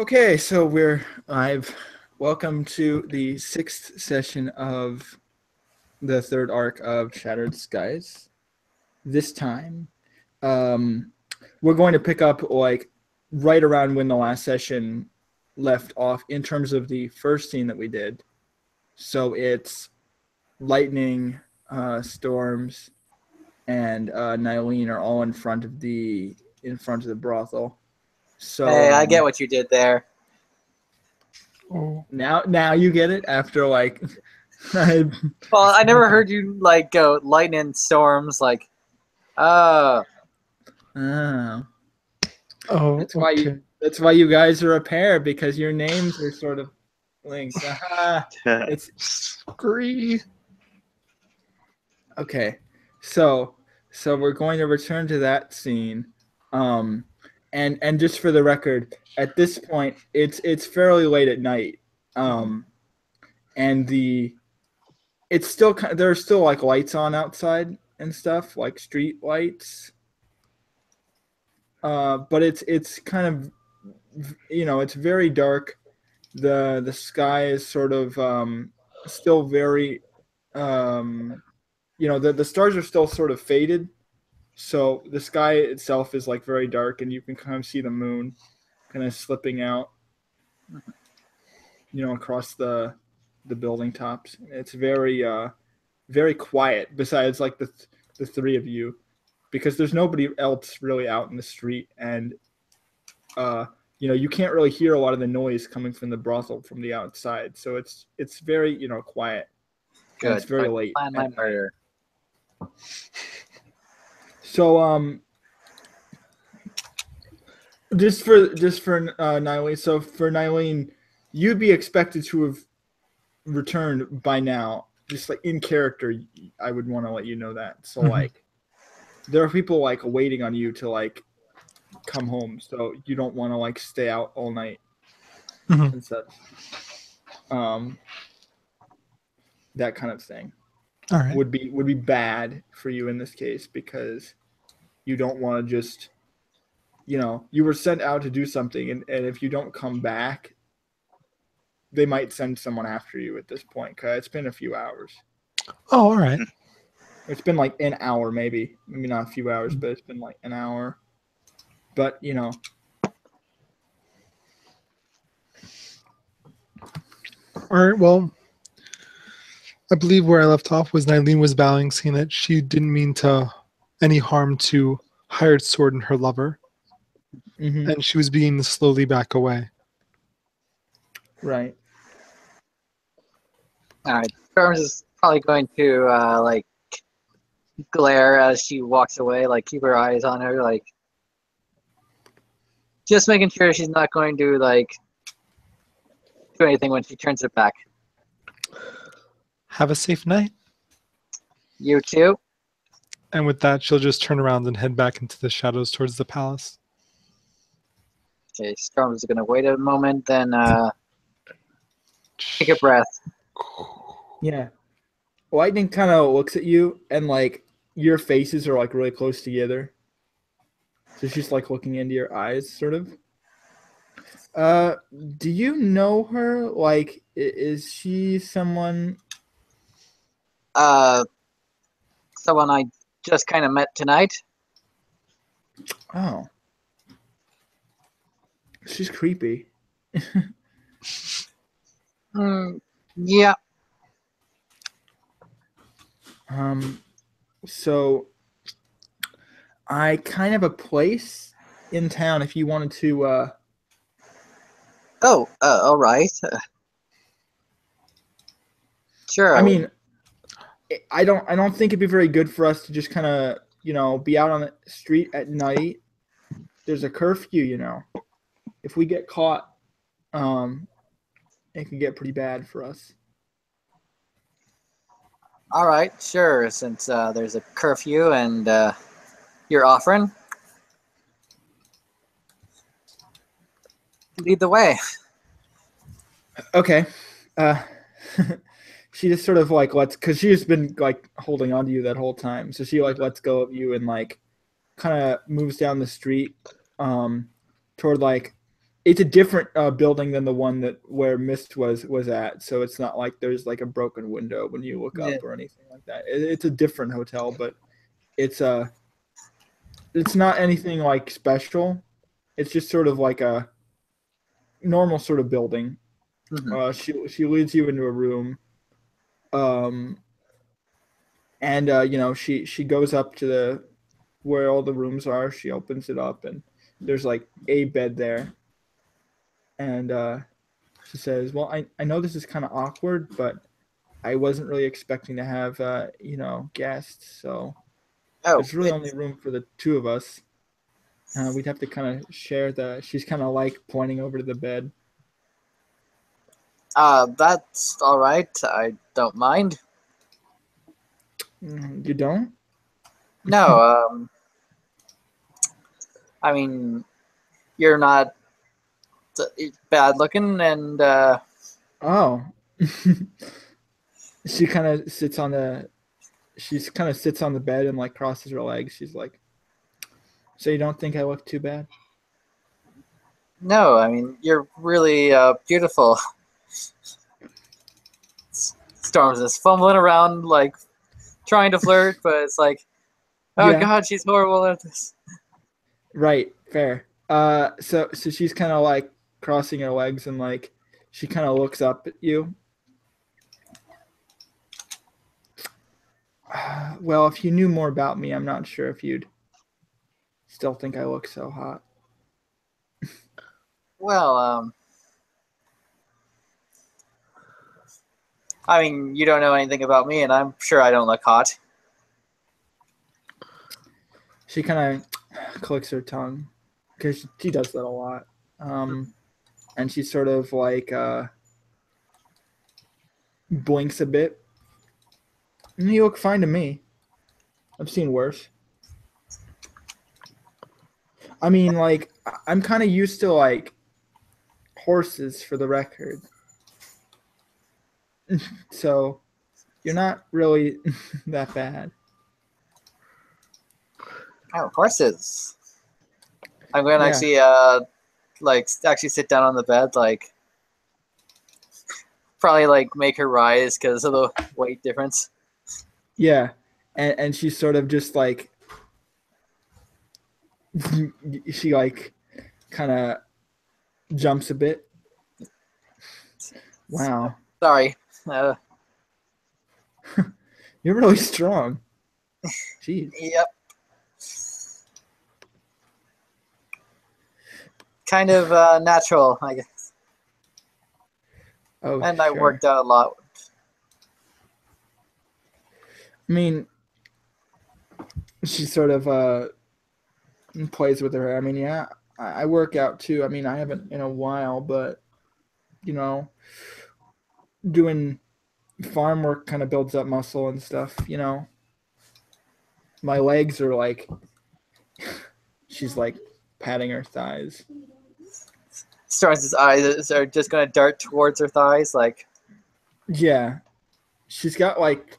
Okay, so we're live. Welcome to the sixth session of the third arc of Shattered Skies. This time, um, we're going to pick up like right around when the last session left off in terms of the first scene that we did. So it's lightning, storms, and Nylene are all in front of the brothel. So Hey, I get what you did there. Oh, now you get it after like I, Well, I never okay. heard you like go lightning storms. Oh, Oh, oh, that's why you okay. that's why you guys are a pair because your names are sort of linked. It's Scree. okay. So we're going to return to that scene. Um and just for the record, at this point it's fairly late at night. And it's still there are still like lights on outside and stuff, like street lights. But it's kind of, it's very dark. The sky is sort of still very the stars are still sort of faded, so the sky itself is like very dark, and you can kind of see the moon kind of slipping out, across the building tops. It's very quiet besides like the three of you, because there's nobody else really out in the street, and uh, you can't really hear a lot of the noise coming from the brothel from the outside. So it's very, quiet, and it's good. So very I late plan my at night. murder. So just for Nylene. So for Nylene, you'd be expected to have returned by now. Just like in character, I would want to let you know that. So like, there are people like waiting on you to like come home, so you don't want to like stay out all night Mhm. and such. Um, that kind of thing All right. would be bad for you in this case, because you don't want to just, you were sent out to do something, and if you don't come back, they might send someone after you at this point, because it's been a few hours. Oh, all right. It's been like an hour, maybe not a few hours, but it's been like an hour. But All right. Well, I believe where I left off was Nylene was bowing, saying that she didn't mean to any harm to Hired Sword and her lover, mhm, and she was beginning to slowly back away. right. All right. Storms is probably going to glare as she walks away. Like keep her eyes on her. Like just making sure she's not going to do anything when she turns it back. Have a safe night. You too. And with that, she'll just turn around and head back into the shadows towards the palace. Okay. Storms is gonna wait a moment, then take a breath. Yeah. Lightning kind of looks at you, and like your faces are like really close together. So she's like looking into your eyes, sort of. Uh, do you know her? Like, is she someone? Uh, Someone I just kind of met tonight. Oh, she's creepy. Yeah. So I kind of a place in town if you wanted to. Oh, all right. Sure. I mean, I don't think it'd be very good for us to just kind of, be out on the street at night. There's a curfew, If we get caught, it can get pretty bad for us. All right, sure. Since there's a curfew and you're offering, lead the way. Okay. Uh, she just sort of like because she's been like holding on to you that whole time. So she like lets go of you and like kind of moves down the street, toward like it's a different building than the one that where Mist was at. So it's not like there's like a broken window when you look Yeah. up or anything like that. It's a different hotel, but it's it's not anything like special. It's just sort of like a normal sort of building. Hmm. She leads you into a room, um, and you know she goes up to the where all the rooms are. She opens it up, and there's like a bed there, and she says, "Well, I know this is kind of awkward, but I wasn't really expecting to have you know guests, so Oh, there's really only room for the two of us. We'd have to kind of share the." She's kind of like pointing over to the bed. that's all right. I don't mind. You don't? No, I mean, you're not bad looking, and Oh. she kind of sits on the she's kind of sits on the bed and like crosses her legs. She's like, "So you don't think I look too bad?" no, I mean, you're really beautiful. Storms is fumbling around, like trying to flirt, but it's like, oh Yeah. god, she's horrible at this. Right. Fair. So she's kind of like crossing her legs and like she kind of looks up at you. Well, if you knew more about me, I'm not sure if you'd still think I look so hot. Well, I mean, you don't know anything about me, and I'm sure I don't look hot. She kind of clicks her tongue because she does that a lot. And she sort of like blinks a bit. You look fine to me. I've seen worse. I mean, like, I'm kind of used to like horses for the record. So you're not really that bad. Oh, horses. I'm going to Yeah. actually, like, actually sit down on the bed, like, probably, like, make her rise because of the weight difference. Yeah. And she's sort of just like, she like kind of jumps a bit. Wow. Sorry. You're really strong. Jeez. Yep. Kind of natural, I guess. Oh, And I sure. worked out a lot. I mean, she sort of plays with her hair. I mean, yeah, I work out too. I mean, I haven't in a while, but you know, doing farm work kind of builds up muscle and stuff. You know, my legs are like, she's like patting her thighs. Star's eyes are just going to dart towards her thighs, like, Yeah, she's got like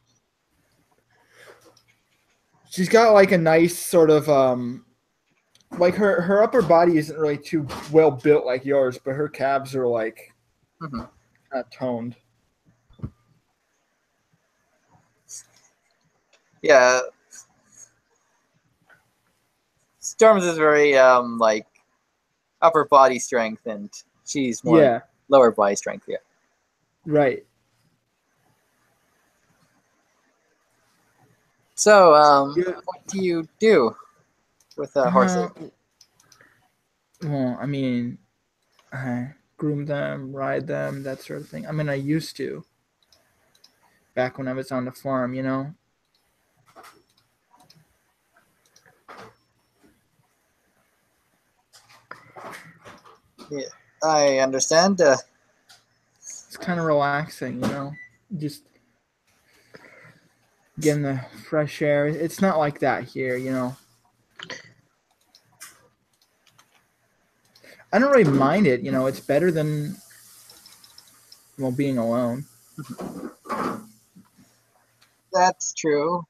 a nice sort of like her upper body isn't really too well built like yours, but her calves are like mhm. toned. Yeah. Storms is very, like, upper body strength, and she's more Yeah, lower body strength, yeah. right. So, Yeah. what do you do with horses? Well, I mean, I groom them, ride them, that sort of thing. I mean, I used to back when I was on the farm, you know. Yeah, I understand. It's kind of relaxing, you know. Just getting the fresh air. It's not like that here, you know. I don't really mind it, you know. It's better than well being alone. That's true.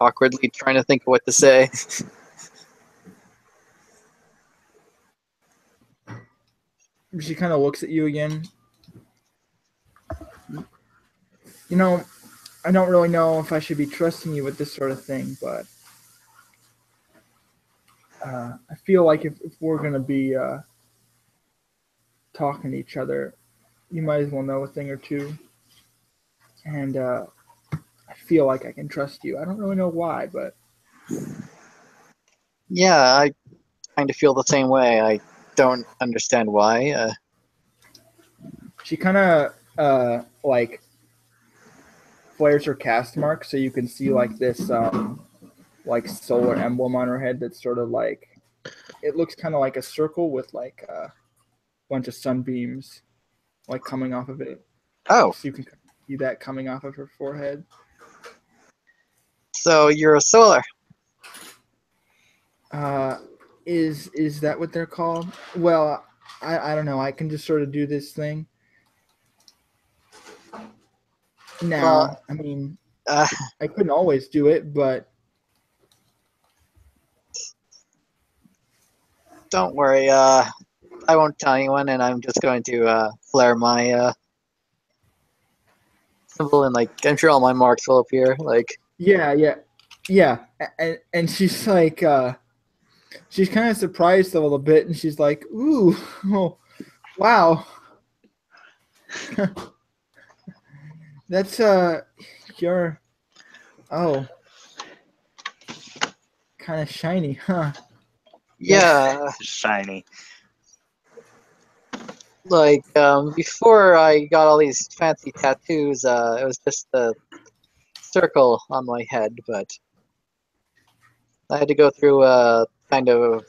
awkwardly trying to think of what to say. She kind of looks at you again. You know, I don't really know if I should be trusting you with this sort of thing, but I feel like if we're going to be talking to each other, you might as well know a thing or two. And I feel like I can trust you. I don't really know why, but Yeah, I kind of feel the same way. I don't understand why. she kind of like flares her cast mark so you can see like this like solar emblem on her head that's sort of like it looks kind of like a circle with like a bunch of sunbeams like coming off of it. Oh, So you can see that coming off of her forehead. so you're a solar. Uh, is that what they're called? Well, I don't know. I can just sort of do this thing. Well, Now, I mean, uh, I couldn't always do it, but don't worry. I won't tell anyone, and I'm just going to flare my symbol, and like I'm sure all my marks will appear. Like, yeah. And she's like, she's kind of surprised a little bit, and she's like, "Ooh, oh, wow, that's you're, oh, kind of shiny, huh?" yeah, Shiny. like before I got all these fancy tattoos, it was just a circle on my head, but I had to go through a kind of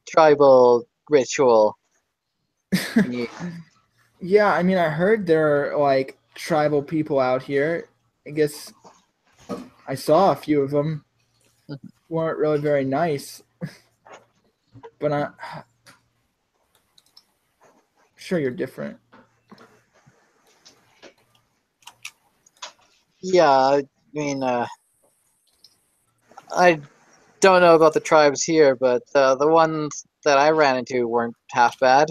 tribal ritual. Yeah, I mean, I heard there are like tribal people out here. I guess I saw a few of them. Weren't really very nice, but I'm sure you're different. Yeah, I mean, I don't know about the tribes here, but the ones that I ran into weren't half bad.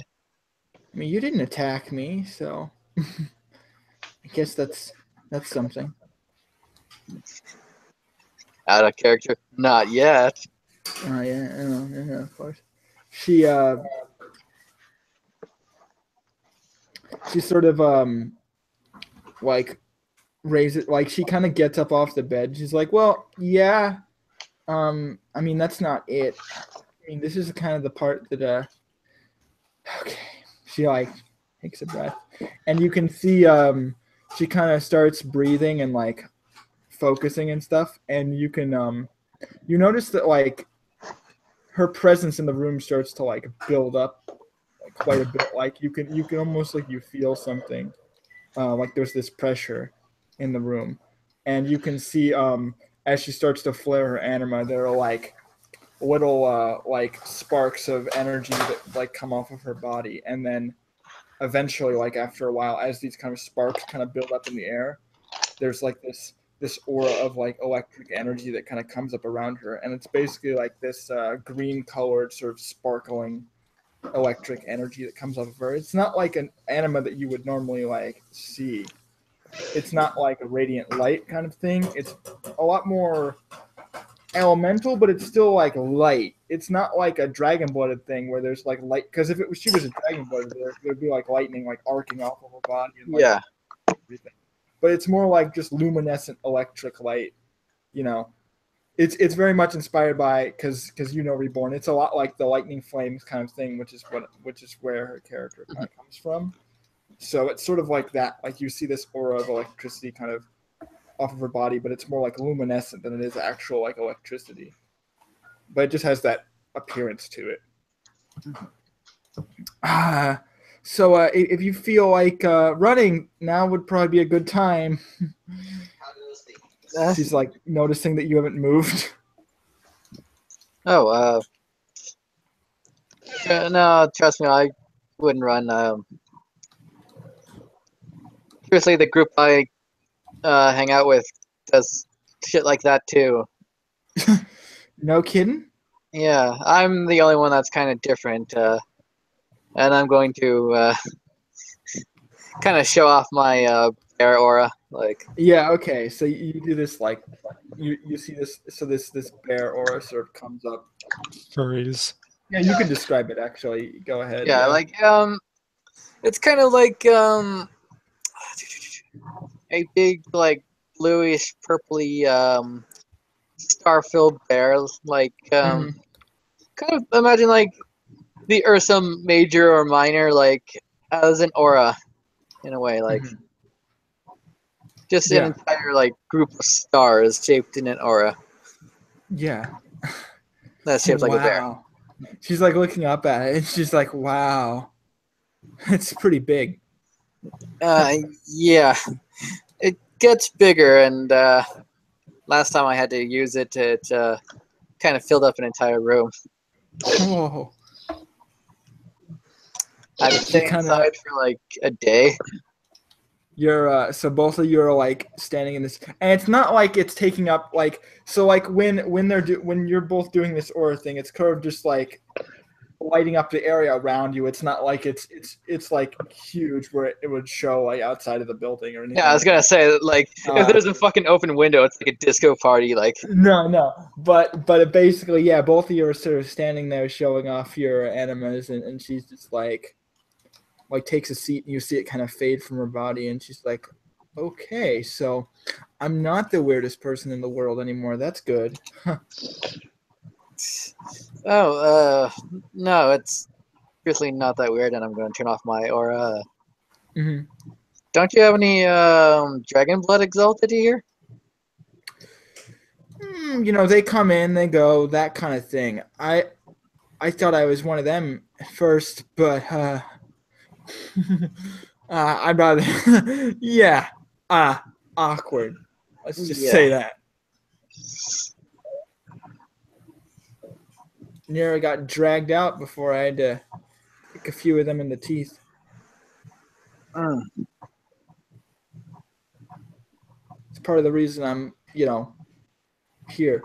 I mean, you didn't attack me, so I guess that's something. Out of character, not yet. Oh yeah, of course. She she sort of like raises like she kind of gets up off the bed. She's like, "Well, yeah. I mean, that's not it. I mean, this is kind of the part that okay." She like takes a breath, and you can see she kind of starts breathing and like focusing and stuff, and you can you notice that like her presence in the room starts to like build up like, quite a bit. Like you can almost like you feel something. Like there's this pressure in the room, and you can see as she starts to flare her anima, there are like little like sparks of energy that like come off of her body, and then eventually, like after a while, as these kind of sparks kind of build up in the air, there's like this aura of like electric energy that kind of comes up around her, and it's basically like this green colored sort of sparkling electric energy that comes off of her. It's not like an anima that you would normally like see. It's not like a radiant light kind of thing. It's a lot more elemental, but it's still like light. It's not like a dragon blooded thing where there's like light. Because if it was she was a dragon blooded, there'd be like lightning like arcing off of her body and like Yeah, everything. But it's more like just luminescent electric light. You know, it's very much inspired by because you know Reborn. It's a lot like the lightning flames kind of thing, which is where her character kind of comes from. So it's sort of like that. Like you see this aura of electricity kind of off of her body, but it's more like luminescent than it is actual like electricity. But it just has that appearance to it. So if you feel like running, now would probably be a good time. She's like noticing that you haven't moved. Oh, no, trust me, I wouldn't run. Seriously, the group I hang out with does shit like that too. No kidding? Yeah, I'm the only one that's kind of different, and I'm going to kind of show off my bear aura. Like, Yeah, okay. So you do this like you see this so this bear aura sort of comes up. Furries. Yeah, you can describe it actually. Go ahead. yeah, Yeah. like it's kind of like a big like bluish purpley star-filled bear. Like Mhm. kind of imagine like the Ursa Major or Minor, like as an aura in a way, like Mhm. just an Yeah. entire like group of stars shaped in an aura Yeah. that's shaped like a bear. Wow. She's like looking up at it and she's like, wow. It's pretty big. Yeah, it gets bigger, and last time I had to use it, it kind of filled up an entire room. Whoa. I had to She stay kind of inside for like a day. you're so both of you are like standing in this and it's not like it's taking up like so like when you're both doing this aura thing, it's kind of just like lighting up the area around you. It's not like it's like huge where it would show like outside of the building or Yeah, I anything was like gonna that. say that, like, if there's a fucking open window, it's like a disco party. Like, No, but it basically, yeah, both of you are sort of standing there showing off your enemas, and she's just like takes a seat, and you see it kind of fade from her body, and she's like, okay, so I'm not the weirdest person in the world anymore. That's good. oh, no, it's seriously not that weird, and I'm gonna turn off my aura. Hmm. Don't you have any dragon blood exalted here? You know, they come in, they go, that kind of thing. I thought I was one of them at first, but I'd rather, yeah, awkward. Let's just Yeah. say that. Nearly got dragged out before I had to kick a few of them in the teeth. Mm. It's part of the reason I'm, here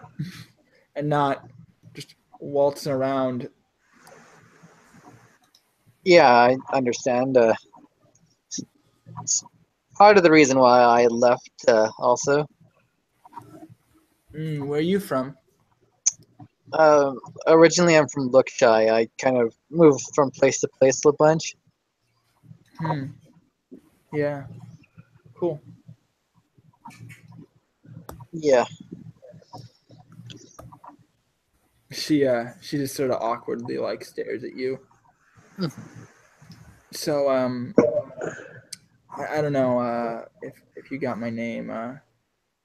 and not just waltzing around. Yeah, I understand. It's part of the reason why I left. Also, Where are you from? originally I'm from Lookshy. I kind of moved from place to place a bunch. Hmm. Yeah. Cool. Yeah. She just sort of awkwardly like stares at you. So I don't know if you got my name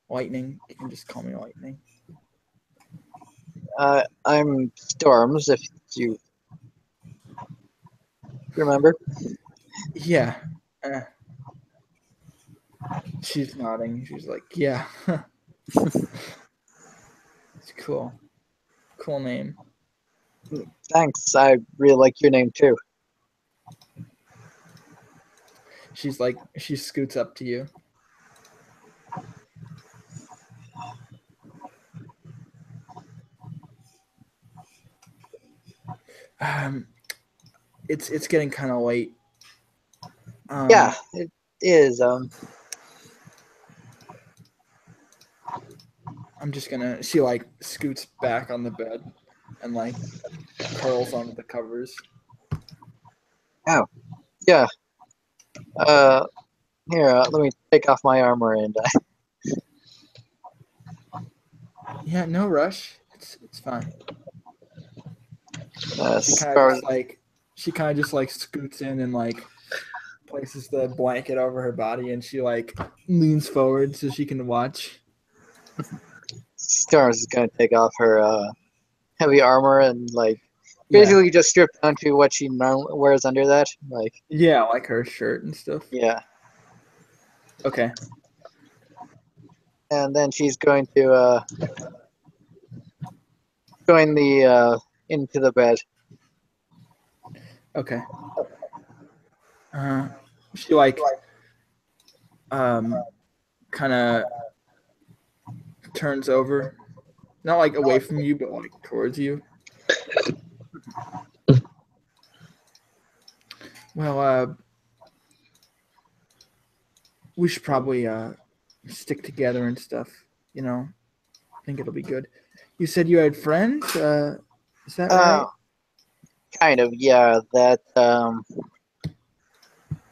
Lightning. You can just call me Lightning. I'm Storms, if you remember. Yeah. Uh, she's nodding. She's like, yeah. It's cool. Cool name. Thanks. I really like your name too. She's like she scoots up to you. Um it's getting kind of late. Yeah, it is. I'm just gonna. She like scoots back on the bed and like curls onto the covers. Oh, yeah. Uh, Here, let me take off my armor and. Yeah, no rush. It's fine. Start. She kind of just like scoots in and like places the blanket over her body and she like leans forward so she can watch. Stars is gonna take off her heavy armor and like Yeah, basically just strip down to what she wears under that. Like, yeah, like her shirt and stuff. yeah. Okay. And then she's going to join the into the bed. Okay. She like kind of turns over, not like away from you, but like towards you. Well, we should probably stick together and stuff. You know, I think it'll be good. You said you had friends. Is that right? Kind of, yeah. That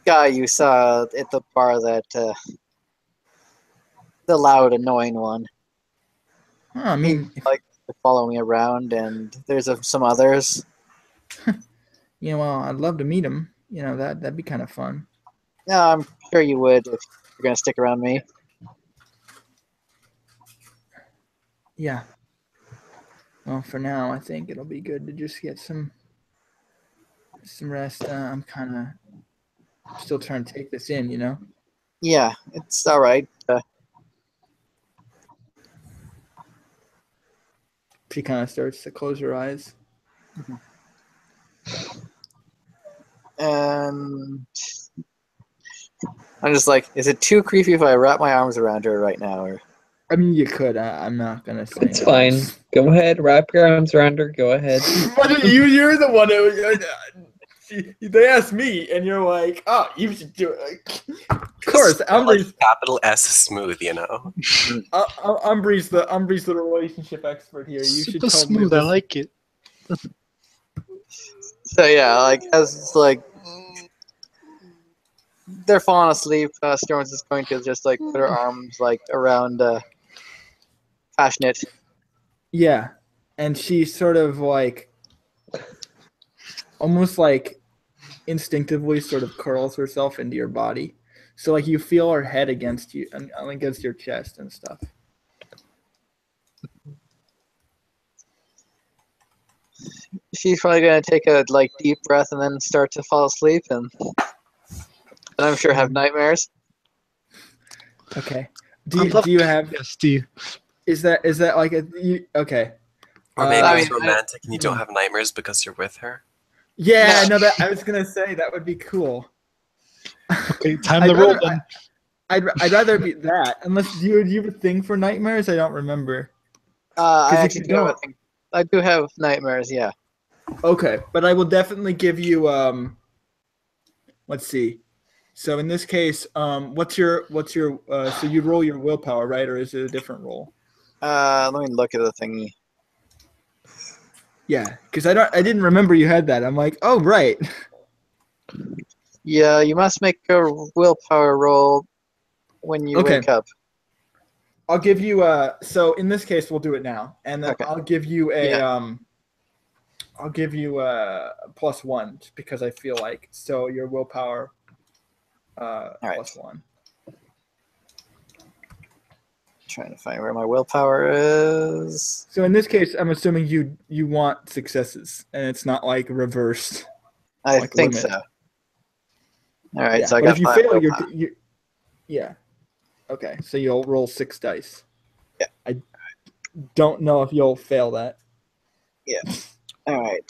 guy you saw at the bar, that the loud, annoying one. Huh, I mean, He likes to follow me around, and there's some others. well, I'd love to meet him. That'd be kind of fun. No, I'm sure you would if you're gonna stick around me. Yeah. Well, for now, I think it'll be good to just get some rest. I'm kind of still trying to take this in, Yeah, it's all right. She kind of starts to close her eyes. And I'm just like, is it too creepy if I wrap my arms around her right now? Or I mean, you could. I'm not gonna say. It's no. fine. Go ahead. Wrap your arms around her. Go ahead. But you're the one who. They asked me, and you're like, "Oh, you should do it." Of course, Umbree's capital S smooth, Umbree's the relationship expert here. You should Super totally smooth. I like it. so yeah, like as like they're falling asleep, Storms is going to just like put her arms like around Passionate. Yeah, and she sort of like, almost like instinctively sort of curls herself into your body. So like you feel her head against you and against your chest and stuff. She's probably gonna take a like deep breath and then start to fall asleep, and I'm sure have nightmares. Okay. Do you have? Yes, do you? Is that like okay? Or maybe I it's mean, romantic and you don't have nightmares because you're with her. Yeah, No. no, that I was gonna say that would be cool. Okay, time to roll then. I'd rather be that. Unless do you have a thing for nightmares? I don't remember. I if actually you do have a don't- thing. I do have nightmares. Yeah. Okay, but I will definitely give you let's see. So in this case, what's your so you roll your willpower, right? Or is it a different roll? Let me look at the thingy. Yeah, because I didn't remember you had that. I'm like, oh right. Yeah, you must make a willpower roll when you Okay. wake up. I'll give you so in this case we'll do it now. And then Okay. I'll give you a Yeah. I'll give you a +1 because I feel like so your willpower right. +1. Trying to find where my willpower is. So in this case, I'm assuming you want successes, and it's not like reversed. I Like think limit. so. All right, Yeah, so I but got if you 5 fail, willpower. you're yeah. Okay, so you'll roll 6 dice. Yeah. I don't know if you'll fail that. All right.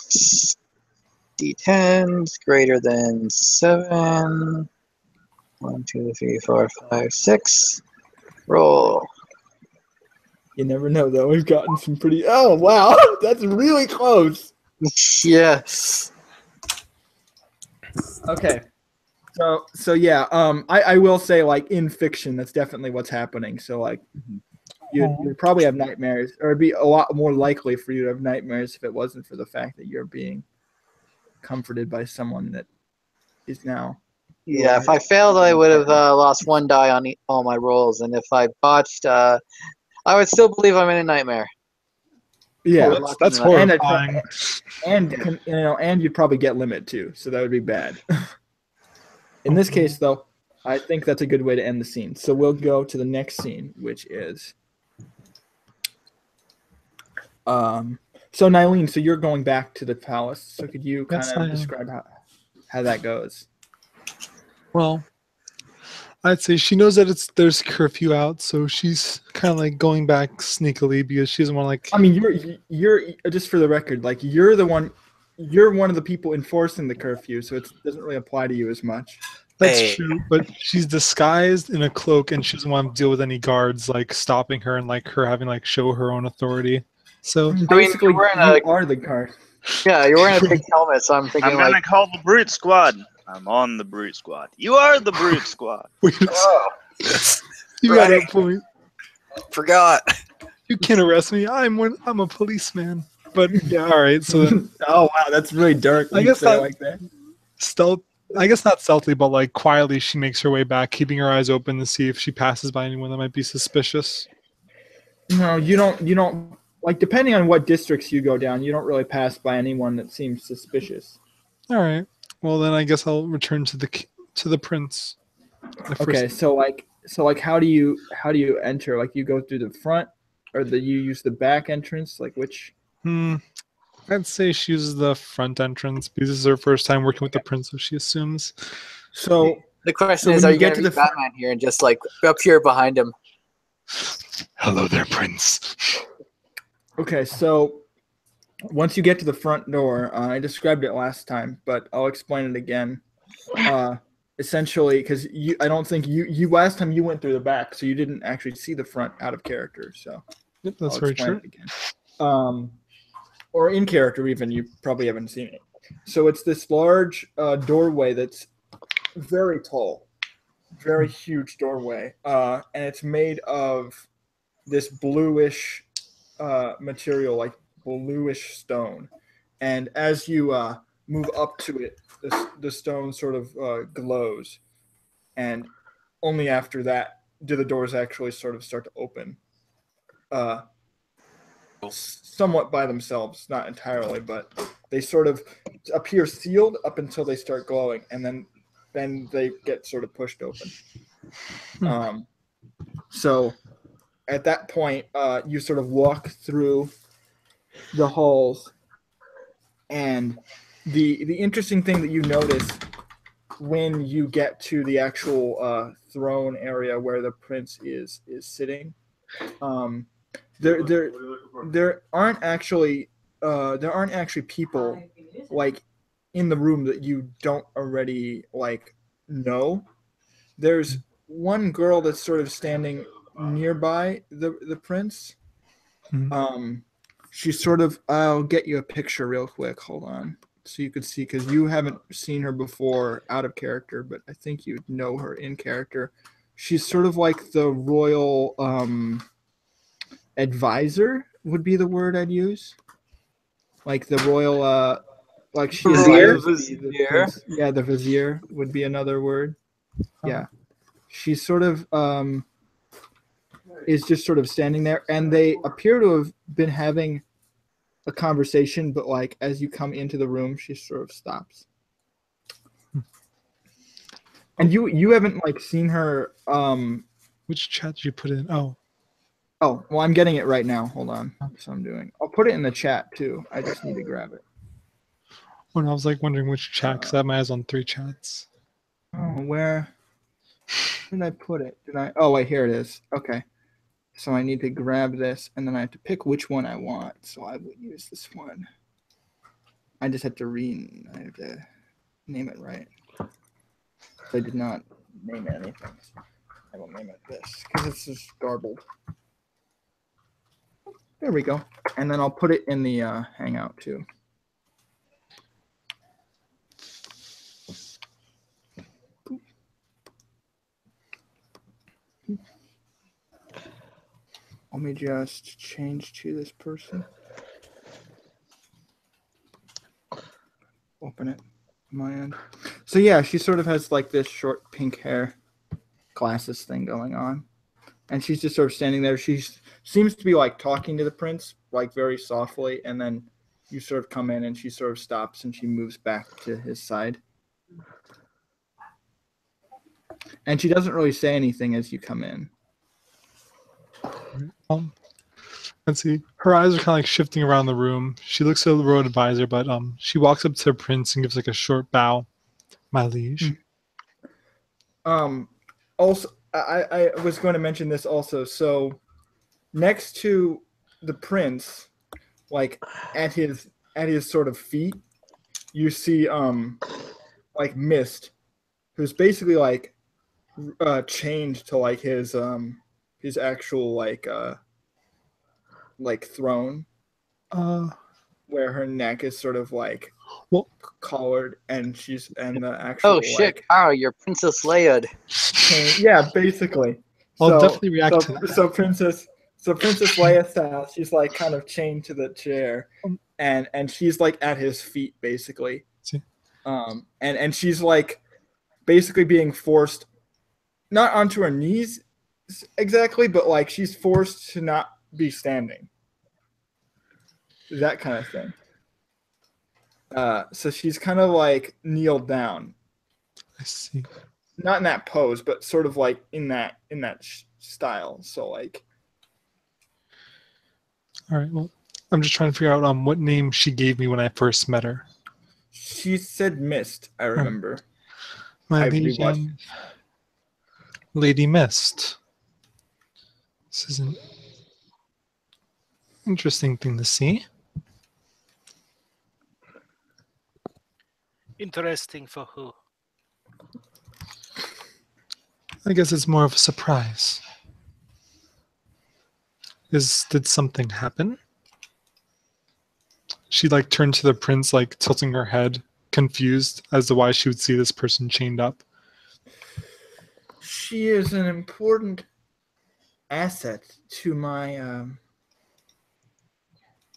D10s greater than 7. 1, 2, 3, 4, 5, 6. Roll. You never know, though. We've gotten some pretty. Oh wow, that's really close. Yeah. Okay. So yeah, I will say like in fiction, that's definitely what's happening. So like, you'd probably have nightmares, or it'd be a lot more likely for you to have nightmares if it wasn't for the fact that you're being comforted by someone that is now. Yeah, if I failed, I would have lost 1 die on all my rolls, and if I botched, I would still believe I'm in a nightmare. Yeah, Well, That's And I'd horrifying. and you'd probably get limit too, so that would be bad. In this case, though, I think that's a good way to end the scene. So we'll go to the next scene, which is so Nylene, so you're going back to the palace. So could you kind Yes, of I am. describe how that goes? Well, I'd say she knows that there's curfew out, so she's kind of like going back sneakily because she doesn't want to like. I mean, you're just for the record, like you're one of the people enforcing the curfew, so it doesn't really apply to you as much. That's Hey. true, but she's disguised in a cloak, and she doesn't want to deal with any guards like stopping her and like her having like show her own authority. So Basically, you're wearing you a are the guard. you're wearing a big helmet, so I'm thinking I'm gonna like, call the Brute Squad. I'm on the Brute Squad. You are the Brute Squad. wait, oh, you got Right. a point. Forgot. You can't arrest me. I'm a policeman. But yeah, all right. So then, Oh wow, that's really dark. When I you guess say it that- like that. stealth. I guess not stealthily, but like quietly, she makes her way back, keeping her eyes open to see if she passes by anyone that might be suspicious. No, you don't. You don't. Like depending on what districts you go down, you don't really pass by anyone that seems suspicious. All right. Well, then I guess I'll return to the prince. Okay, so how do you enter? Like you go through the front, or you use the back entrance? Like which? I'd say she uses the front entrance because this is her first time working with the prince, so she assumes. So the question So is, when are you you get gonna to be the front- Batman here and just like appear behind him? Hello there, prince. Okay, so once you get to the front door, I described it last time, but I'll explain it again. Essentially, because I don't think you last time you went through the back, so you didn't actually see the front out of character. So Yep, that's I'll very explain true. it again. Or in character, even you probably haven't seen it. So it's this large doorway that's very tall, very huge doorway, and it's made of this bluish material, like bluish stone. And as you move up to it, the stone sort of glows, and only after that do the doors actually sort of start to open. Somewhat by themselves, not entirely, but they sort of appear sealed up until they start glowing, and then they get sort of pushed open. So at that point, you sort of walk through the halls, and the interesting thing that you notice when you get to the actual throne area where the prince is sitting, there aren't actually people like in the room that you don't already like know. There's one girl that's sort of standing nearby the prince. She's sort of. I'll get you a picture real quick. Hold on, so you could see, because you haven't seen her before out of character, but I think you know her in character. She's sort of like the royal advisor would be the word I'd use. Like the royal, like she Vizier? advises the prince. Yeah, the vizier would be another word. Yeah, she's sort of is just sort of standing there, and they appear to have been having a conversation, but like as you come into the room, she sort of stops. And you haven't like seen her. Which chat did you put in? Oh, Well, I'm getting it right now. Hold on. That's what I'm doing. I'll put it in the chat too. I just need to grab it. when I was like wondering which chat, because I have my eyes on 3 chats. Oh, where did I put it? Oh, wait, here it is. Okay. So I need to grab this, and then I have to pick which one I want. So I will use this one. I just have to I have to name it right. I did not name it anything. I will name it this, because it's just garbled. There we go. And then I'll put it in the Hangout too. Let me just change to this person. Open it on my end. So yeah, she sort of has like this short pink hair, glasses thing going on. And she's just sort of standing there. She seems to be like talking to the prince, like very softly. And then you sort of come in and she sort of stops and she moves back to his side. And she doesn't really say anything as you come in. Let's see. Her eyes are kind of like shifting around the room. She looks at the road advisor, but she walks up to the prince and gives like a short bow. My liege. Also, I was going to mention this also. So next to the prince, like at his sort of feet, you see like mist who's basically like chained to like his actual like throne, Uh, where her neck is sort of like well, collared, and the actual Oh shit, like Carl, you're Princess Leia. chain. Yeah, basically. I'll So definitely react so to that. so Princess Leia style, she's like kind of chained to the chair, and she's like at his feet basically. See. And she's like basically being forced not onto her knees exactly, but like she's forced to not be standing. That kind of thing. So she's kind of like kneeled down, I see. not in that pose, but sort of like in that style. So like, All right. Well, I'm just trying to figure out what name she gave me when I first met her. she said mist, I remember. My I liege, rewatched. Lady Mist. This is an interesting thing to see. Interesting for who? I guess it's more of a surprise. Did something happen? She like turned to the prince, like tilting her head, confused as to why she would see this person chained up. She is an important asset to my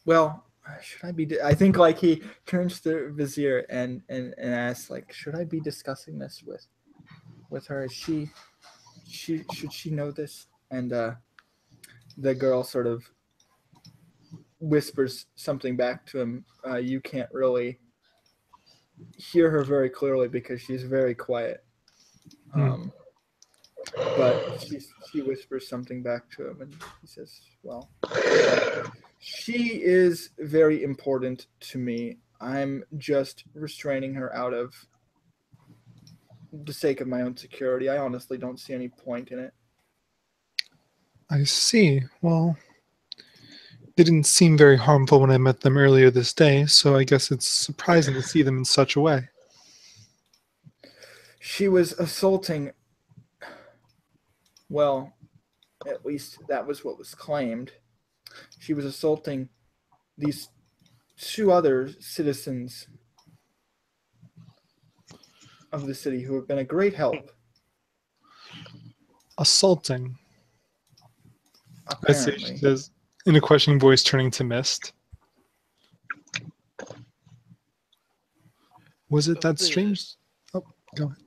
well, should I be I think like he turns to the vizier and asks like, should I be discussing this with her? Is she should she know this? And the girl sort of whispers something back to him. You can't really hear her very clearly because she's very quiet. But she whispers something back to him, and he says, well, she is very important to me. I'm just restraining her out of the sake of my own security. I honestly don't see any point in it. I see. Well, they didn't seem very harmful when I met them earlier this day, so I guess it's surprising to see them in such a way. She was assaulting, well, at least that was what was claimed. She was assaulting these two other citizens of the city who have been a great help. Assaulting. I say, she Apparently. says, in a questioning voice, turning to Mist. Was it that strange? Oh, go ahead.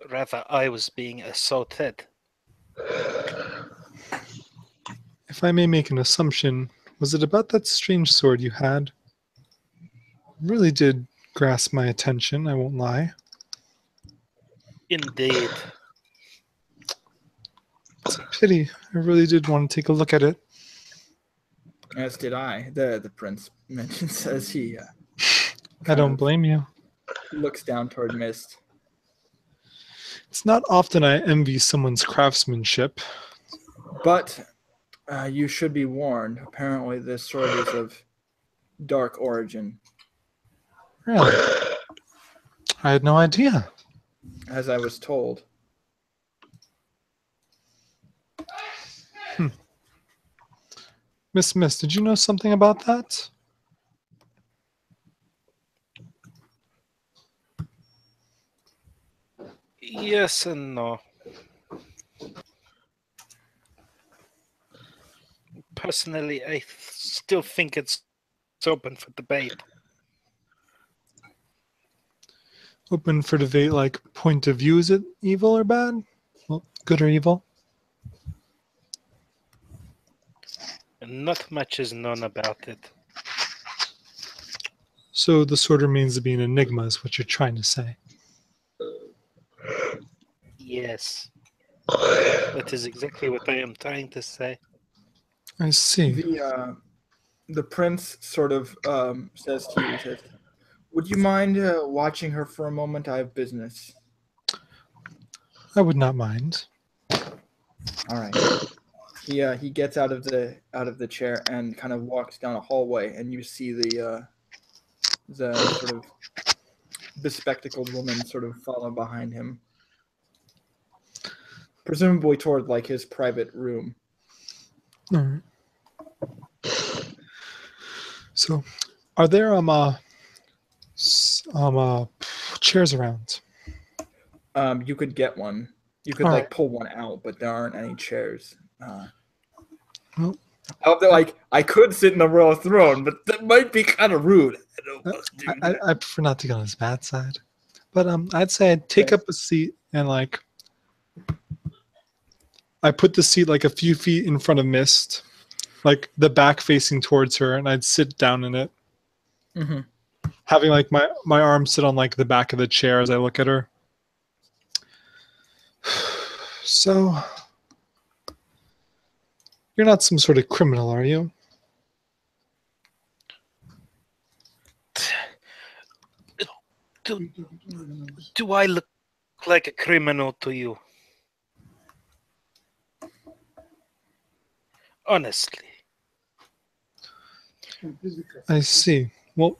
Rather, I was being assaulted. If I may make an assumption, was it about that strange sword you had? It really did grasp my attention, I won't lie. Indeed. It's a pity. I really did want to take a look at it. As did I. The prince mentions as he I don't of blame you. looks down toward Mist. It's not often I envy someone's craftsmanship. But you should be warned. Apparently, this sword is of dark origin. Really? I had no idea. As I was told. Miss Mist, did you know something about that? Yes and no. Personally, I still think it's open for debate. Open for debate, like point of view, is it evil or bad? Well, good or evil? And not much is known about it. So the sword remains to be an enigma, is what you're trying to say. Yes. That is exactly what I am trying to say. I see. The prince sort of says to you, he says, would you mind watching her for a moment? I have business. I would not mind. All right. He gets out of the chair and kind of walks down a hallway, and you see the sort of bespectacled woman sort of follow behind him, presumably toward like his private room. All right. So, are there chairs around? You could get one. You could All like right. pull one out, but there aren't any chairs. Well, I could sit in the royal throne, but that might be kind of rude. I don't want to do that. I prefer not to get on his bad side, but I'd say I'd take up a seat and like I put the seat like a few feet in front of Mist, like the back facing towards her, and I'd sit down in it, Mhm. having like my arms sit on like the back of the chair as I look at her. So, you're not some sort of criminal, are you? Do I look like a criminal to you? Honestly. I see. Well,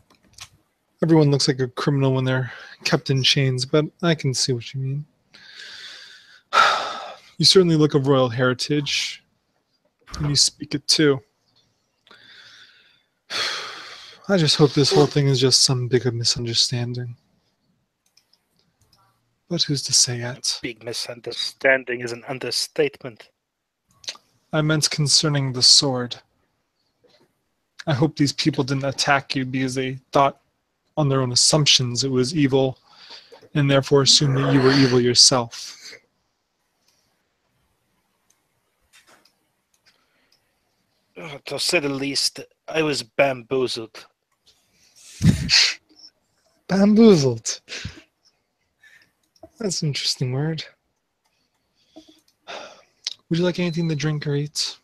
everyone looks like a criminal when they're kept in chains, but I can see what you mean. You certainly look of royal heritage, and you speak it too. I just hope this whole thing is just some bigger misunderstanding. But who's to say yet? Big misunderstanding is an understatement. I meant concerning the sword. I hope these people didn't attack you because they thought on their own assumptions it was evil, and therefore assumed that you were evil yourself. To say the least, I was bamboozled. Bamboozled. That's an interesting word. Would you like anything to drink or eat?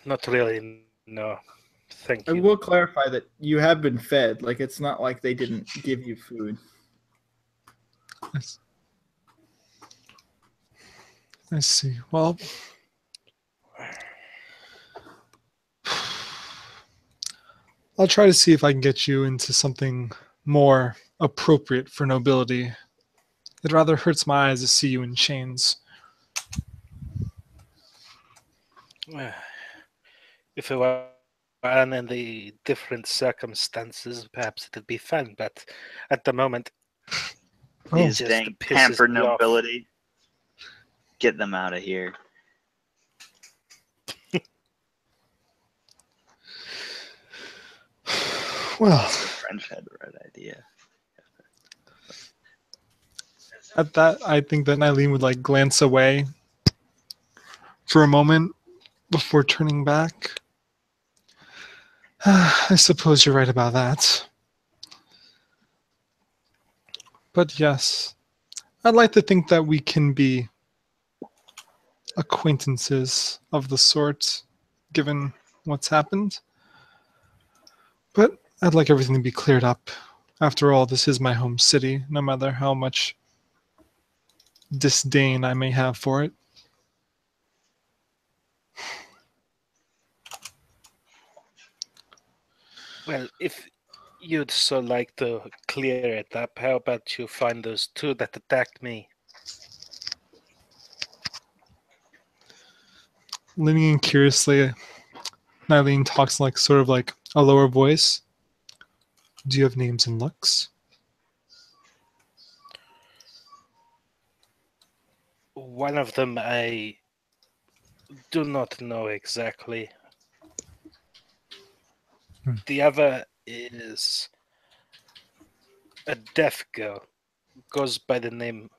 Not really, no. Thank I you. will clarify that you have been fed. Like it's not like they didn't give you food. Yes. I see. Well, I'll try to see if I can get you into something more appropriate for nobility. It rather hurts my eyes to see you in chains. If it were in the different circumstances, perhaps it'd be fun, but at the moment, Oh, These just dang pisses pampered me off. nobility. Get them out of here. well, French had the right idea. at that, I think that Eileen would like glance away for a moment before turning back. I suppose you're right about that. But yes, I'd like to think that we can be acquaintances of the sort, given what's happened. But I'd like everything to be cleared up. After all, this is my home city, no matter how much disdain I may have for it. Well, if you'd so like to clear it up, how about you find those two that attacked me? Leaning in curiously, Nylene talks like sort of like a lower voice. Do you have names and looks? One of them I do not know exactly. The other is a deaf girl, goes by the name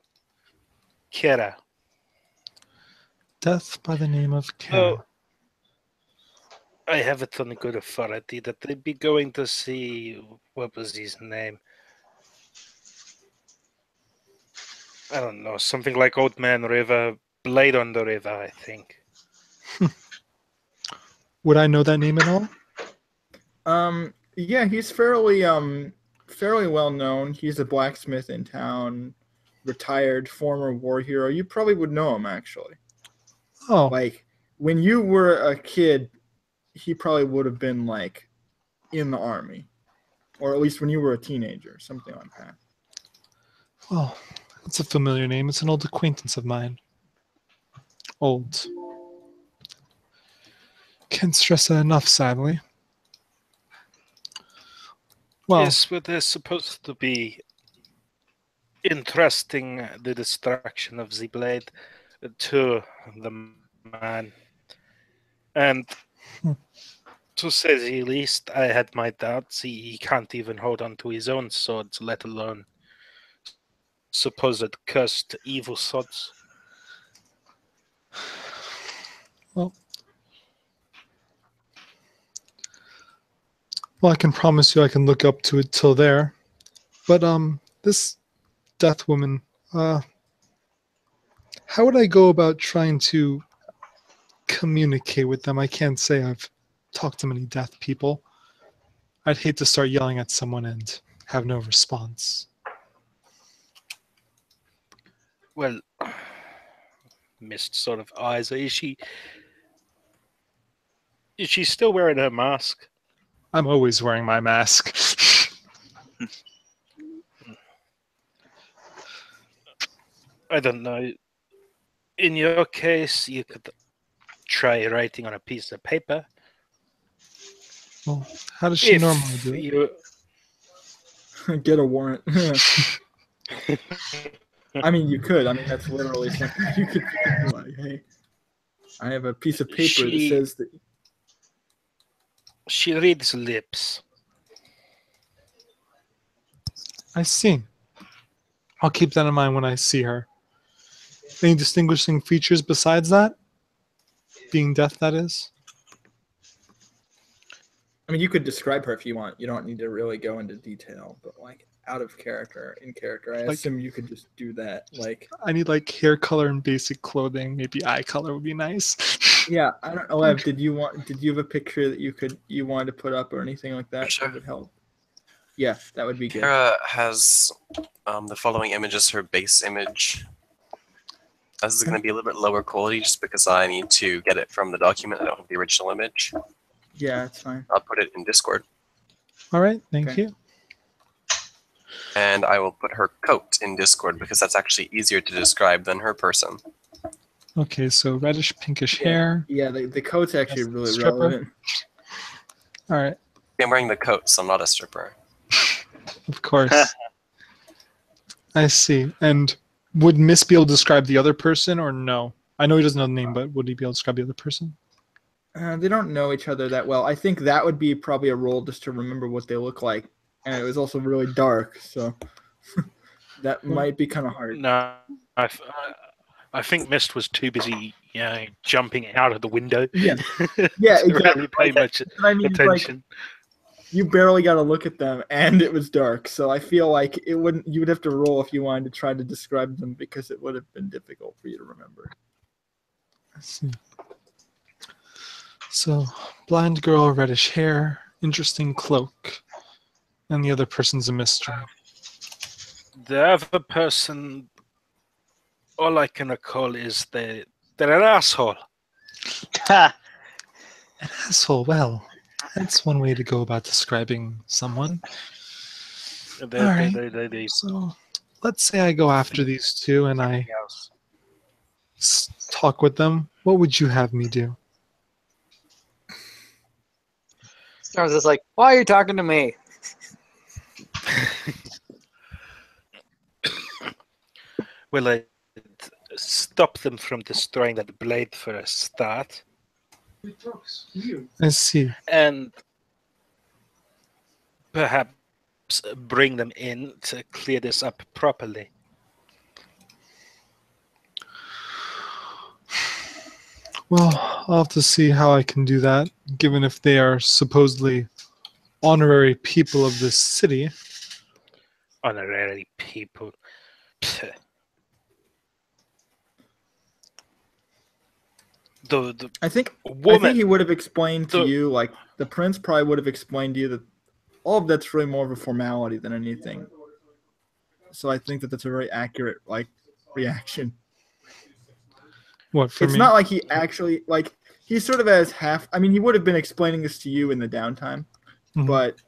Kira. Death by the name of Oh, Karen. I have it on good authority that they'd be going to see, what was his name? I don't know, something like Old Man River, Blade on the River, I think. Would I know that name at all? Yeah, he's fairly well known. He's a blacksmith in town, retired former war hero. You probably would know him actually. Oh, Like when you were a kid, he probably would have been like in the army, or at least when you were a teenager, something like that. Well, it's a familiar name. It's an old acquaintance of mine. Old. Can't stress that enough, sadly. Well, Yes, but they're supposed to be interesting the destruction of the blade to the man. And to say the least, I had my doubts. He can't even hold on to his own swords, let alone supposed cursed evil swords. well, I can promise you I can look up to it till there. But this death woman, how would I go about trying to communicate with them? I can't say I've talked to many death people. I'd hate to start yelling at someone and have no response. Well, missed sort of eyes. Is she still wearing her mask? I'm always wearing my mask. I don't know. In your case, you could try writing on a piece of paper. Well, how does she normally do it? Get a warrant. I mean, you could. I mean, that's literally something you could do. Like, hey, I have a piece of paper that says that. She reads lips. I see. I'll keep that in mind when I see her. Any distinguishing features besides that? Being deaf, that is? I mean, you could describe her if you want. You don't need to really go into detail, but like out of character, in character, I Like- assume you could just do that. Like, I need like hair color and basic clothing. Maybe eye color would be nice. yeah, I don't know. Ev, did you have a picture that you wanted to put up or anything like that Sure. that would help? Yeah, that would be good. Kara has the following image as her base image. This is going to be a little bit lower quality just because I need to get it from the document. I don't have the original image. Yeah, it's fine. I'll put it in Discord. All right, thank Okay. you. And I will put her coat in Discord because that's actually easier to describe than her person. Okay, so reddish pinkish Yeah. hair. Yeah, the coat's actually That's really stripper. relevant. All right, I'm wearing the coat, so I'm not a stripper. of course. I see. And would Miss be able to describe the other person or no? I know he doesn't know the name, but would he be able to describe the other person? They don't know each other that well. I think that would be probably a role just to remember what they look like. And it was also really dark, so that might be kind of hard. No, I think Mist was too busy, jumping out of the window. Yeah. Yeah, to exactly. really pay Like, much I mean, like, attention. you barely got to look at them, and it was dark. So I feel like you would have to roll if you wanted to try to describe them because it would have been difficult for you to remember. I see. So, blind girl, reddish hair, interesting cloak, and the other person's a mystery. The other person, all I can recall is they're an asshole. An asshole, well, that's one way to go about describing someone. They All right. they So, let's say I go after these two and I else. talk with them. What would you have me do? Storm's just like, why are you talking to me? Will I stop them from destroying that blade for a start, I see. and perhaps bring them in to clear this up properly? Well, I'll have to see how I can do that, given if they are supposedly honorary people of this city. Honorary people. Pfft. The I think woman. he would have explained to The- you, like the prince probably would have explained to you that all of that's really more of a formality than anything. So I think that that's a very accurate reaction. What, for It's me? not like he actually he sort of has half. I mean, he would have been explaining this to you in the downtime, Mhm. but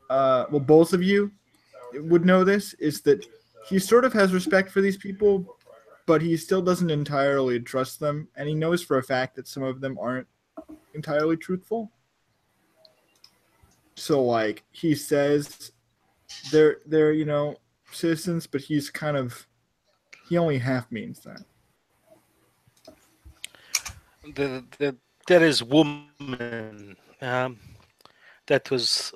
well, both of you would know this, is that he sort of has respect for these people, but he still doesn't entirely trust them, and he knows for a fact that some of them aren't entirely truthful. So like he says they're citizens, but he only half means that. There is woman that was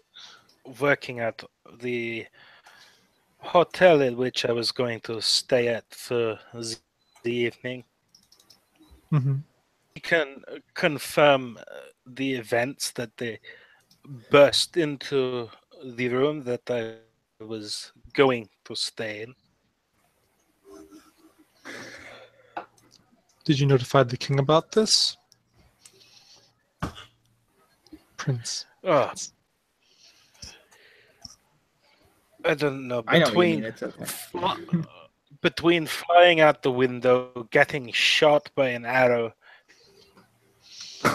working at the hotel in which I was going to stay at for the evening. Mhm. You can confirm the events that they burst into the room that I was going to stay in. Did you notify the king about this? Prince. Oh, I don't know. I know what you mean. It's okay. Between flying out the window, getting shot by an arrow,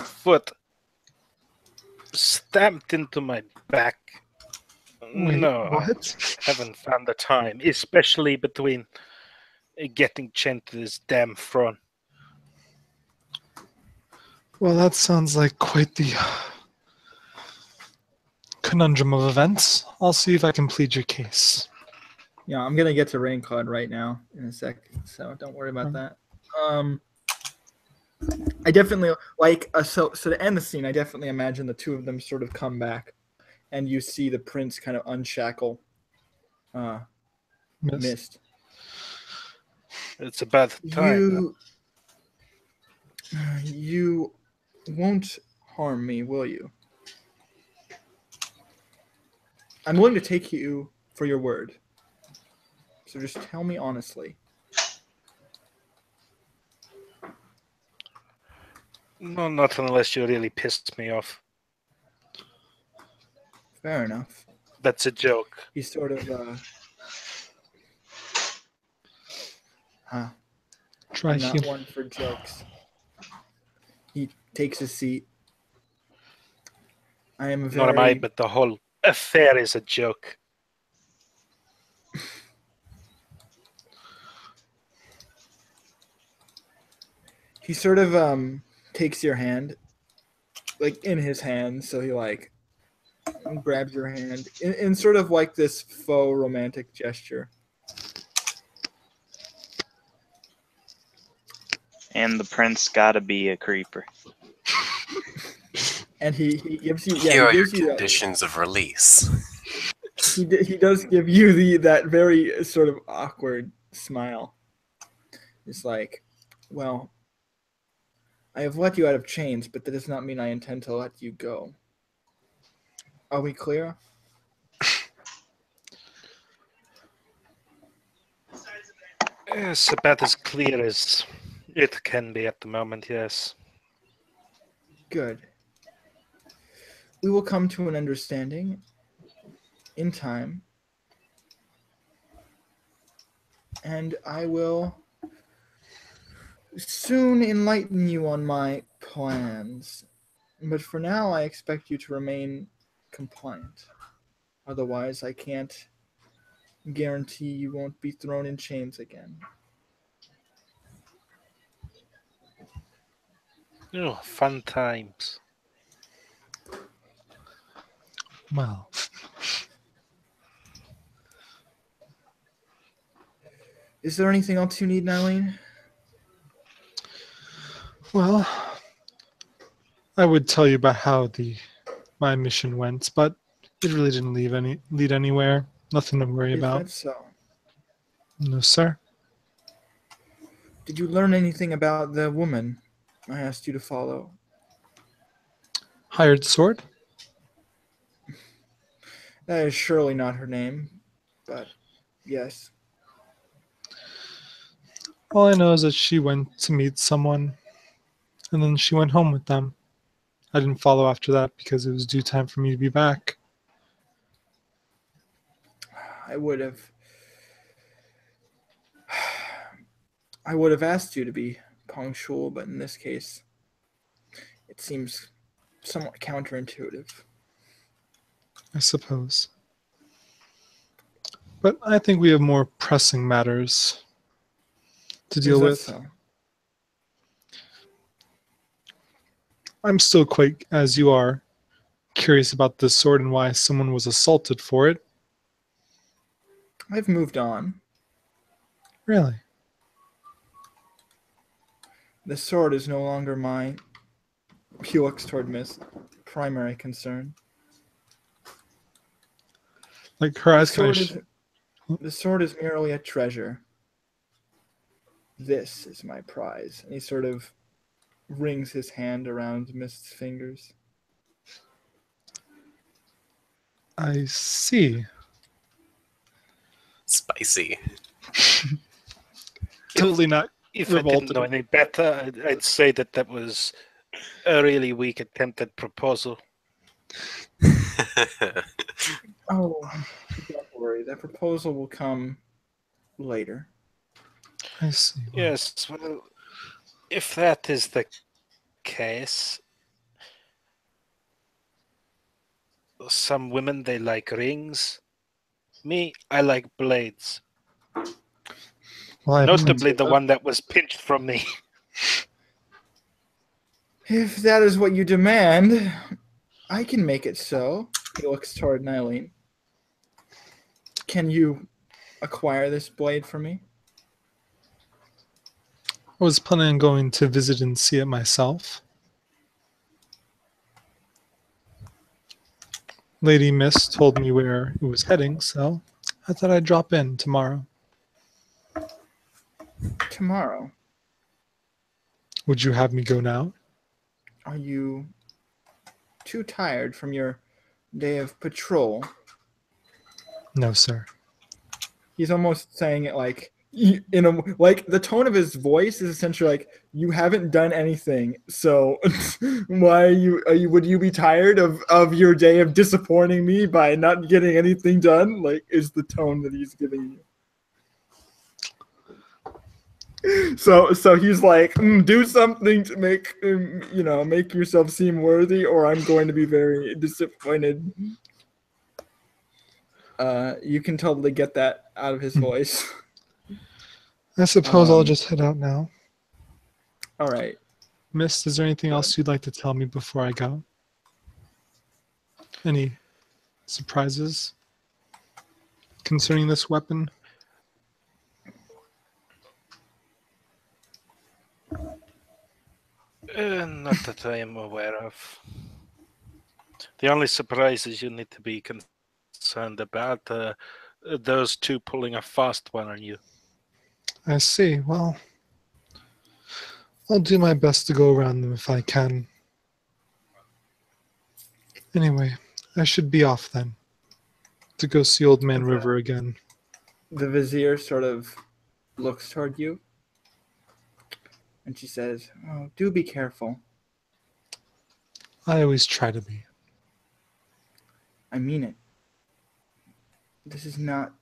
foot stamped into my back. Wait, No, what? I haven't found the time, especially between getting chained to this damn throne. Well, that sounds like quite the conundrum of events. I'll see if I can plead your case. Yeah, I'm gonna get to Raincloud right now in a sec, so don't worry about that. I definitely like so to end the scene. I definitely imagine the two of them sort of come back, and you see the prince kind of unshackle Mist. It's about time. You won't harm me, will you? I'm willing to take you for your word. So just tell me honestly. No, not unless you really pissed me off. Fair enough. That's a joke. He sort of Try I'm not humor. one for jokes. He takes a seat. I am Not am I, very but the whole affair is a joke. he sort of takes your hand, like in his hand, so he like grabs your hand in sort of like this faux romantic gesture. And the prince gotta be a creeper. And he gives you Here are he your gives you that, conditions of release. he does give you that very sort of awkward smile. It's like, well, I have let you out of chains, but that does not mean I intend to let you go. Are we clear? It's about as clear as it can be at the moment, yes. Good. We will come to an understanding in time, and I will soon enlighten you on my plans. But for now, I expect you to remain compliant. Otherwise, I can't guarantee you won't be thrown in chains again. Oh, fun times. Well, Is there anything else you need, Nylene? well, I would tell you about how my mission went, but it really didn't lead anywhere. Nothing to worry Is about. that so? No, sir. Did you learn anything about the woman I asked you to follow? Hired sword? That is surely not her name, but yes. All I know is that she went to meet someone, and then she went home with them. I didn't follow after that because it was due time for me to be back. I would have I would have asked you to be punctual, but in this case, it seems somewhat counterintuitive. I suppose. But I think we have more pressing matters to Is deal that with. so? I'm still quite, as you are, curious about this sword and why someone was assaulted for it. I've moved on. Really? The sword is no longer my, he looks toward Miss, primary concern. Like her The eyes kind sword of. is the sword is merely a treasure. This is my prize. And he sort of rings his hand around Mist's fingers. I see. Spicy. Totally not If I revolted. didn't know any better, I'd say that that was a really weak attempt at proposal. Oh, don't worry. That proposal will come later. I see. Well, Yes, well, if that is the case, some women they like rings. Me, I like blades. I have Notably, plenty the of- one that was pinched from me. If that is what you demand, I can make it so. He looks toward Nylene. Can you acquire this blade for me? I was planning on going to visit and see it myself. Lady Miss told me where it was heading, so I thought I'd drop in tomorrow. Tomorrow. Would you have me go now? Are you too tired from your day of patrol? No, sir. He's almost saying it like in a like the tone of his voice is essentially like you haven't done anything, so why would you be tired of your day of disappointing me by not getting anything done? Like is the tone that he's giving you. So he's like, do something to make make yourself seem worthy, or I'm going to be very disappointed. You can totally get that out of his voice. I suppose I'll just head out now. All right. Miss, is there anything else you'd like to tell me before I go? Any surprises concerning this weapon? Not that I am aware of. The only surprises you need to be concerned about those two pulling a fast one on you. I see. Well, I'll do my best to go around them if I can. Anyway, I should be off then. To go see Old Man River again. The vizier sort of looks toward you, and she says, "Oh, do be careful. I always try to be. I mean it. This is not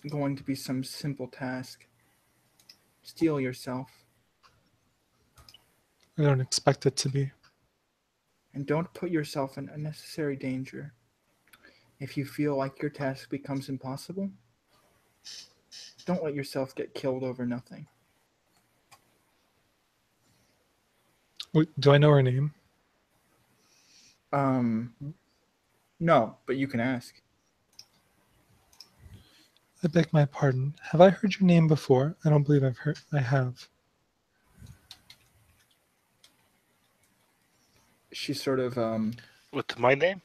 going to be some simple task. Steel yourself, I don't expect it to be. and don't put yourself in unnecessary danger. If you feel like your task becomes impossible, don't let yourself get killed over nothing." Wait, do I know her name? No, but you can ask. I beg my pardon. Have I heard your name before? I don't believe I have. She sort of With my name?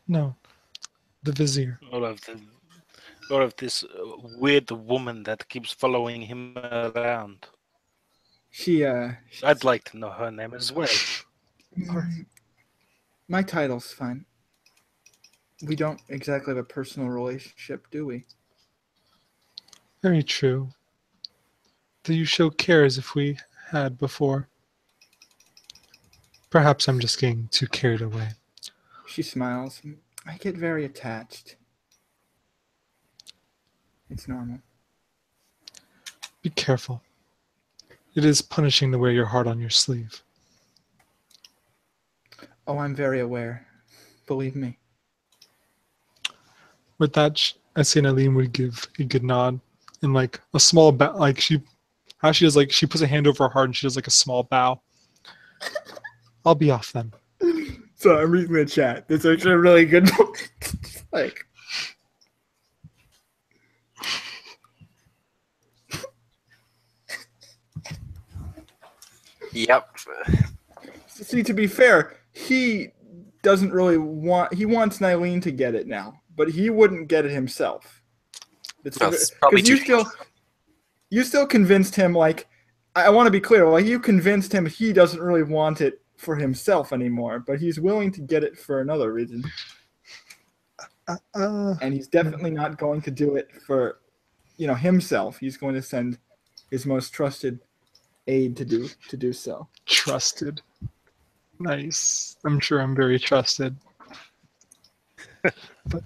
No. The Vizier. Or of this weird woman that keeps following him around. I'd like to know her name as well. My title's fine. We don't exactly have a personal relationship, do we? Very true. Do you show care as if we had before? Perhaps I'm just getting too carried away. She smiles. I get very attached. It's normal. Be careful. It is punishing to wear your heart on your sleeve. Oh, I'm very aware. Believe me. With that, I say Eileen would give a good nod and like a small bow. Like she does, like she puts a hand over her heart and she does like a small bow. I'll be off then. So I'm reading the chat. That's actually a really good point. Like, Yep. see, to be fair, he doesn't really want. He wants Nylene to get it now, but he wouldn't get it himself. That's probably Because too you still convinced him. Like, I want to be clear. Like, you convinced him he doesn't really want it for himself anymore, but he's willing to get it for another reason. And he's definitely not going to do it for, himself. He's going to send his most trusted aide to do so. Trusted. Nice. I'm sure I'm very trusted. But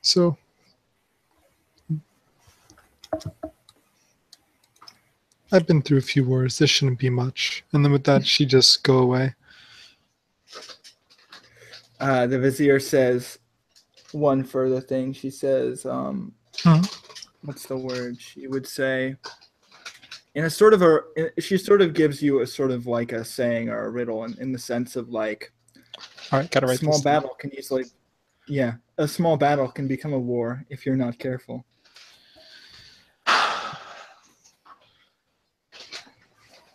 so I've been through a few wars. This shouldn't be much. And then with that, she just go away. The vizier says one further thing. She says, what's the word? She would say, she sort of gives you a sort of like a saying or a riddle in the sense of like, All right, gotta write small this down. battle can easily, a small battle can become a war if you're not careful.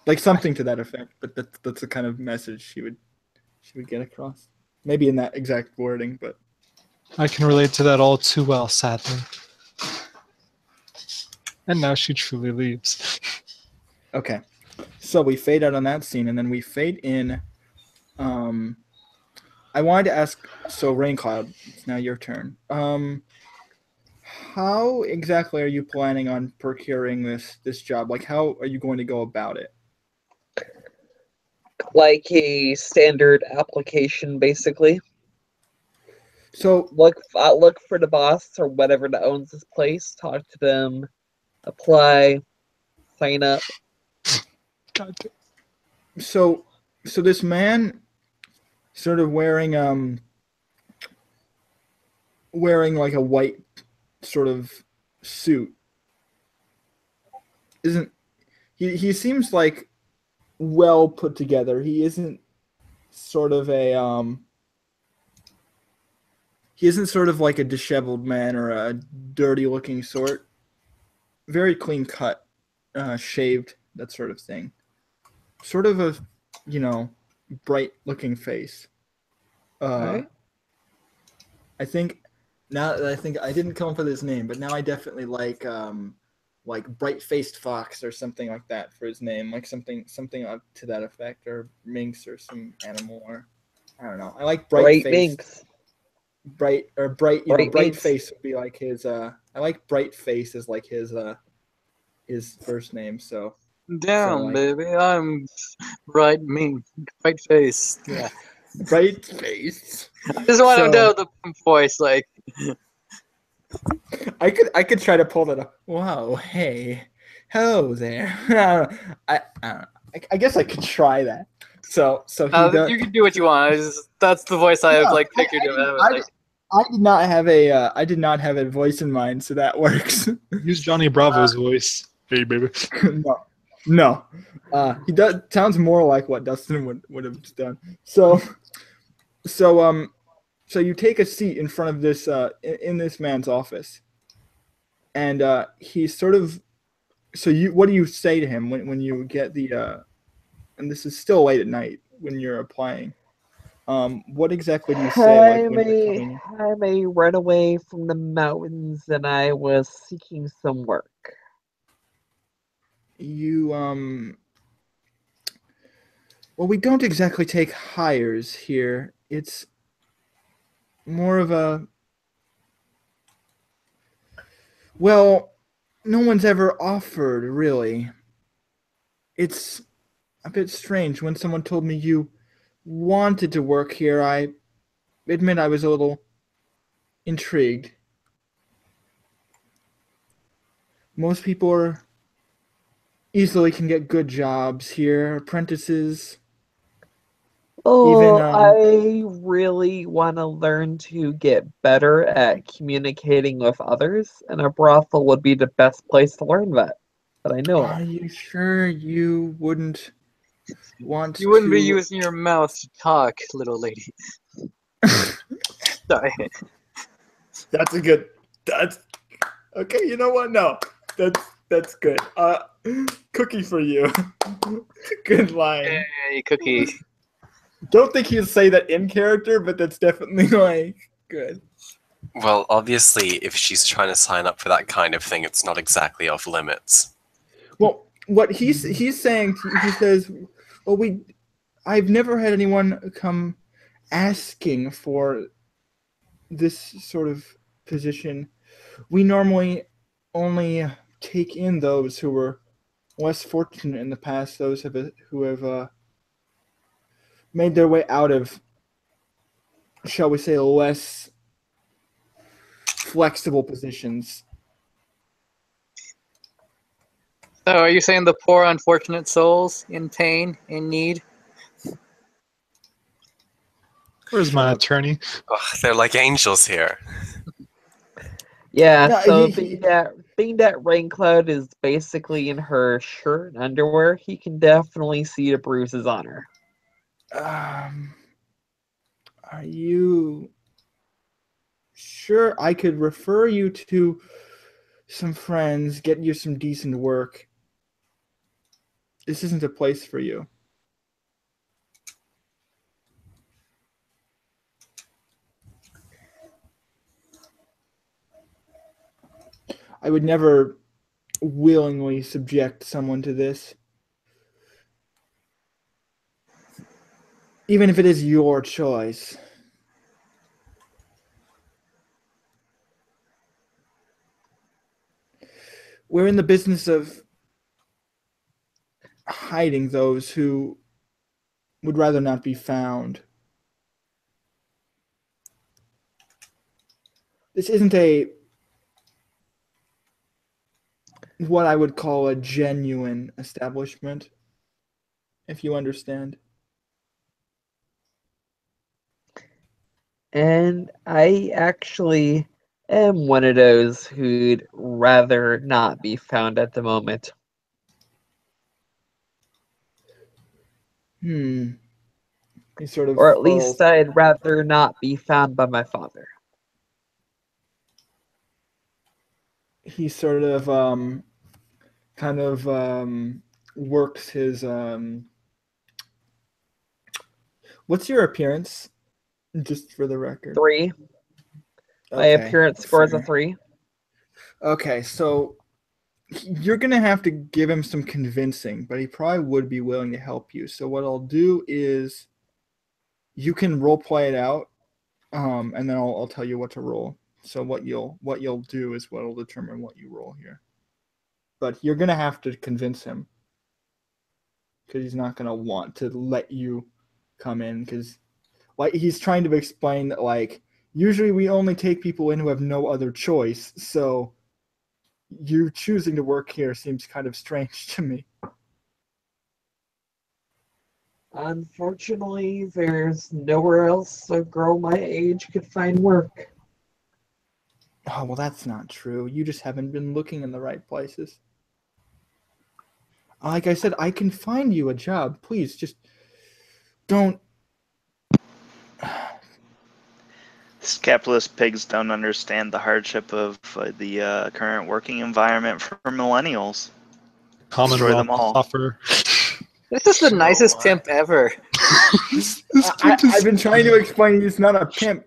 Like something to that effect, but that's the kind of message she would get across. Maybe in that exact wording, but I can relate to that all too well, sadly. And now she truly leaves. okay. So we fade out on that scene, and then we fade in. I wanted to ask. So Raincloud, it's now your turn. How exactly are you planning on procuring this job? Like, how are you going to go about it? Like a standard application, basically. So Look for the boss or whatever that owns this place. Talk to them. Apply. Sign up. God damn. So this man, sort of wearing like a white sort of suit, isn't he seems like well put together. He isn't sort of like a disheveled man or a dirty looking sort. Very clean cut, shaved, that sort of thing. Sort of a, bright looking face. Right. I think now that I didn't come up with his name, but now I definitely like bright faced fox or something like that for his name, like something up to that effect, or minx or some animal, or I don't know. I like bright face. Bright Minx. face would be like his. I like bright face as like his first name. So Damn, like- baby, I'm bright face. Yeah. bright face. I just want to So- know the voice, like. I could try to pull that up. Wow, hey, hello there. I don't know. I guess I could try that. So he does. You can do what you want. That's the voice I have No, pictured him having. I did not have a voice in mind, so that works. Use Johnny Bravo's voice. Hey, baby. No. He does sounds more like what Dustin would have done. So you take a seat in front of this in this man's office, and he's sort of. So what do you say to him when you get the? And this is still late at night when you're applying. What exactly do you say? Like when you're coming? I'm a runaway from the mountains, and I was seeking some work. You Well, we don't exactly take hires here. It's more of a. Well, no one's ever offered, really. It's a bit strange. When someone told me you wanted to work here, I admit I was a little intrigued. Most people easily can get good jobs here, apprentices. Even, I really want to learn to get better at communicating with others, and a brothel would be the best place to learn that I know Are of. you sure you wouldn't want You wouldn't be to? using your mouth to talk, little lady. Sorry. That's a good. That's okay. You know what? No, that's good. Cookie for you. Good line. Hey, Cookie. Don't think he'd say that in character, but that's definitely like good. Well, obviously, if she's trying to sign up for that kind of thing, it's not exactly off limits. Well, what he's saying, he says, well, I've never had anyone come asking for this sort of position. We normally only take in those who were less fortunate in the past, who have made their way out of, shall we say, less flexible positions. So, are you saying the poor, unfortunate souls in pain, in need? Where's my attorney? Ugh, they're like angels here. Yeah, No, so he- being that Raincloud is basically in her shirt and underwear, he can definitely see the bruises on her. Are you sure I could refer you to some friends, get you some decent work? This isn't a place for you. I would never willingly subject someone to this. Even if it is your choice. We're in the business of hiding those who would rather not be found. This isn't what I would call a genuine establishment, if you understand. And I actually am one of those who'd rather not be found at the moment. He sort of Or at falls. least I'd rather not be found by my father. He sort of kind of works his what's your appearance, just for the record? 3. My Okay, appearance score is a fair. 3. Okay, so you're gonna have to give him some convincing, but he probably would be willing to help you. So what I'll do is you can role play it out, and then I'll tell you what to roll. So what you'll do is what'll determine what you roll here. But you're gonna have to convince him, because he's not gonna want to let you come in, because like he's trying to explain that like usually we only take people in who have no other choice. So you choosing to work here seems kind of strange to me. Unfortunately, there's nowhere else a girl my age could find work. Oh, well, that's not true. You just haven't been looking in the right places. Like I said, I can find you a job. Please, just don't. These capitalist pigs don't understand the hardship of the current working environment for millennials. Destroy them Commonwealth all. suffer. This is the Oh, nicest my. pimp ever. this pimp is I've been trying to explain he's not a pimp.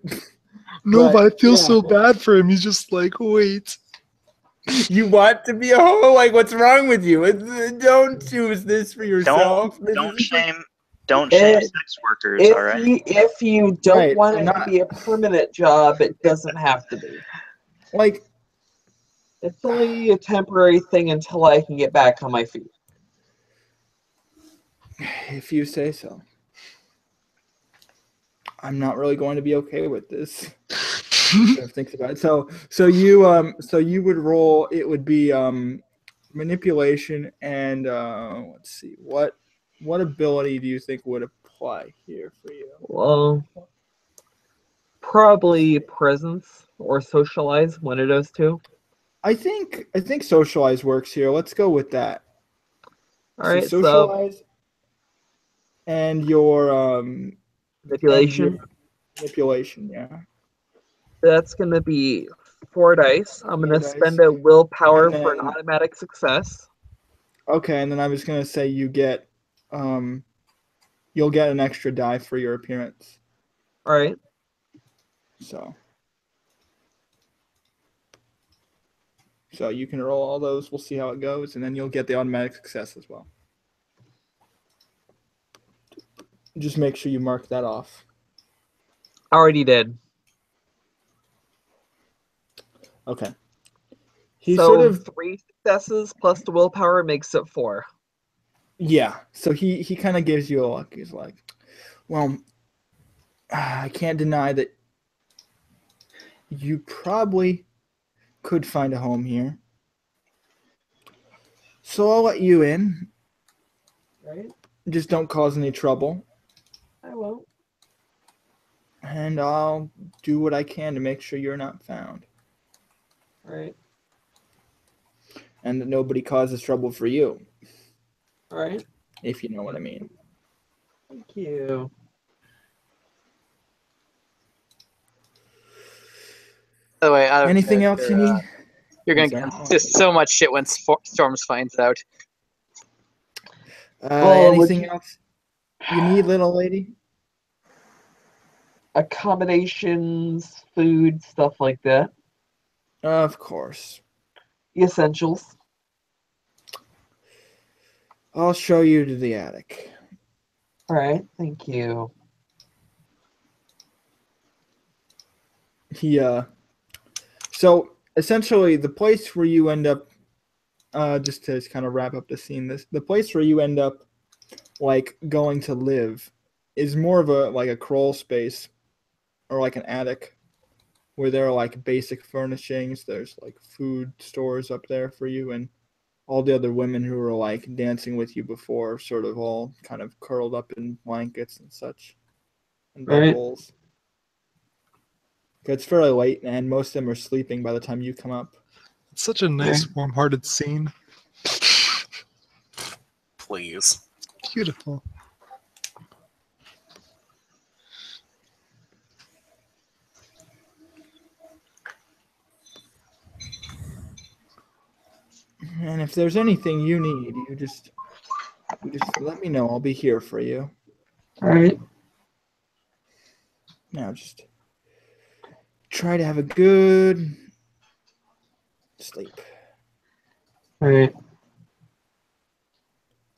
no, but I feel yeah. so bad for him. He's just like, wait. You want to be a hoe? Like, what's wrong with you? Don't choose this for yourself. Don't shame sex workers, all right? If you don't Right, want it not- to be a permanent job, it doesn't have to be. like, It's only a temporary thing until I can get back on my feet. if you say so. I'm not really going to be okay with this. Thinks about it. So you would roll. It would be manipulation and let's see what what ability do you think would apply here for you? Well, probably presence or socialize, one of those two. I think socialize works here. Let's go with that. All right, so socialize and your manipulation. manipulation, yeah. That's going to be 4 dice. I'm going 4 to dice. spend a willpower And for an then- automatic success. Okay, and then I was gonna say you get you'll get an extra die for your appearance. All right. So you can roll all those. We'll see how it goes, and then you'll get the automatic success as well. Just make sure you mark that off. Already did. Okay. He so sort of 3 successes plus the willpower makes it 4. yeah. So he kind of gives you a look. He's like, well, I can't deny that you probably could find a home here. So I'll let you in. Right? Just don't cause any trouble. I won't. And I'll do what I can to make sure you're not found. Right. And that nobody causes trouble for you, All right. if you know what I mean. Thank you. By the way, out of Anything else character, you need? You're gonna I'm get sorry. just so much shit when Storms finds out. Well, would Anything you- else you need, little lady? Accommodations, food, stuff like that. Of course. The essentials. I'll show you to the attic. All right. Thank you. He so essentially the place where you end up just to kind of wrap up the scene, the place where you end up like going to live is more of a crawl space or like an attic where there are like basic furnishings. There's like food stores up there for you, and all the other women who were like dancing with you before are sort of all kind of curled up in blankets and such and bed Right. rolls. It's fairly late, and most of them are sleeping by the time you come up. It's such a nice, warm-hearted scene. Please. Beautiful. And if there's anything you need, you just let me know. I'll be here for you. All right. Now just try to have a good sleep. All right.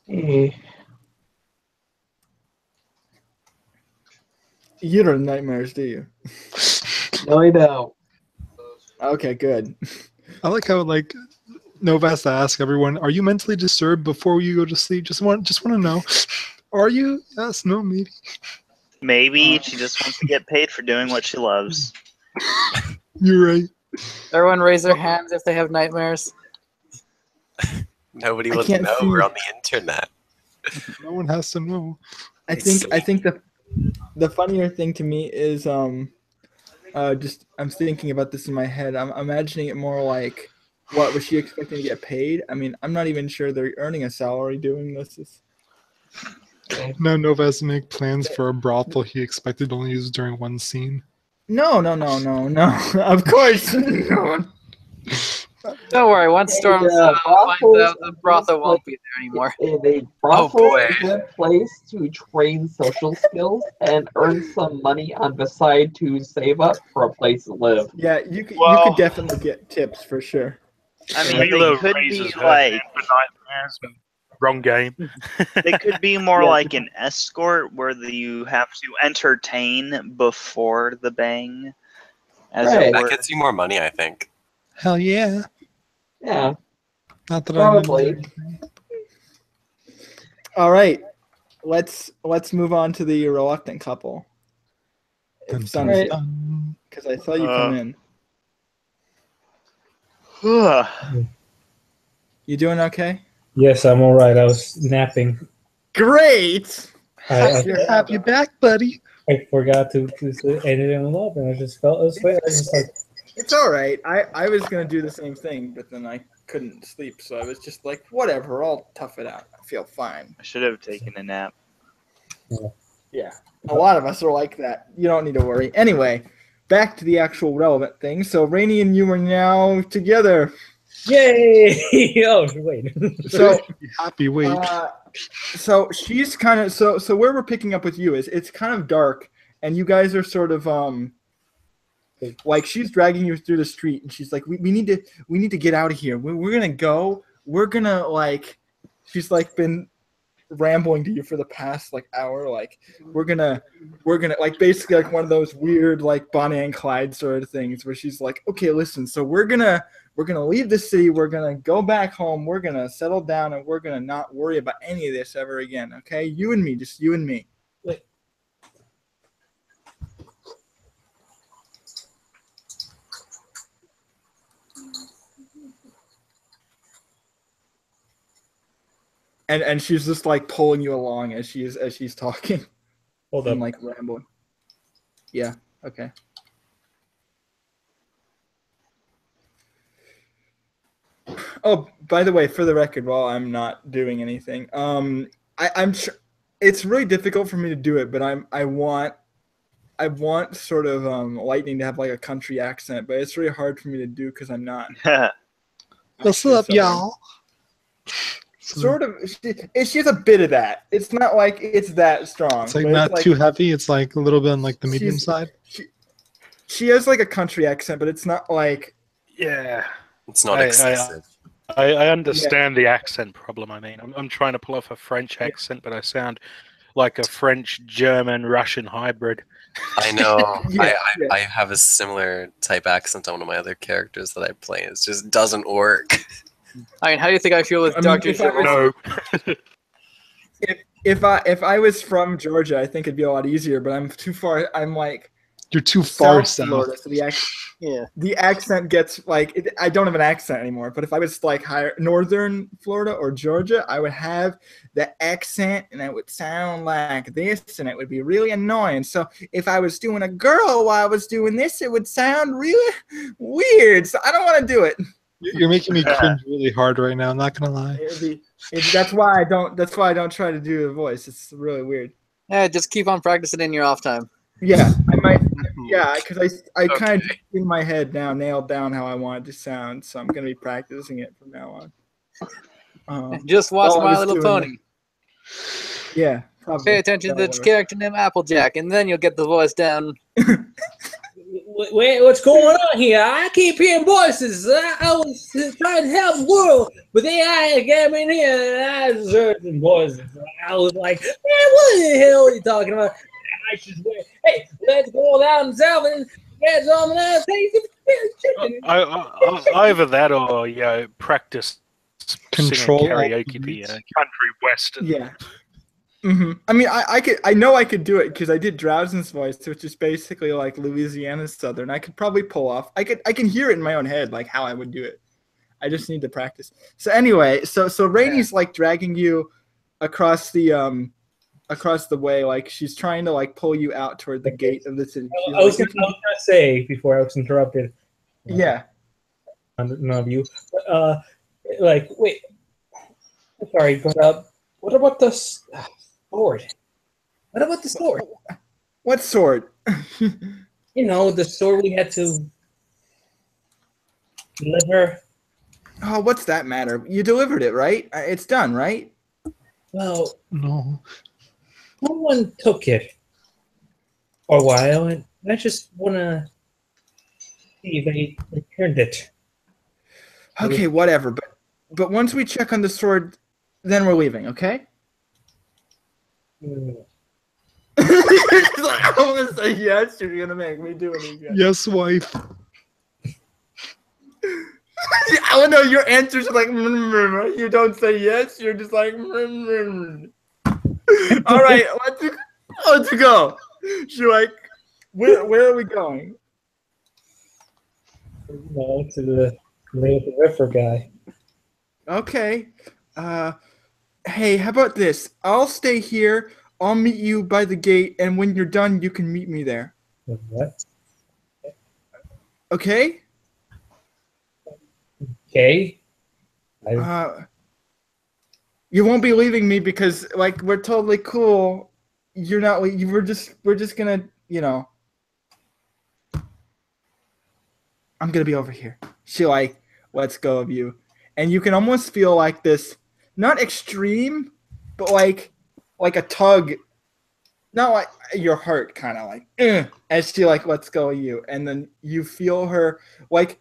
Hey. You don't have nightmares, do you? No, I don't. Okay, good. I like how like Nova has to ask everyone, "Are you mentally disturbed before you go to sleep?" Just want to know. Are you? Yes. No. Maybe. Maybe she just wants to get paid for doing what she loves. You're right. Everyone raise their hands if they have nightmares. Nobody I will can't know. see. We're on the internet. No one has to know. I think the funnier thing to me is just I'm thinking about this in my head. I'm imagining it more like, what was she expecting to get paid? I mean, I'm not even sure they're earning a salary doing this. Now Nova has to make plans for a brothel he expected to only use during one scene. No. Of course. No. Don't worry, once Hey, Storms finds brothels out, the brothel won't be there anymore. A brothel boy. is a good place to train social skills and earn some money on the side to save up for a place to live. Yeah, you could Well- definitely get tips for sure. I mean, Milo they could be raises her like hand for nightmares. Wrong game. they could be more Yeah. like an escort where you have to entertain before the bang, as Right. it That were. gets you more money, I think. Hell yeah! Yeah, Not that probably. All right, let's move on to the reluctant couple. Dun, If dun, Sun's Right. dun. because I saw you come Uh. in. Ugh. You doing okay? Yes, I'm all right. I was napping. Great. I Good to have you back, buddy. forgot to edit him up, and I just felt this way. I was just like, It's all right. I was gonna do the same thing, but then I couldn't sleep, so I was just like, whatever. I'll tough it out. I feel fine. I should have taken a nap. Yeah, a lot of us are like that. You don't need to worry. Anyway, back to the actual relevant thing. So Rainey and you are now together. yay! Oh, wait. So Happy wait. so she's kind of so where we're picking up with you is it's kind of dark, and you guys are sort of like she's dragging you through the street, and she's like, we need to get out of here. We're gonna go. We're gonna like. She's like been rambling to you for the past like hour. Like we're gonna like basically like one of those weird like Bonnie and Clyde sort of things where she's like, okay, listen. So we're gonna leave the city. We're gonna go back home. We're gonna settle down, and we're gonna not worry about any of this ever again. Okay, you and me, just you and me. Wait. And she's just like pulling you along as she's talking Hold and up. like rambling. Yeah. Okay. Oh, by the way, for the record, while I'm not doing anything, I'm sure it's really difficult for me to do it, but I want sort of Lightning to have like a country accent, but it's really hard for me to do because I'm not. What's up, y'all? Sort of, she has a bit of that. It's not like it's that strong. It's like but not too heavy. It's like a little bit on like the medium she's- side. She has like a country accent, but it's not like. Yeah. It's not I- excessive. I understand the accent problem. I mean, I'm trying to pull off a French accent, but I sound like a French, German, Russian hybrid. I know. Yeah, I have a similar type accent on one of my other characters that I play. It just doesn't work. I mean, how do you think I feel with I mean, Dr. if I was- No. If I was from Georgia, I think it'd be a lot easier. But I'm too far. I'm like You're too far South south. Florida, so Yeah. the accent gets like I don't have an accent anymore. But if I was like higher northern Florida or Georgia, I would have the accent, and it would sound like this, and it would be really annoying. So if I was doing a girl while I was doing this, it would sound really weird. So I don't want to do it. You're making me cringe really hard right now. I'm not gonna lie. That's why I don't. That's why I don't try to do a voice. It's really weird. Yeah, just keep on practicing in your off time. Yeah, I might. Yeah, because I kind of Okay. in my head now nailed down how I want it to sound, so I'm gonna be practicing it from now on. Just watch Oh, I My was Little doing Pony. Yeah, probably. Pay attention to That'll this work. character named Applejack, and then you'll get the voice down. Wait, what's going on here? I keep hearing voices. I was trying to help the world, but AI got me in here and I was heard some voices. I was like, man, what the hell are you talking about? I should wait. Hey, let's go down south and get some of that chicken. Either that or practice Control singing alt karaoke delete. country western. Yeah. I mean, I know I could do it because I did Drowson's voice, which is basically like Louisiana Southern. I could probably pull off. I can hear it in my own head, like how I would do it. I just need to practice. So anyway, so Rainey's like dragging you across the way, like she's trying to like pull you out toward the gate of the city. She's I was like, gonna say before I was interrupted. yeah. None of you. But, like, wait. Sorry, but what about the sword? What about the sword? What sword? You know, the sword we had to deliver. Oh, what's that matter? You delivered it, right? It's done, right? Well, No. someone took it for a while, and I just want to see if they returned it. Okay, whatever. But once we check on the sword, then we're leaving. Okay? Hmm. I'm gonna say yes. You're gonna make me do it again. Yes, wife. I don't know. Your answers are like you don't say yes. You're just like. All right, let's go. She's like, where are we going? No, to the river guy. Okay. Hey, how about this? I'll stay here. I'll meet you by the gate, and when you're done, you can meet me there. What? Okay? Okay. I, Uh, you won't be leaving me because, like, we're totally cool. You're not. We're just gonna, I'm gonna be over here. She like lets go of you, and you can almost feel like this, not extreme, but like a tug, not like your heart, kind of like as she like lets go of you, and then you feel her like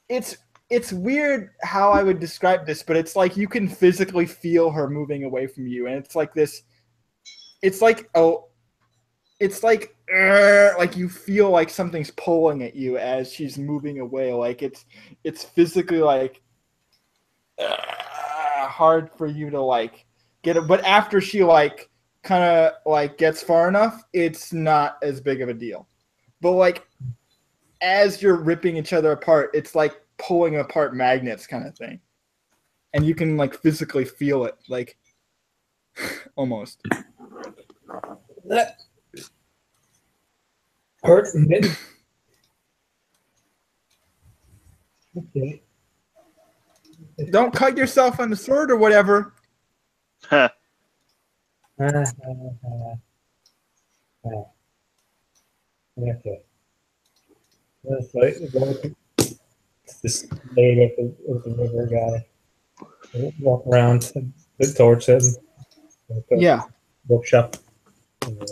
it's it's weird how I would describe this, but it's like you can physically feel her moving away from you, and it's like this. It's like like you feel like something's pulling at you as she's moving away. Like it's physically like hard for you to like get it. But after she like kind of like gets far enough, it's not as big of a deal. But like as you're ripping each other apart, it's like pulling apart magnets kind of thing, and you can like physically feel it, like almost. that hurt. Okay. Don't cut yourself on the sword or whatever. Uh, okay. That's right. It's this lady at the river guy. Walk around towards him. Yeah, Bookshop. of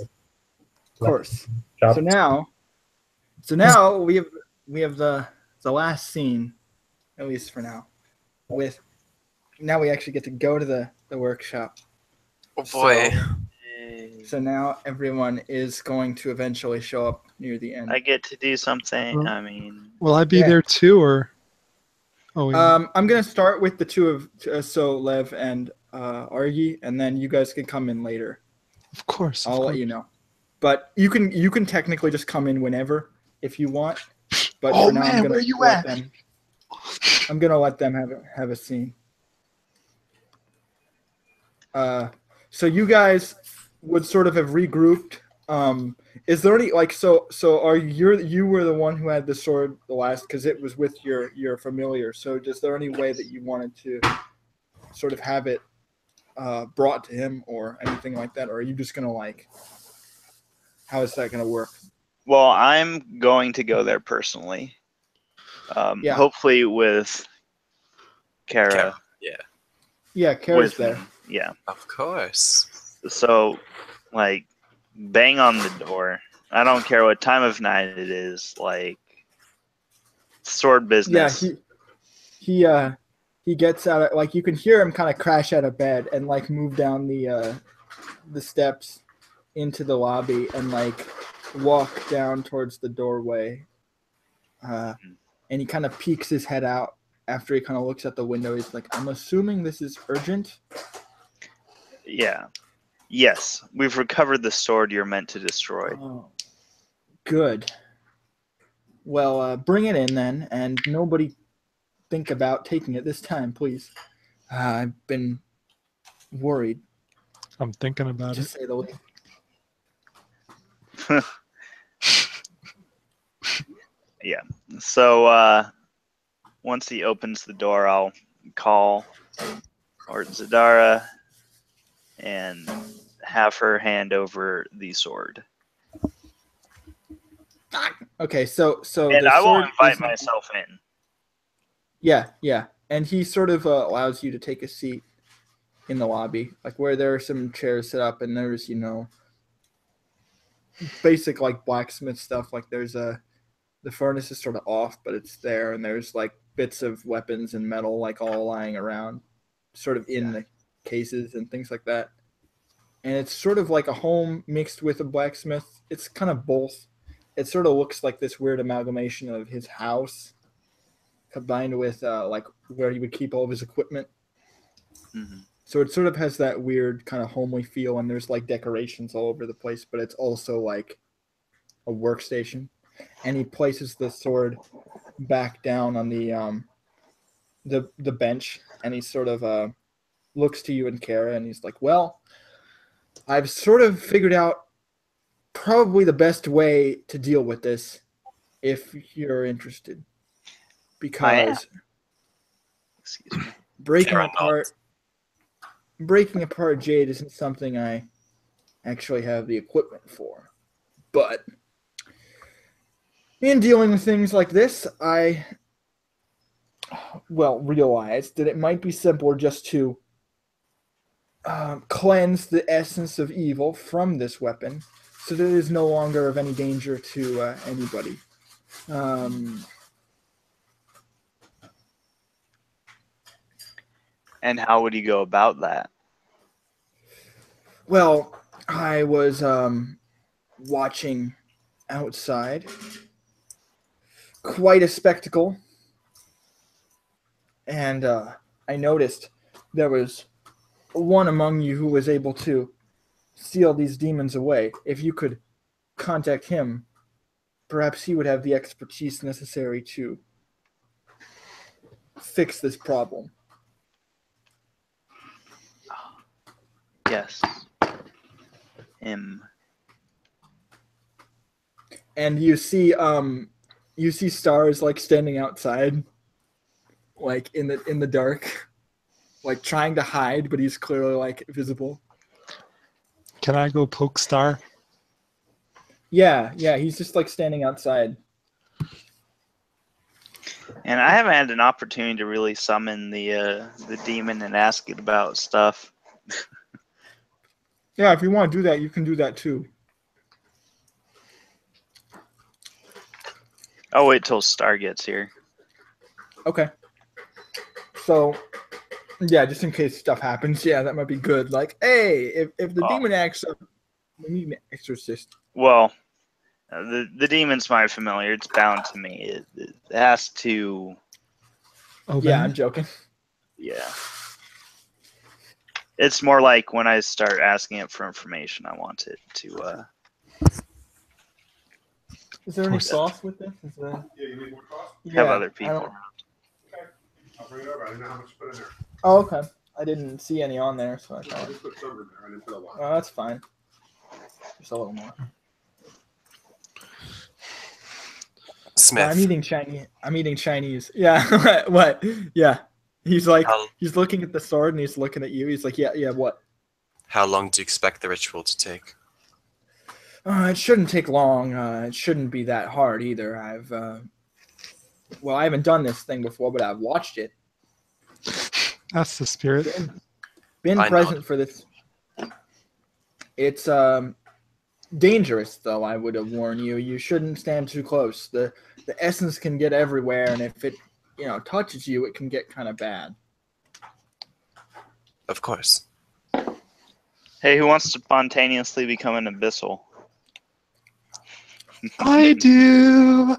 course. Shop. So now we have the last scene, at least for now. With now we actually get to go to the workshop. Oh boy. So now everyone is going to eventually show up near the end. I get to do something. Well- I mean, Will I be Yeah. there too, or? Oh, yeah. I'm gonna start with the two of so Lev and Argy, and then you guys can come in later. Of course. I'll let you know. But you can technically just come in whenever if you want. But Oh, for now, man, I'm gonna where you let at? them. I'm gonna let them have a scene. So you guys would sort of have regrouped. Is there any like so are you were the one who had the sword the last because it was with your familiar. So is there any way that you wanted to sort of have it brought to him or anything like that, or are you just gonna like how is that gonna work? well, I'm going to go there personally. Yeah. Hopefully with Kara. Kara, yeah. Yeah, Kara's With there. me. Yeah. Of course. So, like, bang on the door. I don't care what time of night it is. Like, sword Yeah, business. he gets out of like you can hear him kind of crash out of bed and like move down the steps into the lobby and like walk down towards the doorway. And he kind of peeks his head out after he kind of looks at the window. He's like, I'm assuming this is urgent. Yeah. Yes, we've recovered the sword you're meant to destroy. Oh, good. Well, bring it in then, and nobody think about taking it this time, please. I've been worried, I'm thinking about to it. say the least. Yeah. So once he opens the door, I'll call Lord Zadara and have her hand over the sword. Okay, so And the I sword will invite is not- myself in. Yeah, and he sort of allows you to take a seat in the lobby, like where there are some chairs set up, and there's basic like blacksmith stuff. Like there's the furnace is sort of off, but it's there, and there's like bits of weapons and metal like all lying around, sort of in the cases and things like that. And it's sort of like a home mixed with a blacksmith. It's kind of both. It sort of looks like this weird amalgamation of his house combined with like where he would keep all of his equipment. Mm-hmm. So it sort of has that weird kind of homely feel, and there's like decorations all over the place, but it's also like a workstation. And he places the sword back down on the bench, and he sort of looks to you and Kara, and he's like, "Well, I've sort of figured out probably the best way to deal with this, if you're interested, I am. because Excuse me. breaking Kara apart Jade isn't something I actually have the equipment for. But in dealing with things like this, I realized that it might be simpler just to cleanse the essence of evil from this weapon, so that it is no longer of any danger to anybody. And how would you go about that? Well, I was watching outside. Quite a spectacle. And I noticed there was one among you who was able to steal these demons away. If you could contact him, perhaps he would have the expertise necessary to fix this problem. Yes. Him. And you see stars like standing outside, like in the dark, like trying to hide, but he's clearly like visible. Can I go poke Star? Yeah, he's just like standing outside. And I haven't had an opportunity to really summon the demon and ask it about stuff. Yeah, if you want to do that, you can do that too. I'll wait till Star gets here. Okay. So, yeah, just in case stuff happens, yeah, that might be good. Like, hey, if the demon acts up, we need an exorcist. Well, the demon's my familiar. It's bound to me. It has to. Oh, Yeah, I'm joking. Yeah. It's more like when I start asking it for information, I want it to. Is there any sauce with this? Is there... Yeah, you need more sauce? Have other people. Okay. I'll bring it over. I didn't know how much to put in there. Oh, okay. I didn't see any on there, so I I thought. just put some in there. I didn't put a lot. Oh, that's fine. Just a little more. Smith. I'm eating Chinese. Yeah. What? Yeah. He's like, How- he's looking at the sword and he's looking at you. He's like, yeah, what? How long do you expect the ritual to take? It shouldn't take long. It shouldn't be that hard either. I haven't done this thing before, but I've watched it. That's the spirit. Been I present nod. for this. It's dangerous, though. I would have warned you. You shouldn't stand too close. The essence can get everywhere, and if it touches you, it can get kind of bad. Of course. Hey, who wants to spontaneously become an abyssal? I do.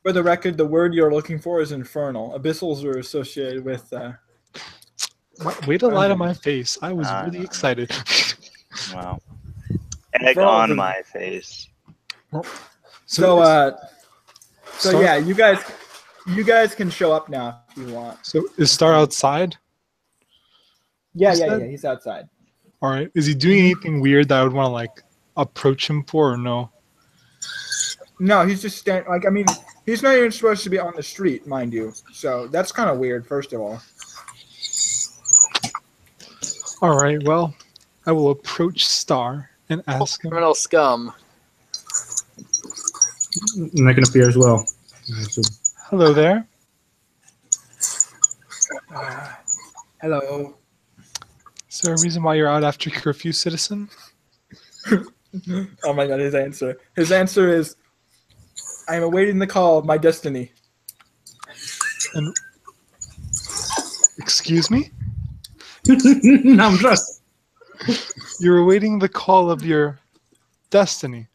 For the record, the word you're looking for is infernal. Abyssals are associated with. Way to lie to my face. I was really excited. Wow. Egg For all on the- my face. So Star- yeah, you guys can show up now if you want. So is Star outside? Yeah, Is that- he's outside. All right. Is he doing anything weird that I would want to like approach him for, or no? No, he's just standing. Like, I mean, he's not even supposed to be on the street, mind you. So that's kind of weird. First of all. All right. Well, I will approach Star and ask him. Criminal scum. And I can appear as well. So, Hello there. Hello. Is there a reason why you're out after curfew, citizen? Oh my god, his answer. His answer is, I am awaiting the call of my destiny. And excuse me? no, I'm dressed. You're awaiting the call of your destiny.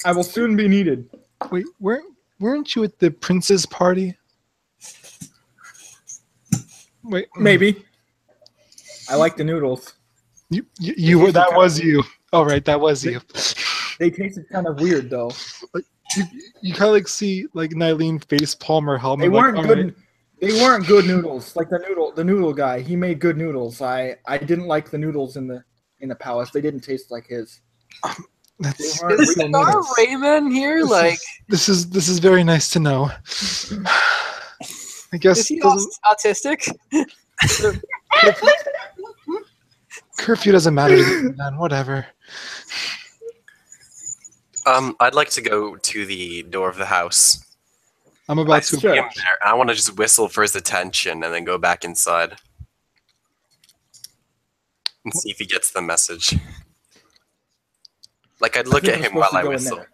I will soon be needed. Wait, weren't you at the prince's party? Wait, Maybe. I like the noodles. you were, that was you. All right, that was you. They tasted kind of weird though. You kind of like see like Nylene face palm her helmet. They weren't like, good. all right. They weren't good noodles. Like the noodle guy. He made good noodles. I didn't like the noodles in the palace. They didn't taste like his. They That's weren't Is real Star noodles. Rayman here? Like, this is very nice to know. I guess is he doesn't autistic? curfew doesn't matter to me, man. Whatever. I'd like to go to the door of the house. I'm I about to. see him there, and I want to just whistle for his attention and then go back inside and see if he gets the message. Like I'd look think at we're him while supposed to I go in whistle. there.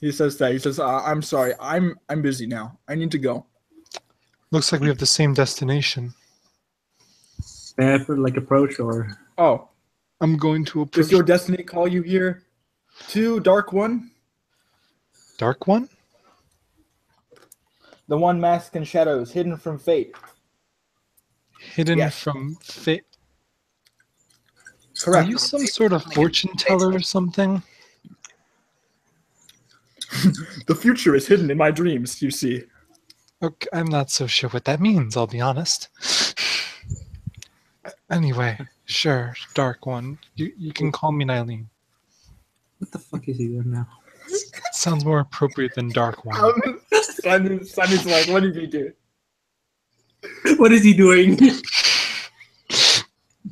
He says that. He says, "I'm sorry. I'm busy now. I need to go." Looks like we have the same destination. Bad for like approach or Oh, I'm going to approach does your destiny call you here to Dark One? Dark One. The one masked in shadows, hidden from fate. Hidden Yes. from fate. Are Correct. you some sort of fortune teller or something? The future is hidden in my dreams, you see. Okay, I'm not so sure what that means, I'll be honest. Anyway, sure, Dark One. You can call me Nylene. what the fuck is he doing now? Sounds more appropriate than Dark One. Sonny's like, what did you do? What is he doing?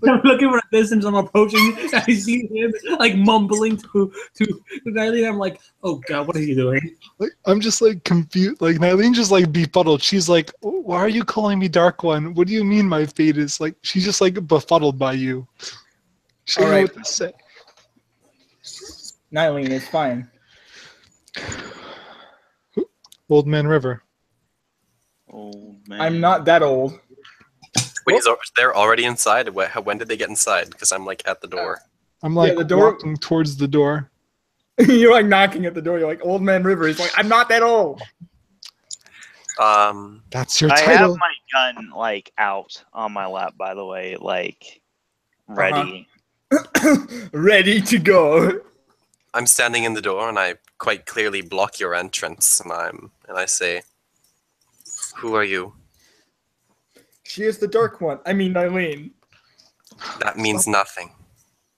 I'm looking for a distance. I'm approaching. I see him like mumbling to Natalie. I'm like, oh god, what is he doing? Like, I'm just like confused. Like Nylene just like befuddled. She's like, "Why are you calling me Dark One? What do you mean my fate is like?" She's just like befuddled by you. She doesn't know Alright. what to say. Nylene, it's fine. Old Man River. Old man. I'm not that old. Wait, they're already inside? When did they get inside? Because I'm like at the door. I'm like the door- walking towards the door. You're like knocking at the door. You're like, Old Man River. He's like, I'm not that old. That's your I title. have my gun like out on my lap, by the way, like ready. Ready to go. I'm standing in the door and I quite clearly block your entrance, and I say, "Who are you?" She is the Dark One. I mean, Nylene. That means nothing.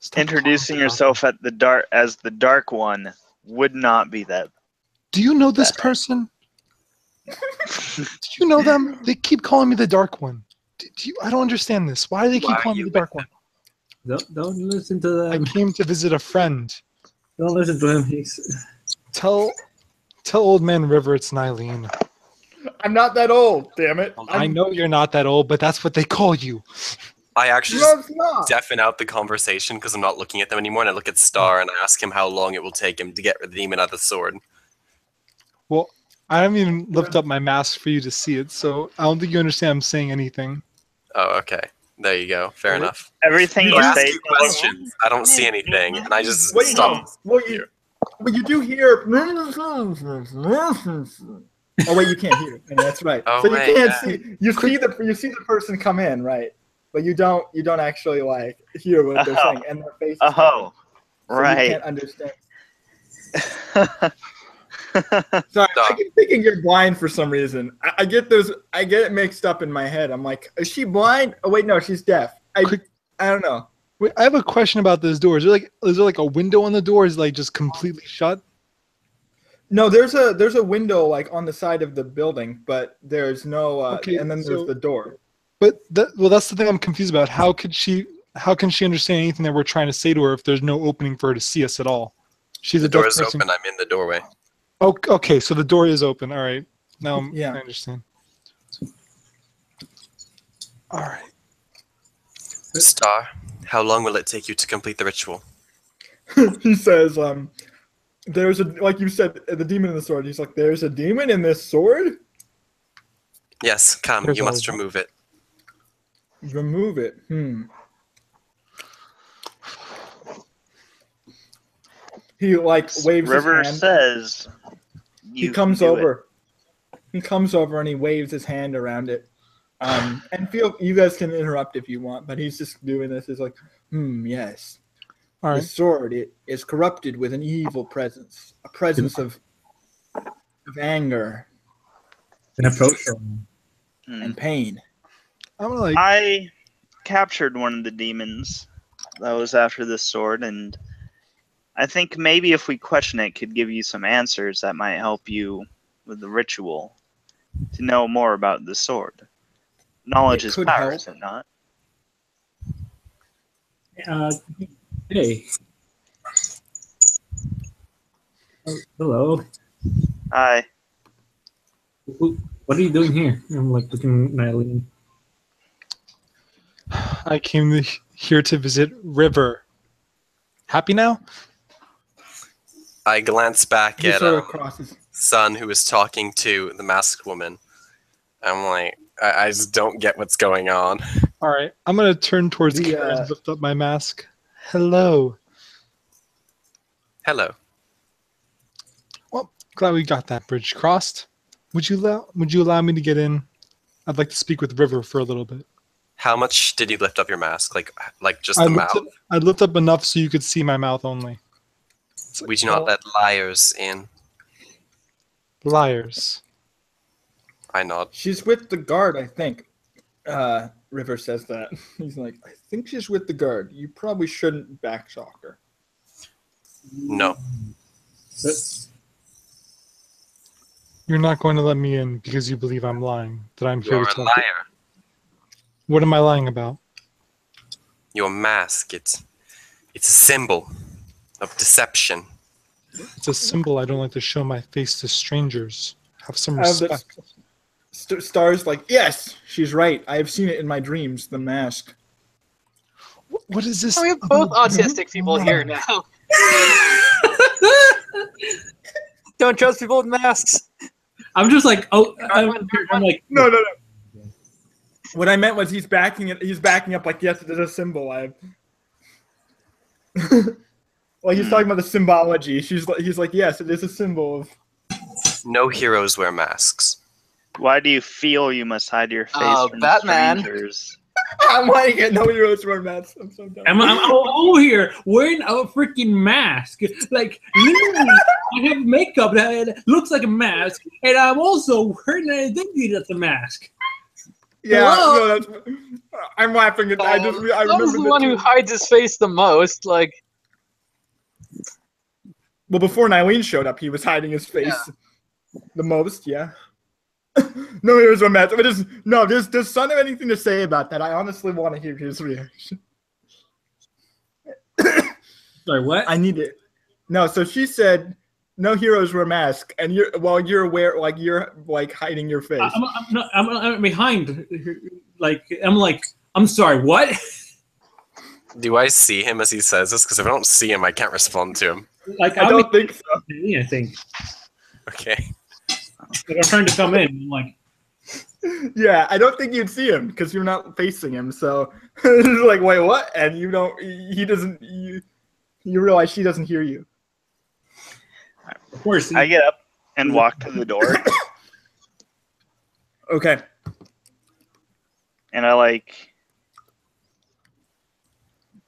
Stop Introducing calling yourself at the dark as the Dark One would not be that. Do you know this person? Do you know them? They keep calling me the Dark One. Do you? I don't understand this. Why do they keep Why are calling me you the Dark with One? Don't listen to I them. came to visit a friend. Don't listen to him. He's Tell Old Man River it's Nylene. I'm not that old, damn it. I know you're not that old, but that's what they call you. I actually No, just it's not. deafen out the conversation because I'm not looking at them anymore, and I look at Star and I ask him how long it will take him to get the demon out of the sword. Well, I haven't even lifted up my mask for you to see it, so I don't think you understand I'm saying anything. Oh, okay. There you go. Fair Right. enough. Everything I you ask say. you questions. I don't see anything, and I just Wait, stop. But you do hear. Oh wait, you can't hear. And that's right. Oh, so you right, can't yeah. see. You see the person come in, right? But you don't actually like hear what they're saying, and their face. Is Oh, covered, so you right. can't understand. Sorry, I Stop. keep thinking you're blind for some reason. I get those. I get it mixed up in my head. I'm like, is she blind? Oh wait, no, she's deaf. I don't know. Wait, I have a question about this door. Is there like a window on the door? Is it like just completely shut? No, there's a window like on the side of the building, but there's no. Okay, and then so- there's the door. But that's the thing I'm confused about. How can she understand anything that we're trying to say to her if there's no opening for her to see us at all? She's The a deaf door is person. open. I'm in the doorway. Oh, okay, so the door is open. All right. Now Yeah. I understand. All right. Star, how long will it take you to complete the ritual? He says, there's a, like you said, the demon in the sword. He's like, there's a demon in this sword? Yes, come. There's You must a- remove it. Remove it. He like waves River his hand. says. He You comes can do it. over. He comes over and he waves his hand around it. And you guys can interrupt if you want, but he's just doing this. He's like, yes. All The right. sword is corrupted with an evil presence, a presence of anger. An approach her. and pain. I'm gonna like. I captured one of the demons that was after this sword, and I think maybe if we question it, could give you some answers that might help you with the ritual to know more about the sword. Knowledge It is could power, help. is it not? Hey. Oh, hello. Hi. What are you doing here? I'm like looking at Eileen. I came here to visit River. Happy now? I glance back He at sort of crosses. Sun, who is talking to the masked woman. I'm like, I just don't get what's going on. All right, I'm gonna turn towards The, Kara and lift up my mask. Hello. Hello. Well, glad we got that bridge crossed. Would you allow me to get in? I'd like to speak with River for a little bit. How much did you lift up your mask? Like just the mouth? I lift up enough so you could see my mouth only. We do not let liars in. Liars. I nod. She's with the guard, I think. River says that. He's like, I think she's with the guard. You probably shouldn't backshock her. No. You're not going to let me in because you believe I'm lying. That I'm here You're to a tell. liar. What am I lying about? Your mask, it's a symbol of deception. It's a symbol I don't like to show my face to strangers. Have some respect. Star's like, yes, she's right. I have seen it in my dreams, the mask. What is this? Oh, we have both autistic people here now. Don't trust people with masks. I'm just like, I'm like, No. What I meant was he's backing up like, yes, it is a symbol. Well, he's talking about the symbology. He's like, yes, it is a symbol of. No heroes wear masks. Why do you feel you must hide your face from Batman. strangers? I'm like, no heroes wear masks. I'm so dumb. I'm over here wearing a freaking mask. Like, literally, I have makeup that looks like a mask, and I'm also wearing an identity that's a mask. Yeah, Hello? no, that's. I'm laughing at. I remember Tom's the one who hides his face the most. Like, well, before Nylene showed up, he was hiding his face the most. Yeah. No heroes wear masks. Does Son have anything to say about that? I honestly want to hear his reaction. Sorry, what? I need it. No, so she said no heroes wear masks, and you're hiding your face. I'm behind. I'm sorry, what? Do I see him as he says this? Because if I don't see him, I can't respond to him. Like, I don't think so. I think. Okay. Like, I'm trying to come in. I'm like, Yeah, I don't think you'd see him because you're not facing him. So it's like, wait, what? And you don't. He doesn't. You realize she doesn't hear you. of course. I get up and walk to the door, Okay. and I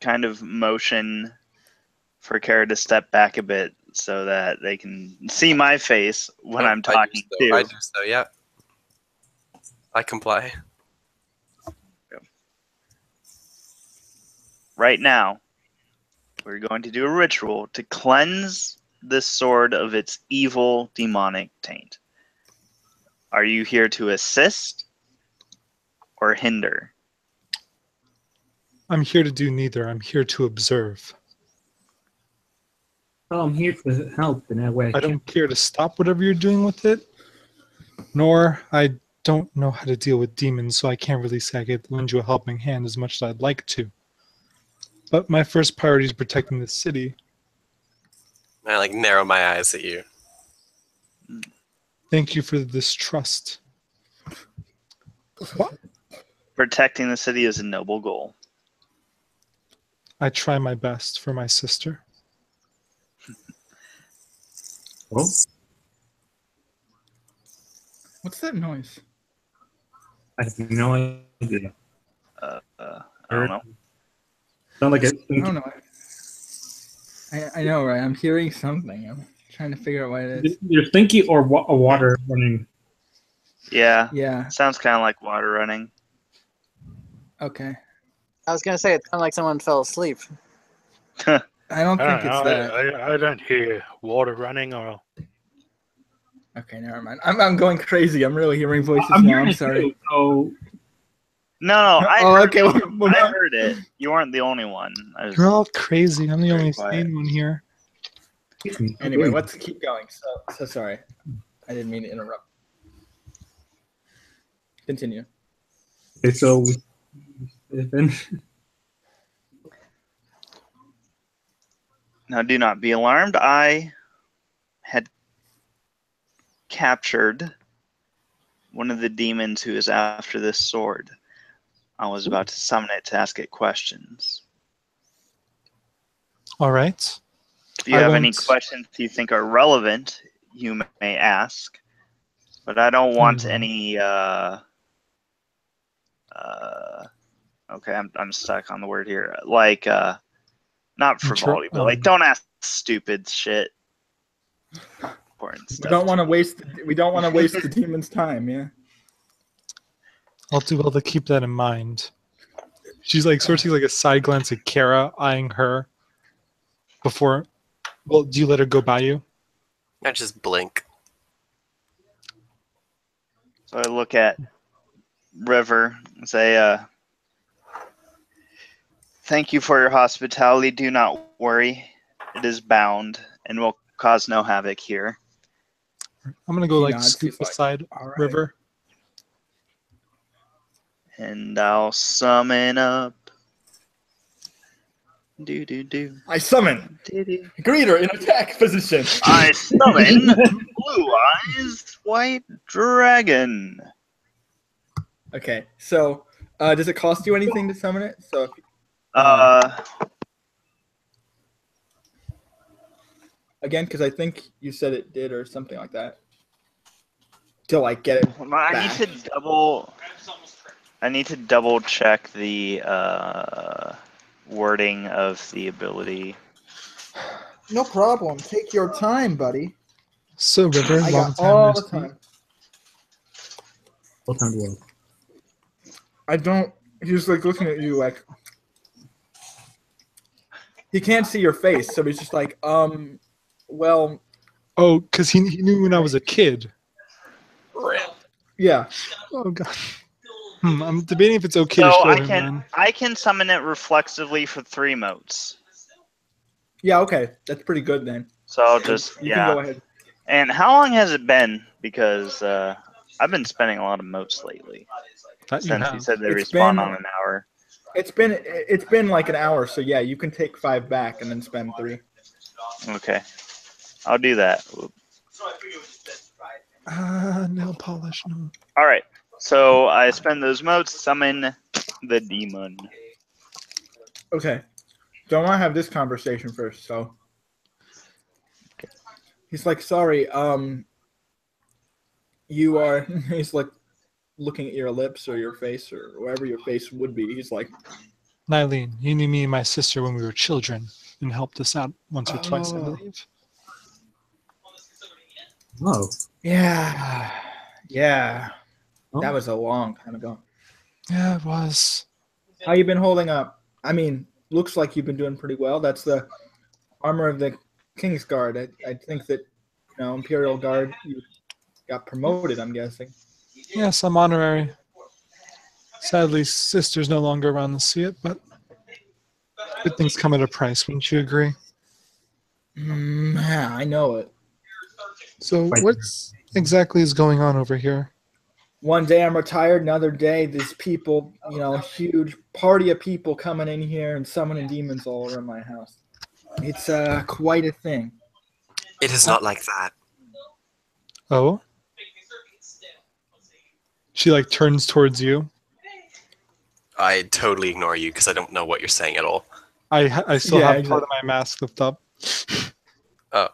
kind of motion for Kara to step back a bit so that they can see my face when I'm talking to. I do so, yeah. I comply. Right now, we're going to do a ritual to cleanse this sword of its evil demonic taint. Are you here to assist or hinder? I'm here to do neither. I'm here to observe. Well, I'm here to help in that way. I don't care to stop whatever you're doing with it, nor I don't know how to deal with demons, so I can't really say I could lend you a helping hand as much as I'd like to. But my first priority is protecting the city. I narrow my eyes at you. Thank you for this trust. What? Protecting the city is a noble goal. I try my best for my sister. Oh, What's that noise? I have no idea. I don't know. Sound like I don't know. I know, right? I'm hearing something. I'm trying to figure out what it is. You're thinking or a water running. Yeah. Yeah. Sounds kind of like water running. Okay. I was gonna say it sounded like someone fell asleep. I don't think it's that. I don't hear water running or. Okay, never mind. I'm going crazy. I'm really hearing voices I'm now. hearing I'm it sorry. too. So No, I Oh, heard okay. it. Well, I heard it. You weren't the only one. I You're was, all crazy. I'm the Very only quiet. sane one here. anyway, let's keep going. So sorry. I didn't mean to interrupt. Continue. okay, so then now, do not be alarmed. I had captured one of the demons who is after this sword. I was about to summon it to ask it questions. All right. If you I have any won't- questions you think are relevant, you may ask. But I don't want will. any. Okay, I'm stuck on the word here. Like, not frivolity, but like, don't ask stupid shit. Important We stuff. don't want to waste. We don't want to waste the demon's time. Yeah. I'll do well to keep that in mind. She's like sort of takes like a side glance at Kara, eyeing her before. Well, do you let her go by you? I just blink. So I look at River and say, thank you for your hospitality. Do not worry. It is bound and will cause no havoc here. I'm gonna go He like nods, scoop he's like, aside "All right." River. And I'll summon up. Do do do. I summon Do, do. Greeter in attack position. I summon Blue Eyes White Dragon. Okay, so does it cost you anything to summon it? So if, again, because I think you said it did or something like that. To like get it. I need to double check the wording of the ability. No problem. Take your time, buddy. So River, I long got time all no the see. time. what time do you want? I don't. He's like looking at you like. He can't see your face, so he's just like, well, Oh, because he knew when I was a kid. yeah. Oh god. I'm debating if it's okay to So show him. Then. I can summon it reflexively for 3 motes. Yeah, okay. That's pretty good then. So I'll just You can go ahead. And how long has it been? Because I've been spending a lot of motes lately. That you Since have. you said they It's respawn been- on an hour. It's been like an hour, so yeah, you can take 5 back and then spend 3. Okay. I'll do that. Nail polish. No. Alright. So I spend those motes, summon the demon. Okay. So I want to have this conversation first. So he's like, sorry, you are. He's like looking at your lips or your face or wherever your face would be. He's like, Nylene, you knew me and my sister when we were children and helped us out once or twice, I Oh. believe. Oh, yeah, yeah. Oh. That was a long time ago. Yeah, it was. How you been holding up? I mean, looks like you've been doing pretty well. That's the armor of the King's Guard. I think that, Imperial Guard, you got promoted, I'm guessing. Yes, I'm honorary. Sadly, sister's no longer around to see it, but good things come at a price, wouldn't you agree? Yeah, I know it. So what's exactly is going on over here? One day I'm retired, another day there's people, huge party of people coming in here and summoning demons all over my house. It's quite a thing. It is not like that. Oh? She like turns towards you. I totally ignore you because I don't know what you're saying at all. I still Yeah, have part of my mask lift up. Oh.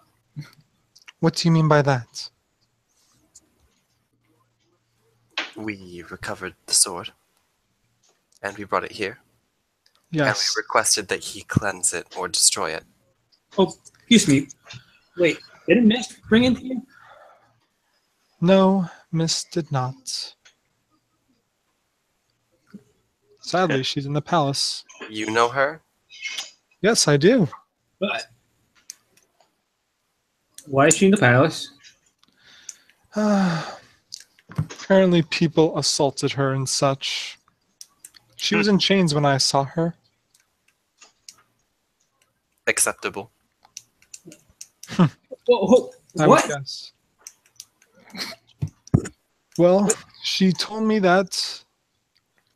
What do you mean by that? We recovered the sword, and we brought it here, and Yes. we requested that he cleanse it or destroy it. Oh, excuse me. Wait, didn't Mist bring it to you? No, Miss did not. Sadly, she's in the palace. You know her? Yes, I do. But why is she in the palace? Apparently people assaulted her and such. She was in chains when I saw her. Acceptable. Whoa, I would what? guess. Well, she told me that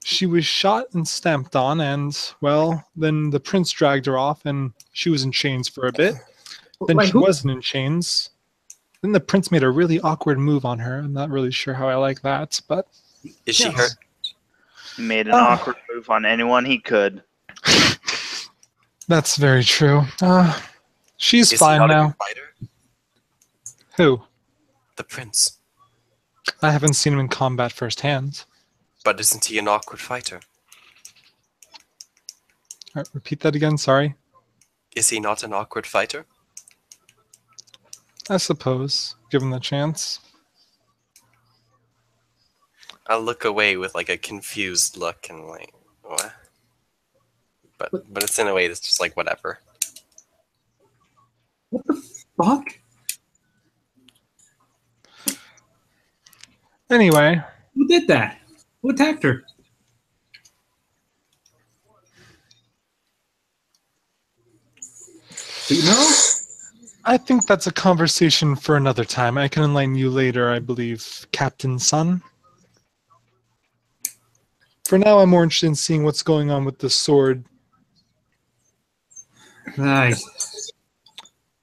she was shot and stamped on, and, well, then the prince dragged her off, and she was in chains for a bit. Then Like she who? wasn't in chains. Then the prince made a really awkward move on her. I'm not really sure how I like that, but Is she yes. hurt? He made an awkward move on anyone he could. That's very true. She's Is he fine not a now. good fighter? Who? The prince. I haven't seen him in combat firsthand. But isn't he an awkward fighter? All right, repeat that again, sorry. Is he not an awkward fighter? I suppose, given the chance. I'll look away with like a confused look and like, what? But it's in a way that's just like whatever. What the fuck? Anyway, Who did that? Who attacked her? Do you know? I think that's a conversation for another time. I can enlighten you later, I believe, Captain Sun. For now, I'm more interested in seeing what's going on with the sword, Nice.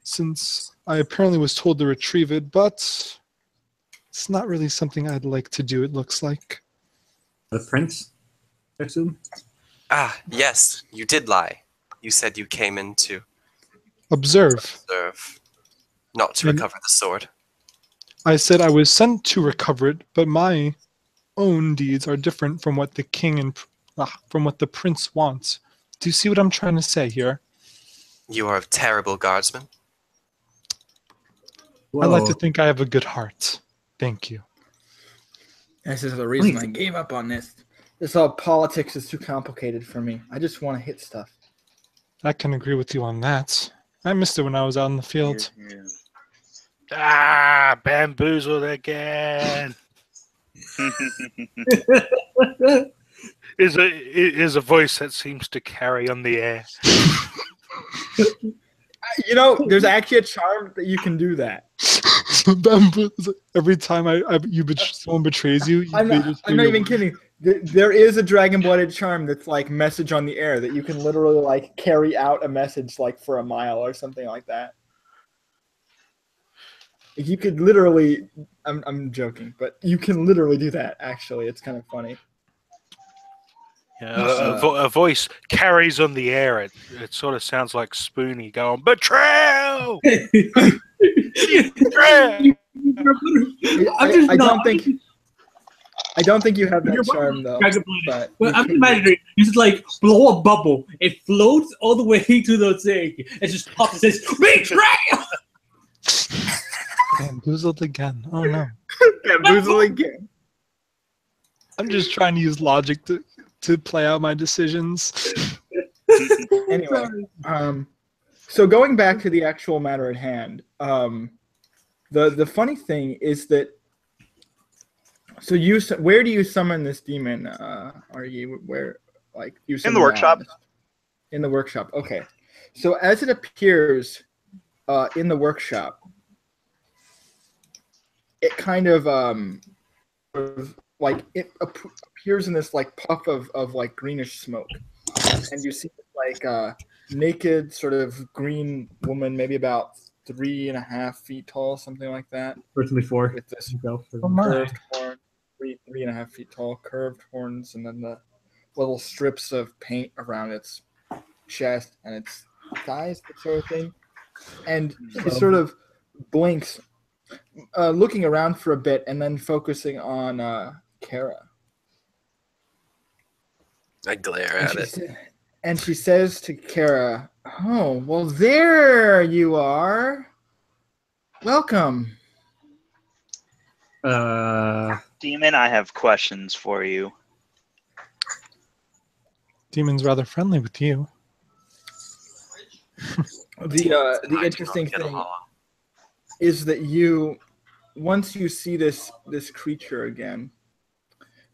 since I apparently was told to retrieve it, but it's not really something I'd like to do, it looks like. The prince, I assume. Ah, yes, you did lie. You said you came in to Observe. observe, not to And- recover the sword. I said I was sent to recover it, but my own deeds are different from what the king and from what the prince wants. Do you see what I'm trying to say here? You are a terrible guardsman. I like to Whoa. think I have a good heart. Thank you. This is the reason I gave up on this. This all politics is too complicated for me. I just want to hit stuff. I can agree with you on that. I missed it when I was out in the field. Ah, bamboozled again. Is a voice that seems to carry on the air. You know, there's actually a charm that you can do that. Every time someone betrays you, I'm they not, just I'm hear not your even voice. kidding. There is a dragon-blooded charm that's like message on the air that you can literally like carry out a message like for a mile or something like that. You could literally, I'm joking, but you can literally do that. Actually, it's kind of funny. Yeah, a voice carries on the air. It sort of sounds like Spoonie going, betrayal! Betrayal! I don't think you have that You're charm though. But Well, you I'm could- imagining you just like blow a bubble. It floats all the way to the thing. It just pops and says, "Betrayal!" Bamboozled again. Oh no. Bamboozle again. I'm just trying to use logic to play out my decisions. Anyway, so going back to the actual matter at hand, the funny thing is that so where do you summon this demon? Are you where like you summon In the workshop. In the workshop. Okay. So as it appears in the workshop, it kind of like it appears in this like puff of like greenish smoke, and you see like a naked sort of green woman, maybe about 3.5 feet tall, something like that, Personally, 4. with this Oh my. curved horn, 3.5 feet tall, curved horns, and then the little strips of paint around its chest and its thighs, that sort of thing. And she sort of blinks, looking around for a bit, and then focusing on Kara. I glare at it. And she says to Kara, "Oh, well, there you are. Welcome." Demon, I have questions for you. Demon's rather friendly with you. The interesting thing is that you, once you see this creature again,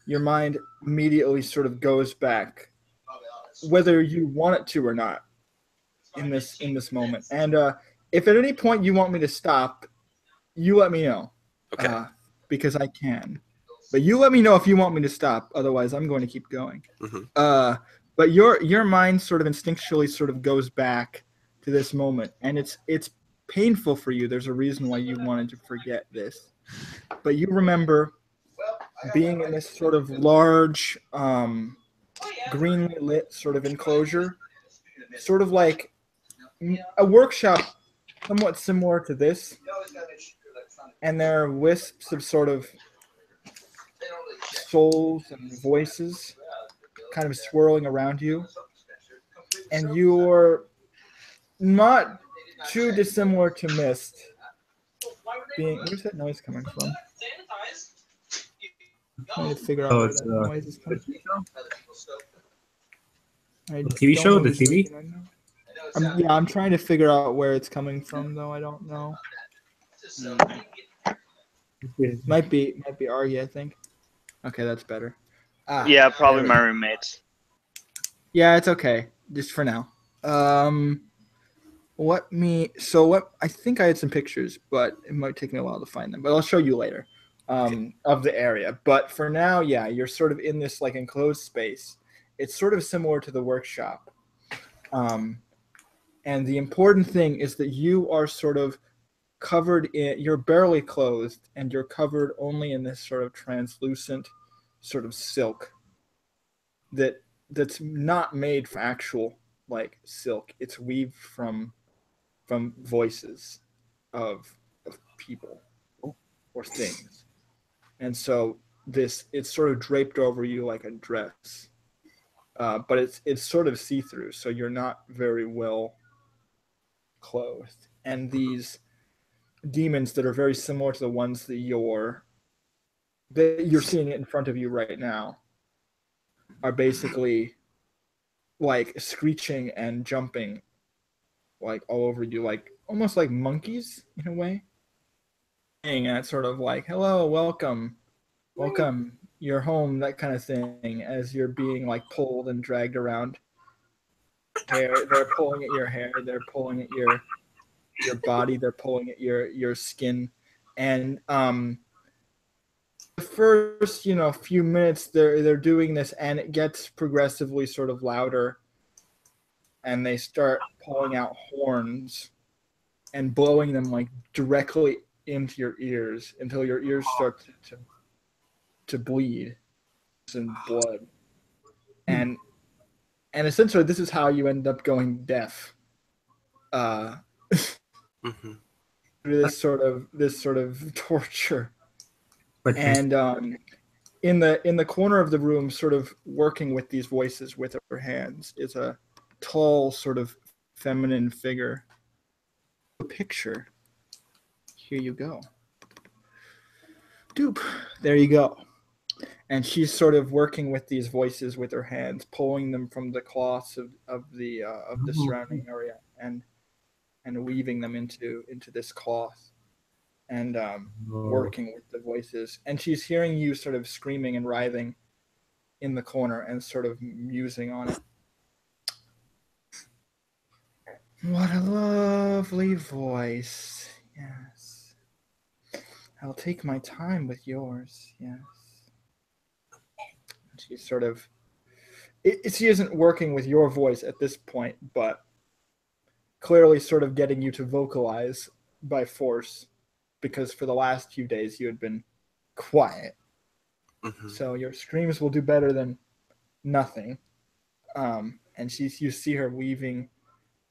your mind immediately sort of goes back, whether you want it to or not, in this moment. And if at any point you want me to stop, you let me know. Okay. Because I can. But you let me know if you want me to stop. Otherwise, I'm going to keep going. Mhm. But your mind sort of instinctually sort of goes back to this moment, and it's painful for you. There's a reason why you wanted to forget this, but you remember being in this sort of large, greenly lit sort of enclosure, sort of like a workshop, somewhat similar to this, and there are wisps of sort of souls and voices kind of swirling around you, and you're not too dissimilar to Mist. Where's that noise coming from? I'm trying to figure out where that noise is coming from. The TV show, the TV. I'm trying to figure out where it's coming from, though. I don't know. Might be Argy, I think. Okay, that's better. Yeah, probably there we my go. roommates. Yeah, it's okay. Just for now. What I think I had some pictures, but it might take me a while to find them. But I'll show you later of the area. But for now, yeah, you're sort of in this like enclosed space. It's sort of similar to the workshop. And the important thing is that you are sort of you're barely clothed, and you're covered only in this sort of translucent sort of silk that's not made for actual like silk. It's weaved from voices of people or things. And so it's sort of draped over you like a dress. But it's sort of see-through, so you're not very well clothed. And these demons that are very similar to the ones that you're seeing in front of you right now are basically like screeching and jumping like all over you, like almost like monkeys in a way. And it's sort of like, hello, welcome, you're home, that kind of thing, as you're being like pulled and dragged around. They're pulling at your hair, they're pulling at your body, they're pulling at your skin. And the first few minutes they're doing this, and it gets progressively sort of louder, and they start pulling out horns and blowing them like directly into your ears until your ears start to bleed and blood. And essentially this is how you end up going deaf. Mhm. This sort of torture. And in the corner of the room, sort of working with these voices with her hands, is a tall sort of feminine figure. A picture. Here you go. Doop. There you go. And she's sort of working with these voices with her hands, pulling them from the cloths of the surrounding area, and weaving them into this cloth, and working with the voices. And she's hearing you sort of screaming and writhing in the corner and sort of musing on it. What a lovely voice. Yes. I'll take my time with yours. Yes. She's sort of she isn't working with your voice at this point, but clearly sort of getting you to vocalize by force, because for the last few days you had been quiet. Mhm. So your screams will do better than nothing. And you see her weaving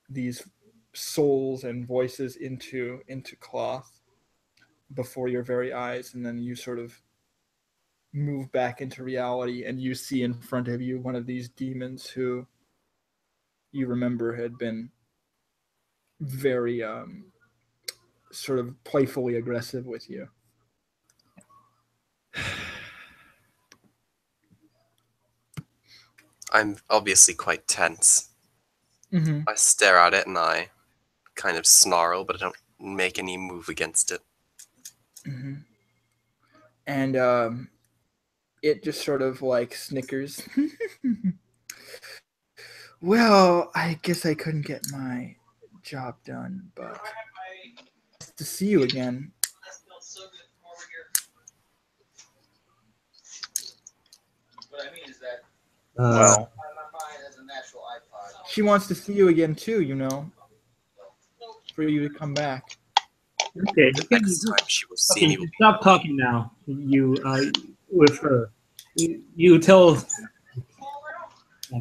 these souls and voices into cloth before your very eyes, and then you sort of move back into reality, and you see in front of you one of these demons who you remember had been very sort of playfully aggressive with you. I'm obviously quite tense. Mm-hmm. I stare at it and I kind of snarl, but I don't make any move against it. Mm-hmm. And it just sort of like snickers. Well, I guess I couldn't get my job done, but nice to see you again. Well, She wants to see you again too, for you to come back. Okay, you can Next time she will see me. stop talking now. You with her. You tell.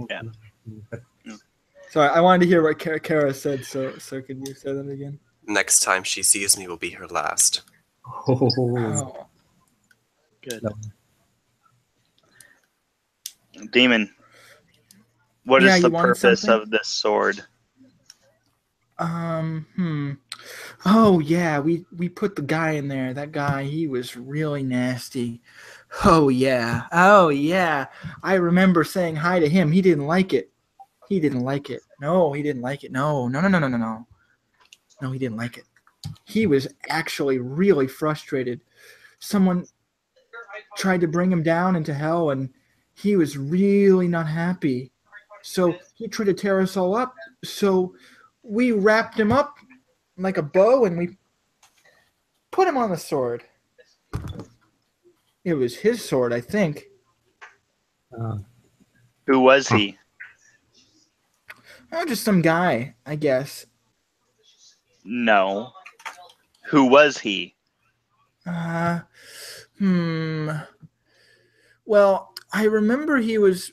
Yeah. Sorry, I wanted to hear what Kara said, so could you say that again? Next time she sees me will be her last. Oh. good. Demon, what Yeah, is you the wanted purpose something? of this sword? Oh yeah, we put the guy in there. That guy, he was really nasty. Oh yeah. I remember saying hi to him. He didn't like it. He didn't like it. No, he didn't like it. No. No, he didn't like it. He was actually really frustrated. Someone tried to bring him down into hell, and he was really not happy. So he tried to tear us all up. So we wrapped him up like a bow, and we put him on the sword. It was his sword, I think. Who was he? Oh, just some guy, I guess. No. Who was he? Well, I remember he was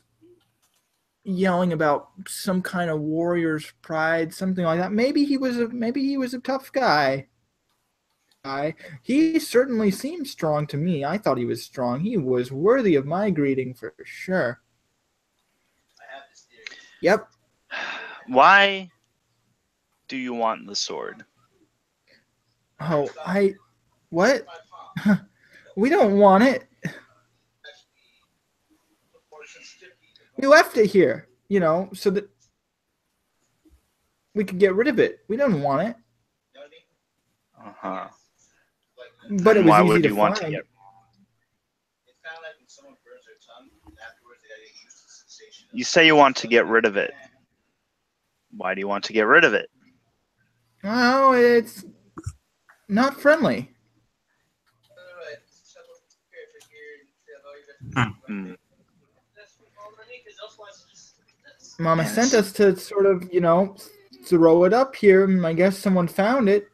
yelling about some kind of warrior's pride, something like that. Maybe he was a tough guy. He certainly seemed strong to me. I thought he was strong. He was worthy of my greeting for sure. Yep. Why do you want the sword? Oh, what? We don't want it. We left it here, so that we could get rid of it. We don't want it. Uh-huh. But it And was why easy would to you want to find. get? You say you want to get rid of it. Why do you want to get rid of it? Oh, it's not friendly. Hmm. Mama Yes. sent us to sort of, throw it up here, and I guess someone found it.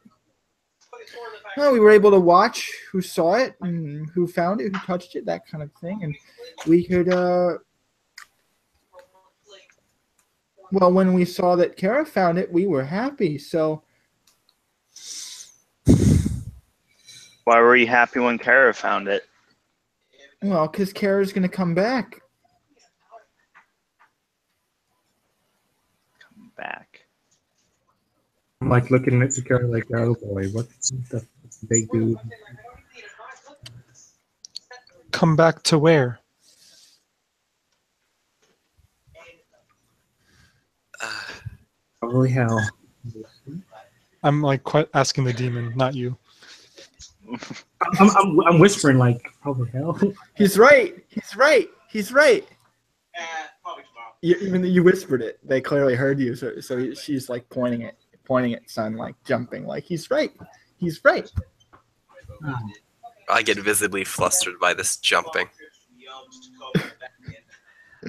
Well, we were able to watch who saw it and who found it, who touched it, that kind of thing, and we could. Well, when we saw that Kara found it, we were happy. So. Why were you happy when Kara found it? Well, because Kara's gonna come back. Come back. I'm like looking at the car like, oh boy, what's the big dude? Come back to where? Probably hell. I'm like quite asking the demon, not you. I'm whispering like, probably hell. He's right. Even you whispered it. They clearly heard you. So she's like pointing at Sun, like jumping, like he's right. I get visibly flustered by this jumping.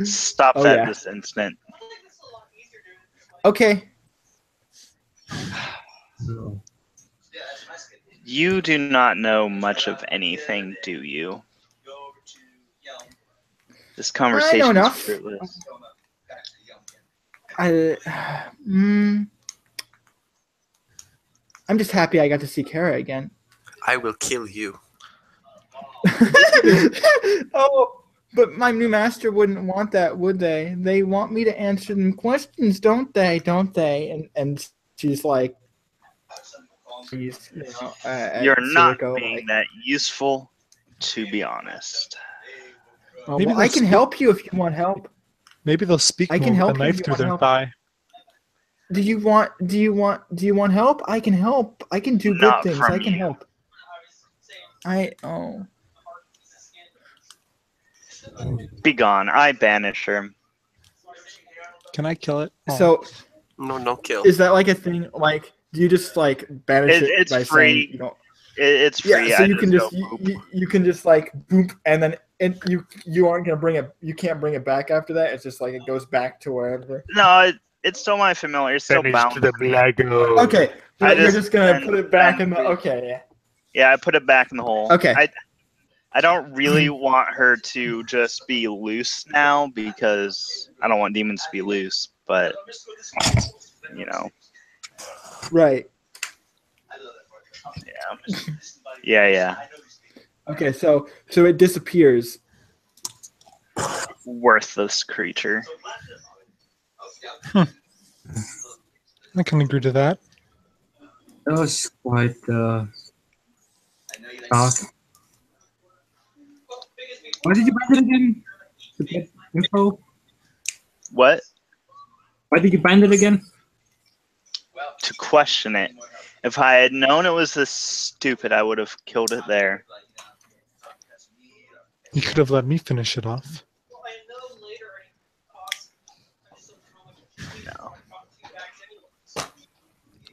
Stop Oh, that yeah. this instant. Okay. No. You do not know much of anything, do you? This conversation is enough. fruitless. I'm just happy I got to see Kara again. I will kill you. Oh, but my new master wouldn't want that, would they? They want me to answer them questions, don't they? And she's like, she's, You're not Sirocco, being like, that useful, to be honest. oh, Maybe well, I that's can help you if you want help. Maybe they'll speak I and can we'll help put a you if knife you through want their help. thigh. Do you want help? I can help. I can do good Not things. from I can you. help. Oh. Be gone. I banish her. Can I kill it? Oh. So No kill. is that like a thing? Like, do you just like banish it It's by saying free. you don't? It's free. Yeah, so I you can just just go boop. you can just like boop, and then you aren't gonna bring it. You can't bring it back after that. It's just like it goes back to wherever. No, it's still my familiar. It's still Finish bound. to the Blago. Okay, I you're just just gonna send- put it back in send the. free. Okay, Yeah, I put it back in the hole. Okay. I don't really want her to just be loose now because I don't want demons to be loose, but you know, right. yeah. Okay, so it disappears. Worthless creature. I can agree to that. That was quite dark. Why did you bind it again? To get info? What? Why did you bind it again? To question it. If I had known it was this stupid, I would have killed it there. You could have let me finish it off. No.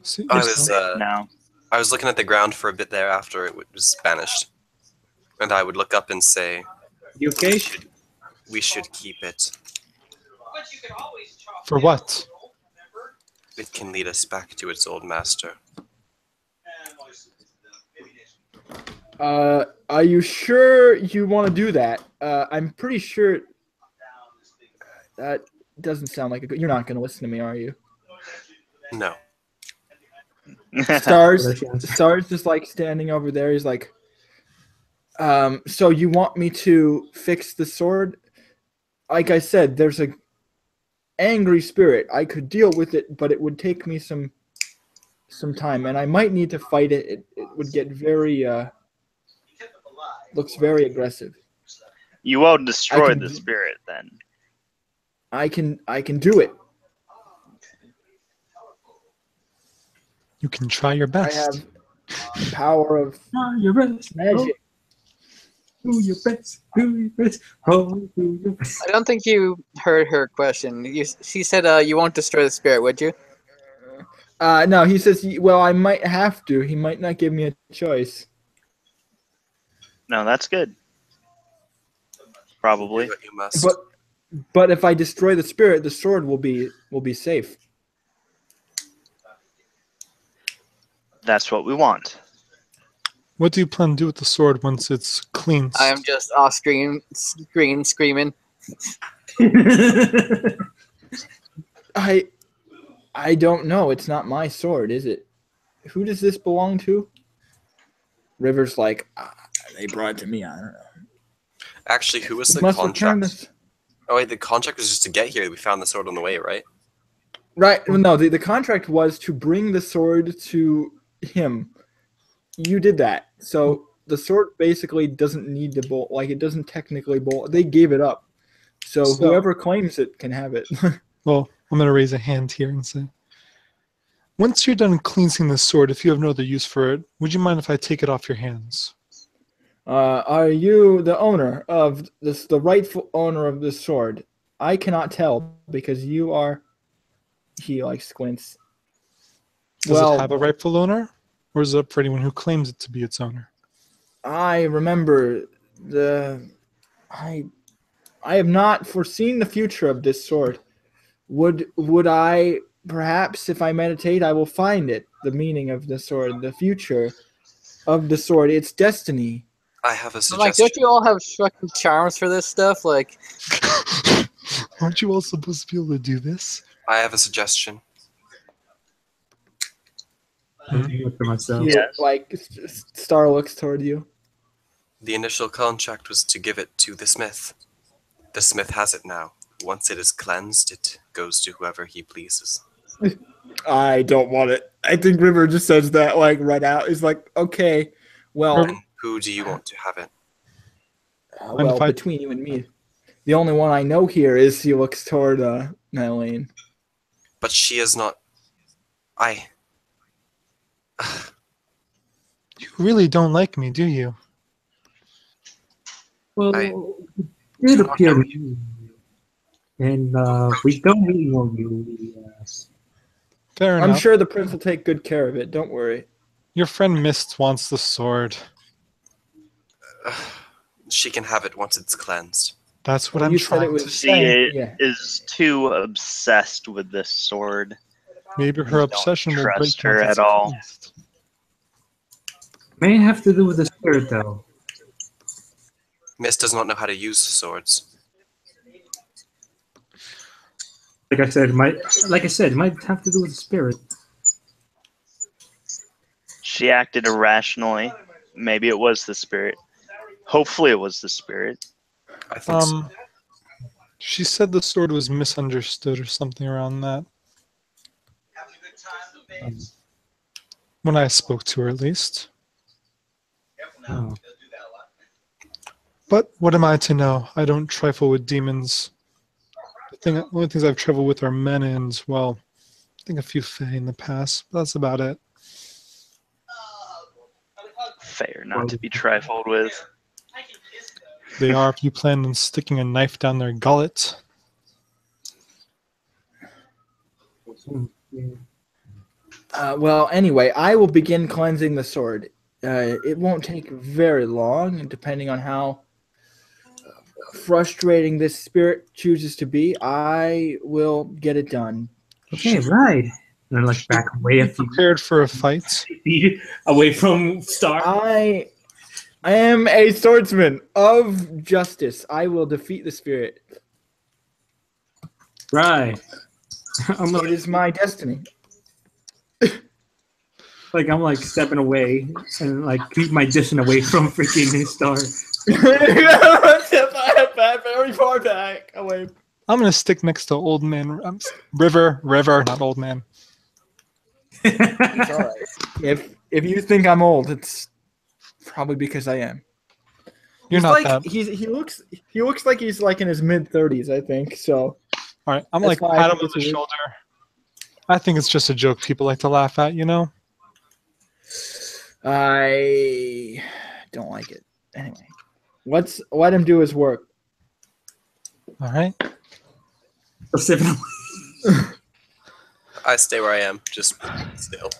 Suit I yourself. was No. I was looking at the ground for a bit there after it was banished, and I would look up and say, You okay? "We should keep it. For what? It can lead us back to its old master." Are you sure you want to do that? I'm pretty sure that doesn't sound like a good. You're not going to listen to me, are you? No. Stars just like standing over there. He's like, so you want me to fix the sword? Like I said, there's a angry spirit. I could deal with it, but it would take me some time, and I might need to fight it. It would get very looks very aggressive. You will destroy can the do- spirit then. I can do it. You can try your I best. have the power of Your best. magic. Do your best. Do your best. Oh, do your best. I don't think you heard her question. She said, "You won't destroy the spirit, would you?" No, he says, well, I might have to. He might not give me a choice. No, that's good. Probably. But you must. But if I destroy the spirit, the sword will be safe. That's what we want. What do you plan to do with the sword once it's cleansed? I am just off screen screaming. I don't know. It's not my sword, is it? Who does this belong to? River's like, they brought it to me. I don't know. Actually, who was You the must return contract? this. Oh wait, the contract was just to get here. We found the sword on the way, right? Right. Well, no, the contract was to bring the sword to him. You did that. So the sword basically doesn't need to bolt. Like, it doesn't technically bolt. They gave it up. So whoever claims it can have it. Well, I'm going to raise a hand here and say, once you're done cleansing the sword, if you have no other use for it, would you mind if I take it off your hands? Are you the owner of this, the rightful owner of this sword? I cannot tell because you are. He like squints. Does it have a rightful owner? Or is it up for anyone who claims it to be its owner? I remember I have not foreseen the future of this sword. Would I perhaps, if I meditate, I will find it, the meaning of the sword, the future of the sword, its destiny. I have a I'm like, suggestion. don't you all have fucking charms for this stuff? Like, Aren't you all supposed to be able to do this? I have a suggestion. I'm doing it for myself. He, like, Star looks toward you. The initial contract was to give it to the smith. The smith has it now. Once it is cleansed, it goes to whoever he pleases. I don't want it. I think River just says that like right out. He's like, okay, well, And who do you want to have it? well, if I- between you and me, The only one I know here is he looks toward Nylene. But she is not. I. You really don't like me, do you? Well, I it do did not appear know to me. And we don't really know you. Fair I'm enough. sure the prince will take good care of it. Don't worry. Your friend Mist wants the sword. She can have it once it's cleansed. That's what Well, I'm you said it trying to was- She say. Yeah. is too obsessed with this sword. Maybe her Don't obsession will break trust her once at it's all. cleansed. May have to do with the spirit, though. Mist does not know how to use swords. Like I said, it might have to do with the spirit. She acted irrationally. Maybe it was the spirit. Hopefully it was the spirit. I think so. She said the sword was misunderstood or something around that. When I spoke to her, at least. Oh. But what am I to know? I don't trifle with demons. The only things I've traveled with are men and, well, I think a few fae in the past. But that's about it. Fair not to be trifled with. They are if you plan on sticking a knife down their gullet. Well, anyway, I will begin cleansing the sword. It won't take very long, depending on how frustrating this spirit chooses to be. I will get it done. Okay, right. And then, like, back away a few Prepared for a fight. Feet away from Star. I am a swordsman of justice. I will defeat the spirit. Right. I'm It is my destiny. I'm like stepping away and like keep my distance away from freaking Star. Very far back away. I'm gonna stick next to old man River, not old man. It's all right. If you think I'm old, it's probably because I am. You're He's not like that. he looks like he's like in his mid-30s, I think. So All right, I'm that's like why I pat him think on it's the weird. shoulder. I think it's just a joke people like to laugh at, you know. I don't like it. Anyway, let him do his work. All right. I stay where I am, just still.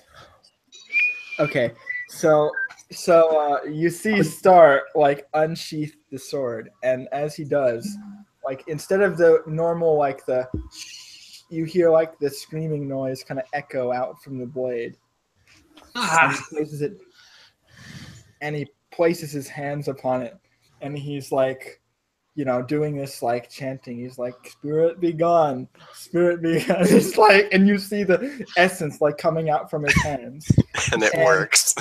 Okay, so you see Star like unsheath the sword, and as he does, like instead of the normal like the, you hear like the screaming noise kind of echo out from the blade. And he places his hands upon it, and he's like, you know, doing this like chanting. He's like, "Spirit be gone, spirit be gone." It's like, and you see the essence like coming out from his hands, And it works.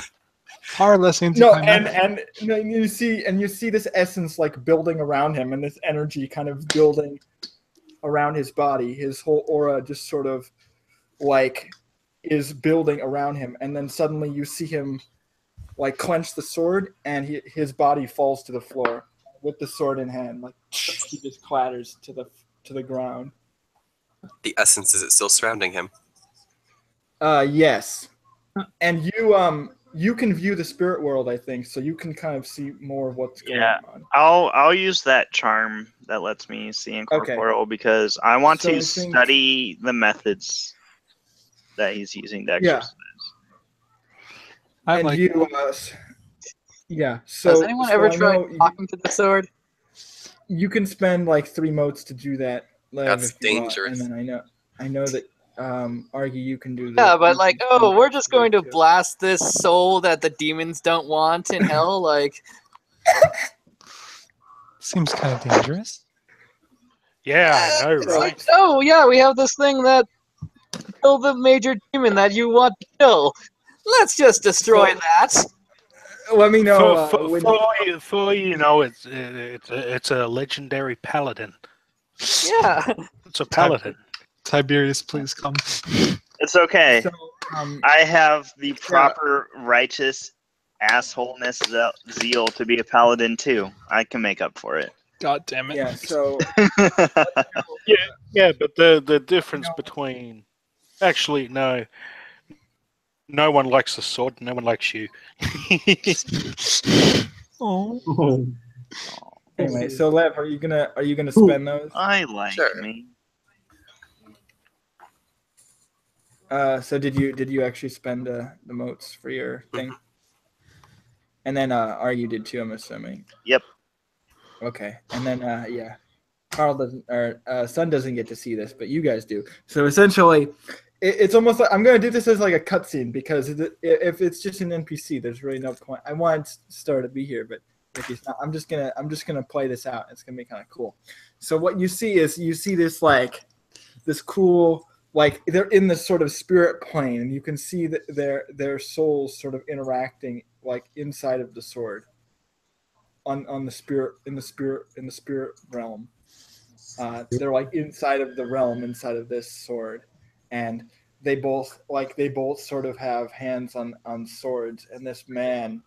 Far less No, anticlimactic. and you see this essence like building around him, and this energy kind of building around his body. His whole aura just sort of like is building around him, and then suddenly you see him like clench the sword, and his body falls to the floor with the sword in hand. Like he just clatters to the ground. The essence, is it still surrounding him? Yes, and you can view the spirit world, I think, so you can kind of see more of what's going on. I'll use that charm that lets me see incorporeal because I want So to I think- study the methods that he's using to Yeah. exercise. I'm And like, you, yeah. So Has anyone so ever I tried know talking to the sword? you can spend like 3 motes to do that. Lev, That's if you want. dangerous. And then I know that Argy, you can do that. Yeah, but like, oh, we're just going to blast this soul that the demons don't want in hell. Like, seems kind of dangerous. Yeah, I know, it's right? like, oh yeah, we have this thing that kill the major demon that you want to kill. Let's just destroy that. Let me know For you know, it's a legendary paladin. Yeah. It's a paladin. Tiberius, please come. It's okay. So, I have the proper righteous assholeness zeal to be a paladin too. I can make up for it. God damn it. Yeah. So Yeah, but the difference between actually no one likes the sword. No one likes you. Oh. Oh. anyway, so Lev, are you gonna spend those? I like Sure. me. So did you actually spend the motes for your thing? And then you did too, I'm assuming. Yep. Okay. And then yeah. Carl doesn't, or Sun doesn't get to see this, but you guys do. So essentially, it's almost like I'm going to do this as like a cutscene because if it's just an NPC, there's really no point. I want Star to be here, but if he's not, I'm just gonna play this out. It's gonna be kind of cool. So what you see is this like this cool, like they're in this sort of spirit plane, and you can see that their souls sort of interacting like inside of the sword on the spirit in the spirit realm. They're like inside of the realm, inside of this sword, and they both sort of have hands on swords. And this man,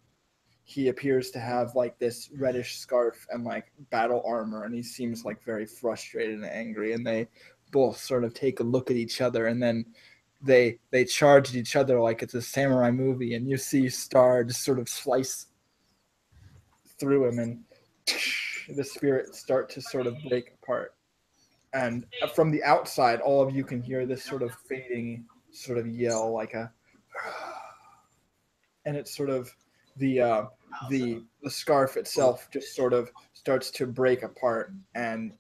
he appears to have like this reddish scarf and like battle armor, and he seems like very frustrated and angry. And they both sort of take a look at each other, and then they charge at each other like it's a samurai movie. And you see Star just sort of slice through him, and the spirits start to sort of break apart. And from the outside, all of you can hear this sort of fading sort of yell, like a, and it's sort of the scarf itself just sort of starts to break apart and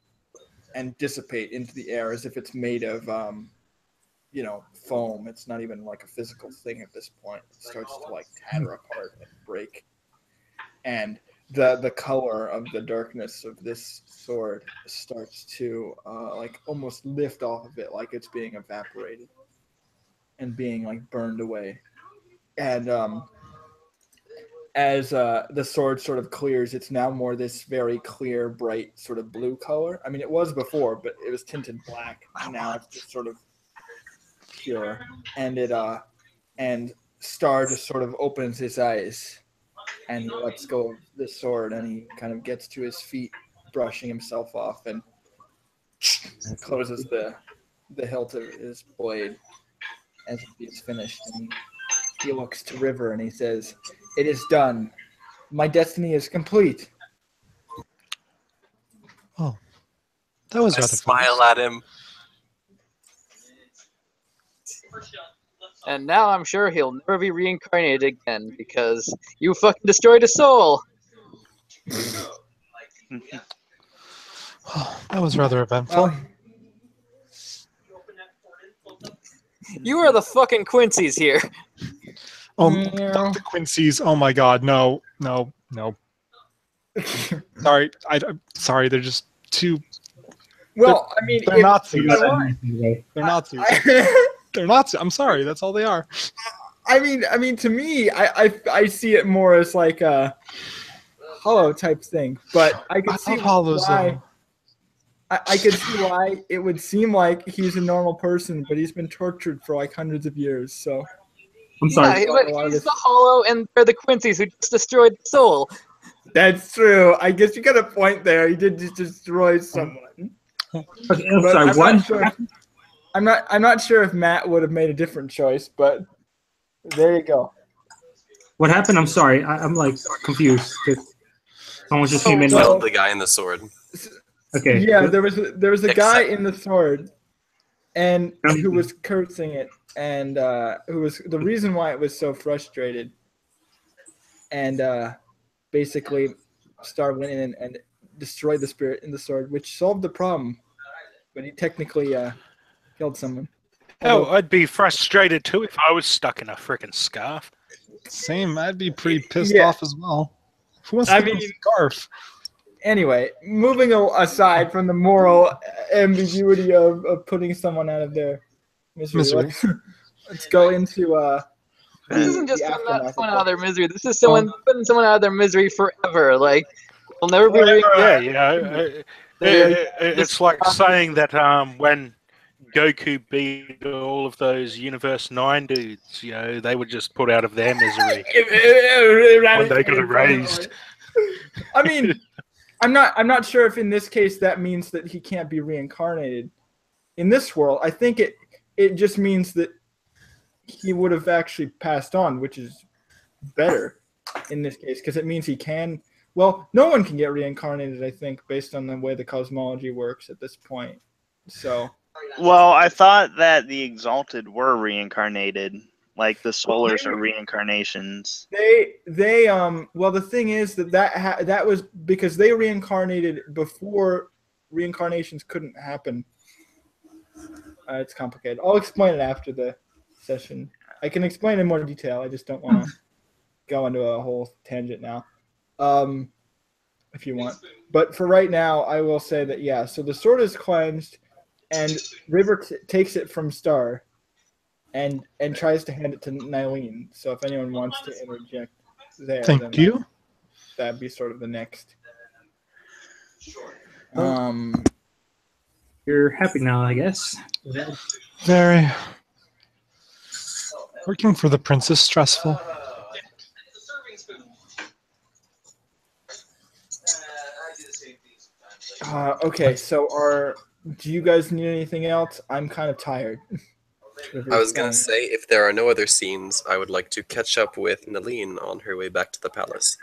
dissipate into the air as if it's made of foam. It's not even like a physical thing at this point. It starts to like tatter apart and break, and the color of the darkness of this sword starts to like almost lift off of it, like it's being evaporated and being like burned away. And as the sword sort of clears, it's now more this very clear, bright sort of blue color. I mean, it was before, but it was tinted black, and now it's just sort of pure. And and Star just sort of opens his eyes, and he lets go of the sword, and he kind of gets to his feet, brushing himself off, and closes the hilt of his blade as if he's finished. And he looks to River, and he says, "It is done. My destiny is complete." Oh, that was I rather smile fast. at him. And now I'm sure he'll never be reincarnated again because you fucking destroyed his soul. That was rather eventful. You are the fucking Quincy's here. Fuck the Quincy's. Oh my god, no. Sorry, sorry. They're just too. Well, I mean, They're Nazis. Anyway. They're Nazis. They're Nazis. I'm sorry. That's all they are. I mean, to me, I see it more as like a hollow type thing, but I could see why. I could see why it would seem like he's a normal person, but he's been tortured for like hundreds of years. So I'm sorry. Yeah, but he's the Hollow, and they're the Quincy's who just destroyed the soul. that's true. I guess you got a point there. He did just destroy someone. Okay, I'm But sorry. I'm What? not sure. I'm not sure if Matt would have made a different choice, but there you go. What happened? I'm sorry. I'm like confused. 'Cause someone just came in. Killed the guy in the sword. Okay. Yeah, there was a guy Except- in the sword, and who was cursing it, and who was the reason why it was so frustrated, and basically Star went in and destroyed the spirit in the sword, which solved the problem, but he technically killed someone. Oh, I'd be frustrated too if I was stuck in a freaking scarf. Same. I'd be pretty pissed Yeah. off as well. Who wants to get a scarf? Anyway, moving aside from the moral ambiguity of putting someone out of their misery. Let's go into This isn't just the putting aftermath someone of out of their misery. This is someone putting someone out of their misery forever. Like, they'll never be reincarnated. It's like saying that when Goku beat all of those Universe 9 dudes, they were just put out of their misery when they got erased. I mean, I'm not sure if in this case that means that he can't be reincarnated in this world. I think it just means that he would have actually passed on, which is better in this case because it means he can. Well, no one can get reincarnated, I think, based on the way the cosmology works at this point. So. Well, I thought that the Exalted were reincarnated, like the Solars are reincarnations. Well, the thing is that was because they reincarnated before reincarnations couldn't happen. It's complicated. I'll explain it after the session. I can explain in more detail. I just don't want to go into a whole tangent now. If you want. But for right now, I will say that, yeah, so the sword is cleansed, and River takes it from Star and tries to hand it to Nylene. So if anyone wants to interject there, Thank you. That'd be sort of the next. You're happy now, I guess. Very. Working for the prince is stressful. Okay, so do you guys need anything else? I'm kind of tired. I was going to say, if there are no other scenes, I would like to catch up with Nalene on her way back to the palace.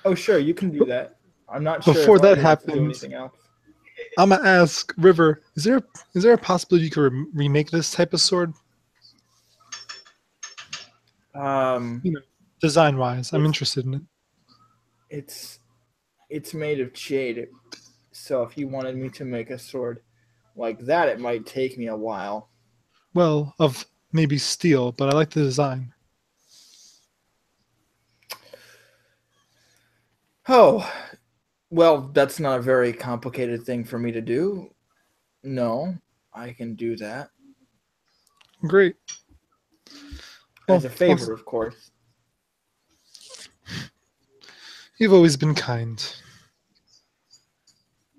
Oh, sure, you can do that. I'm not sure Before if that Artie wants to do happens, anything else. I'm gonna ask River: Is there a possibility you could remake this type of sword? Design wise, I'm interested in it. It's made of jade, so if you wanted me to make a sword like that, it might take me a while. Well, of maybe steel, but I like the design. Oh, well, that's not a very complicated thing for me to do. No, I can do that. Great. As a favor, of course. You've always been kind.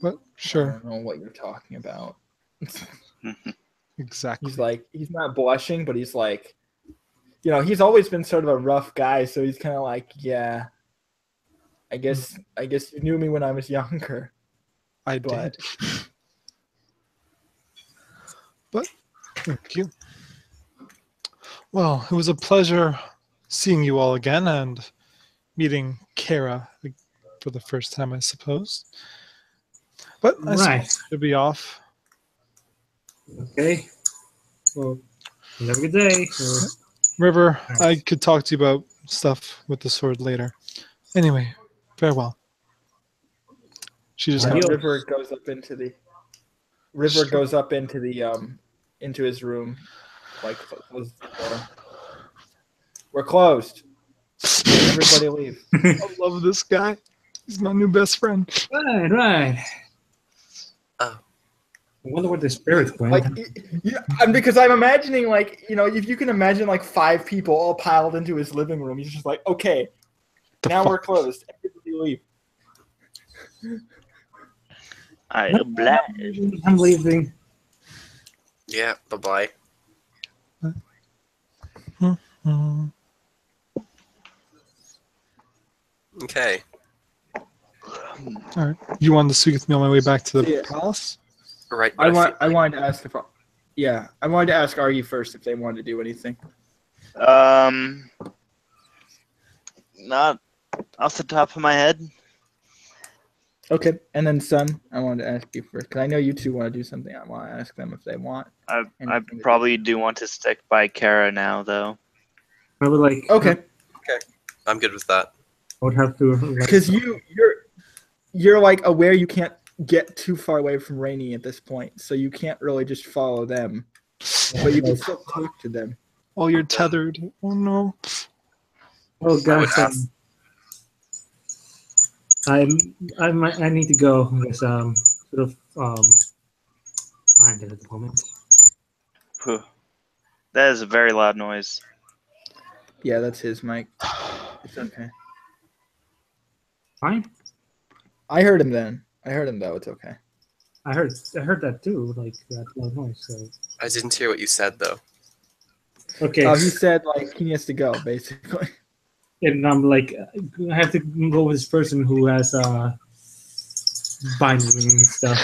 But I sure. don't know what you're talking about. Exactly. He's not blushing, but he's like, he's always been sort of a rough guy, so he's kind of like, yeah, I guess you knew me when I was younger. I did. But thank you. Well, it was a pleasure seeing you all again and meeting Kara for the first time, I suppose. But I suppose to be off. Okay. Well, have a good day. River, I could talk to you about stuff with the sword later. Anyway, farewell. She just River goes up into the into his room, like closes the door. We're closed. Everybody leave. I love this guy. He's my new best friend. Right. Oh. I wonder what the spirit's going. Like, because I'm imagining, if you can imagine, 5 people all piled into his living room, he's just like, okay, we're closed. Everybody leave. I'm leaving. Yeah, bye-bye. Okay. All right. You wanted to speak with me on my way back to the palace? Right. I wanted to ask I wanted to ask Argy first if they wanted to do anything. Not off the top of my head. Okay, and then Sun, I wanted to ask you first because I know you two want to do something. I want to ask them if they want. I probably do want to stick by Kara now, though. I would like. Okay, I'm good with that. I would have to. Because you're aware you can't get too far away from Rainy at this point, so you can't really just follow them, but you can still talk to them. Oh, you're tethered. Oh no. Oh gosh. I need to go because sort of blinded at the moment. That is a very loud noise. Yeah, that's his mic. It's okay. Fine. I heard him then. I heard him though. It's okay. I heard that too, that loud noise. So. I didn't hear what you said though. Okay. He said he has to go basically. And I'm I have to go with this person who has binding and stuff.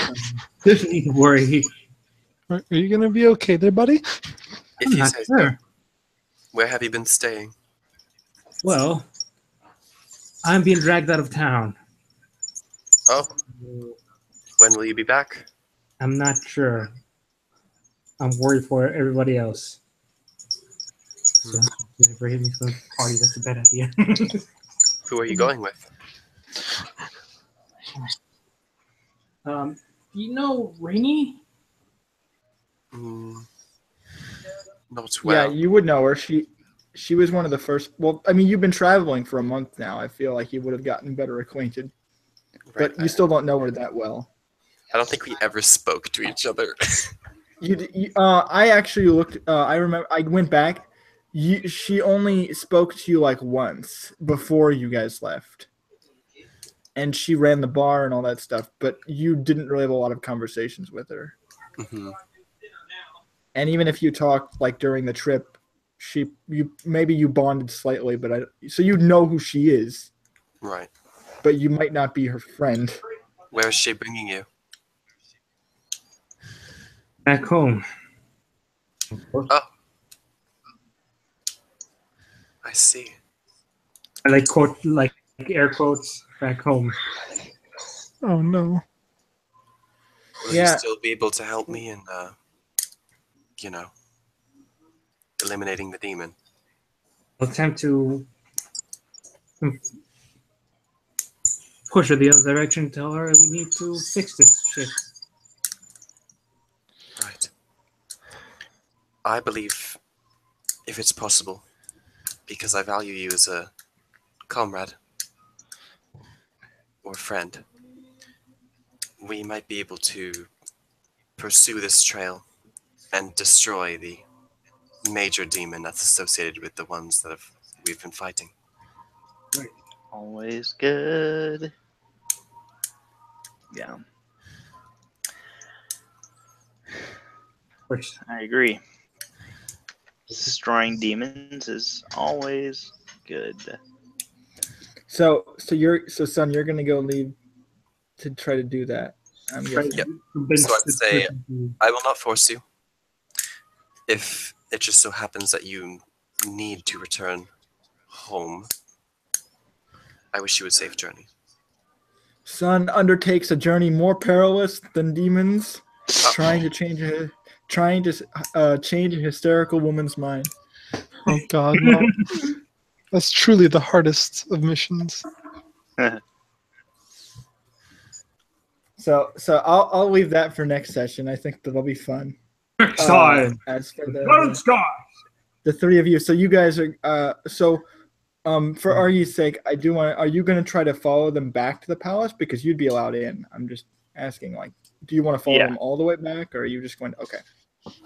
There's no need to worry. Are you gonna be okay there, buddy? If I'm you not say sure. so. Where have you been staying? Well, I'm being dragged out of town. Oh, when will you be back? I'm not sure. I'm worried for everybody else. So, for him to party, that's a bad idea. Who are you going with? You know Rainy? Mm, not Yeah, well. you would know her. She was one of the first. Well, I mean, you've been traveling for a month now. I feel like you would have gotten better acquainted, Right. but you still don't know her that well. I don't think we ever spoke to each other. I actually looked. I remember. I went back. She only spoke to you like once before you guys left, and she ran the bar and all that stuff. But you didn't really have a lot of conversations with her. hmm And even if you talked like during the trip, maybe you bonded slightly. But so you know who she is, Right. but you might not be her friend. Where is she bringing you? Back home. Oh. I see. I like quote like air quotes back home. Oh no. Will Yeah. you still be able to help me in, eliminating the demon? I'll attempt to push her the other direction. Tell her we need to fix this shit. Right. I believe, if it's possible, because I value you as a comrade or friend, we might be able to pursue this trail and destroy the major demon that's associated with the ones that we've been fighting. Always good. Yeah, I agree. Destroying demons is always good. So son, you're gonna go leave to try to do that. I'm guessing. Yep. So I'd say I will not force you. If it just so happens that you need to return home, I wish you a safe journey. Son undertakes a journey more perilous than demons, trying to change a hysterical woman's mind. Oh God, no. That's truly the hardest of missions. So I'll leave that for next session. I think that'll be fun. Next time. As for The the three of you, so you guys are for Argy's sake, I do want. Are you going to try to follow them back to the palace because you'd be allowed in? I'm just asking. Like, do you want to follow them all the way back, or are you just going? Okay.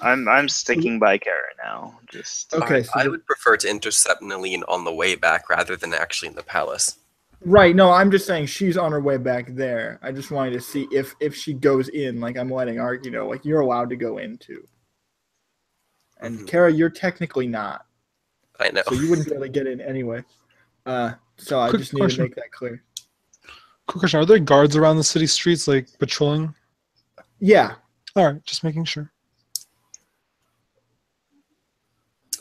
I'm sticking by Kara now. Just Okay. I would prefer to intercept Nalene on the way back rather than actually in the palace. Right. No, I'm just saying she's on her way back there. I just wanted to see if she goes in. Like I'm letting Argy know, like you're allowed to go in too. And Kara, you're technically not. I know. So you wouldn't be able to get in anyway. So I Quick just need question. to make that clear. Quick question: are there guards around the city streets, like patrolling? Yeah. All right, just making sure.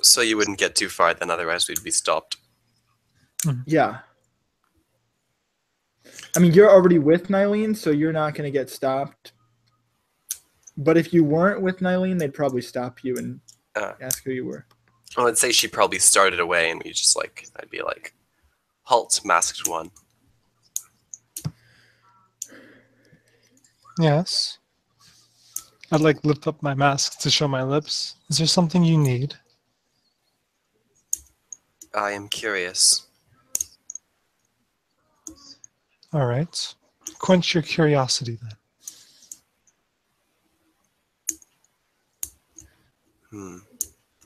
So you wouldn't get too far, then otherwise we'd be stopped. Yeah. I mean, you're already with Nylene, so you're not going to get stopped. But if you weren't with Nylene, they'd probably stop you and ask who you were. Well, I'd say she probably started away, and we just I'd be like, halt, masked one. Yes. I'd lift up my mask to show my lips. Is there something you need? I am curious. All right. Quench your curiosity then.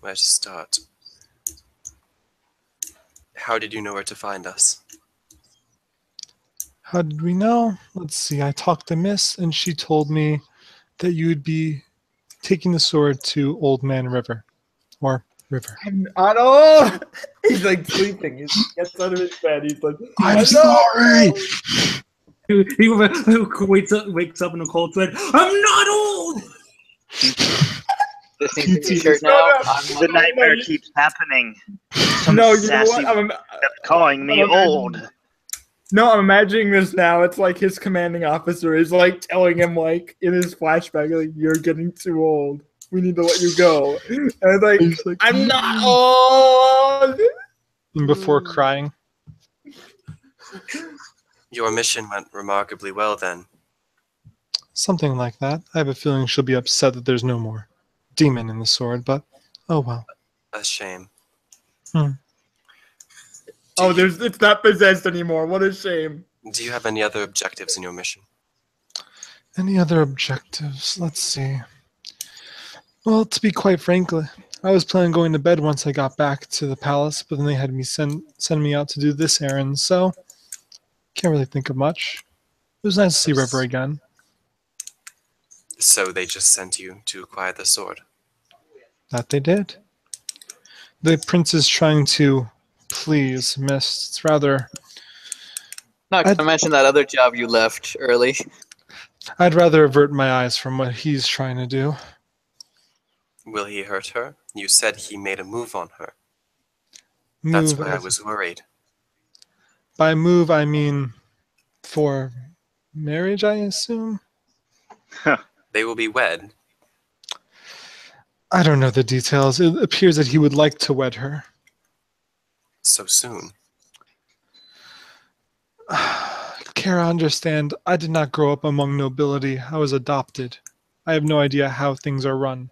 Where to start? How did you know where to find us? How did we know? Let's see. I talked to Miss, and she told me that you would be taking the sword to Old Man River. Or River. I don't. He's like sleeping. He gets out of his bed. He's like, I'm sorry. He wakes up in a cold sweat. I'm not old. This needs to be a PT. shirt No, now. no. I'm The not nightmare you- keeps happening. Some No, you know sassy what? kept calling me I'm old. No, I'm imagining this now. It's like his commanding officer is like telling him, like in his flashback, like you're getting too old. We need to let you go. And like, He's like, I'm not old. and before crying, Your mission went remarkably well then. something like that. I have a feeling she'll be upset that there's no more demon in the sword, but oh well. A shame. Hmm. Oh, it's not possessed anymore. What a shame. Do you have any other objectives in your mission? Any other objectives? Let's see. Well, to be quite frankly, I was planning on going to bed once I got back to the palace, but then they had me send me out to do this errand, so can't really think of much. It was nice to see River again. So they just sent you to acquire the sword. That they did. The prince is trying to please Mist. It's rather. not going to mention that other job you left early. I'd rather avert my eyes from what he's trying to do. Will he hurt her? You said he made a move on her. That's Move why I as- was worried. By move, I mean for marriage, I assume? They will be wed. I don't know the details. It appears that he would like to wed her. So soon. Kara, understand, I did not grow up among nobility. I was adopted. I have no idea how things are run.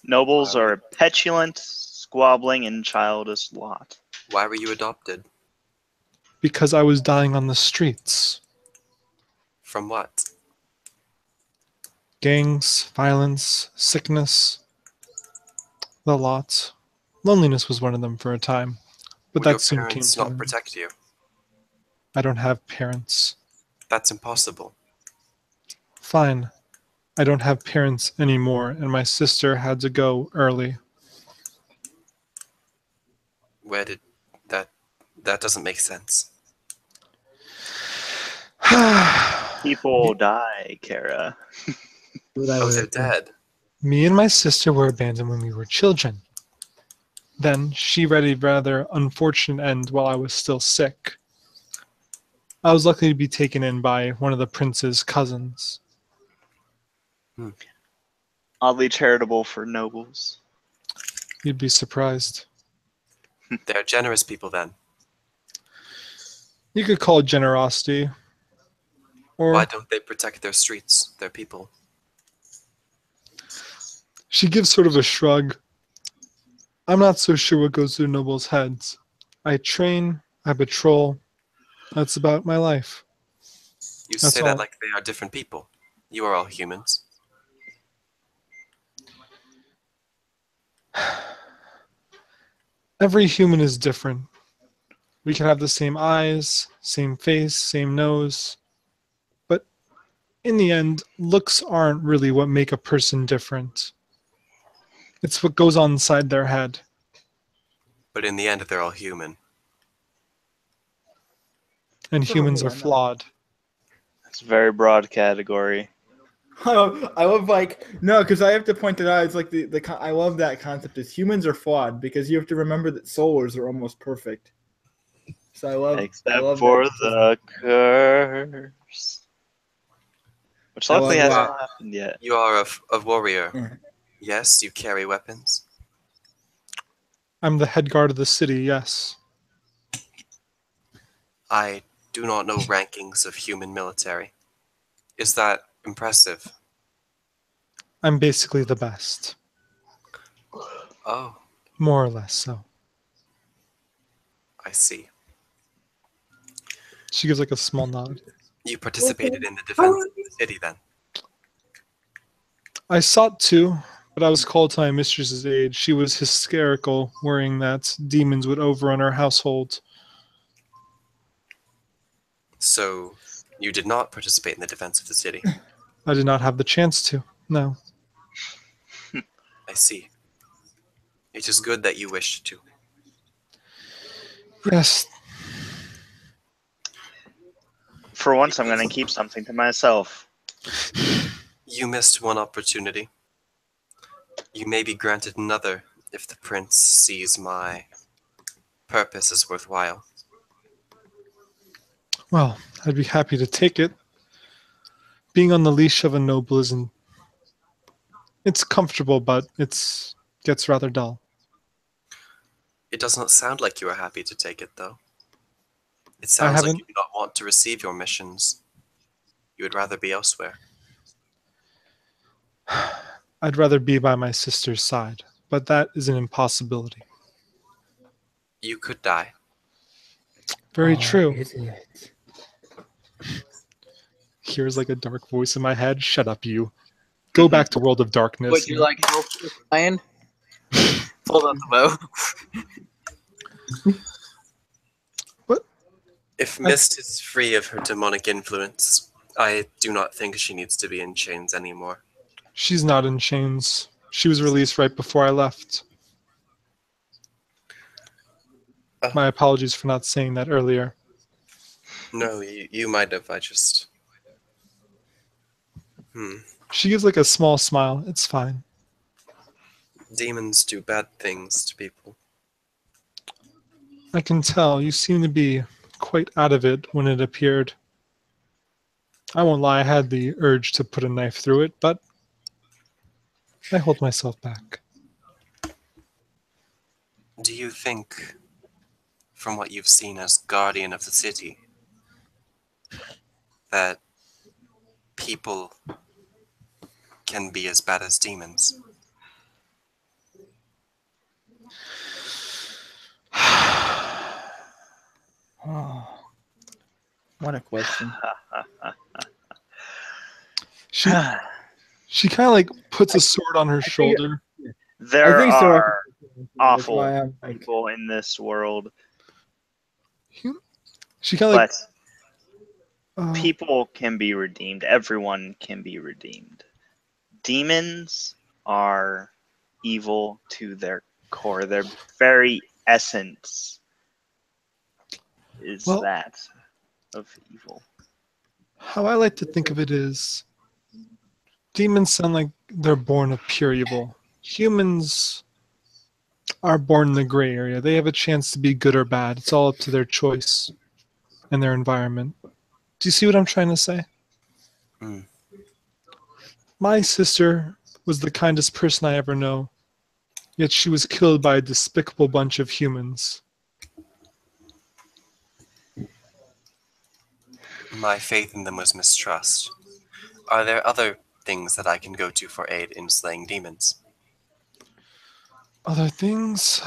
Nobles are a petulant, squabbling, and childish lot. Why were you adopted? Because I was dying on the streets. From what? Gangs, violence, sickness, the lot. Loneliness was one of them for a time, but Will your that soon came parents to not an end. protect you? I don't have parents. That's impossible. Fine. I don't have parents anymore, and my sister had to go early. Where did that doesn't make sense. People die, Kara. Oh, they're dead. Me and my sister were abandoned when we were children. Then she read a rather unfortunate end while I was still sick. I was lucky to be taken in by one of the prince's cousins. Oddly charitable for nobles. You'd be surprised. They're generous people then. You could call it generosity. Or Why don't they protect their streets, their people? she gives sort of a shrug. I'm not so sure what goes through nobles' heads. I train, I patrol. That's about my life. You That's say all. that like they are different people. You are all humans. Every human is different. We can have the same eyes, same face, same nose. But in the end, looks aren't really what make a person different. It's what goes on inside their head. But in the end, they're all human. And That's humans okay, are I know. flawed. It's a very broad category. I love like no, because I have to point it out. It's like I love that concept. Is humans are flawed because you have to remember that souls are almost perfect. So I love Except for that. the curse. Which I luckily love hasn't that. happened yet. You are a warrior. Yeah. Yes, you carry weapons. I'm the head guard of the city, yes. I do not know rankings of human military. Is that impressive? I'm basically the best. Oh, More or less so. I see. She gives like a small nod. You participated in the defense of the city then? I sought to, but I was called to my mistress's aid. She was hysterical, worrying that demons would overrun our household. So, you did not participate in the defense of the city? I did not have the chance to. No. I see. It is good that you wished to. for once, I'm going to keep something to myself. You missed one opportunity. You may be granted another if the prince sees my purpose is worthwhile. Well, I'd be happy to take it. Being on the leash of a noble isn't. It's comfortable, but gets rather dull. It does not sound like you are happy to take it, though. It I sounds like haven't. you do not want to receive your missions. You would rather be elsewhere. I'd rather be by my sister's side, but that is an impossibility. You could die. Very true. Is it? Here's like a dark voice in my head. Shut up, you. Go back to World of Darkness. Would you like help with Ryan? Pull out the bow. If Mist is free of her demonic influence, I do not think she needs to be in chains anymore. She's not in chains. She was released right before I left. My apologies for not saying that earlier. No, you might have. I just... She gives like a small smile. It's fine. Demons do bad things to people. I can tell you seem to be quite out of it when it appeared. I won't lie, I had the urge to put a knife through it, but I hold myself back. Do you think, from what you've seen as guardian of the city, that people can be as bad as demons? Oh, what a question. She kind of like puts a sword on her shoulder. There I think so. are That's awful why I'm like, people in this world, She kind of like but people can be redeemed. Everyone can be redeemed. Demons are evil to their core. Their very essence is that of evil. how I like to think of it is demons sound like they're born of pure evil. Humans are born in the gray area. They have a chance to be good or bad. It's all up to their choice and their environment. Do you see what I'm trying to say? My sister was the kindest person I ever know, yet she was killed by a despicable bunch of humans. My faith in them was mistrust. Are there other things that I can go to for aid in slaying demons? Other things?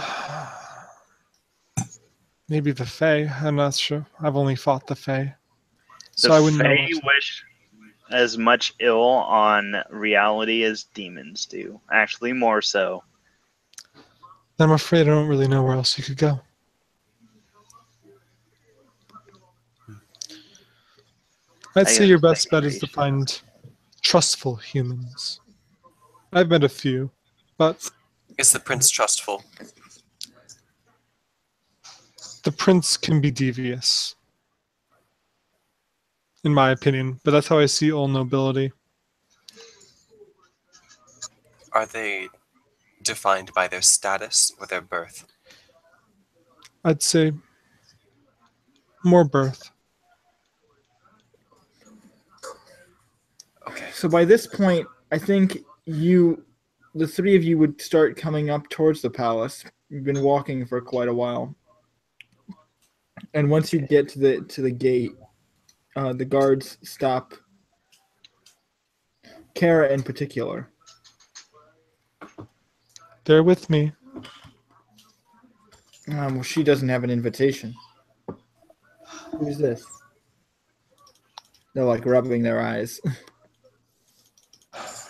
Maybe the Fae. I'm not sure. I've only fought the Fae. So The I wouldn't know Fae much. wish as much ill on reality as demons do. Actually, more so. I'm afraid I don't really know where else you could go. I'd say your best bet is to find trustful humans. I've met a few, but Is the prince trustful? the prince can be devious, in my opinion, but that's how I see all nobility. Are they defined by their status or their birth? I'd say more birth. Okay. so by this point, I think the three of you would start coming up towards the palace. You've been walking for quite a while, and once you get to the gate, the guards stop. Kara in particular. They're with me. Well, she doesn't have an invitation. Who's this? They're like rubbing their eyes.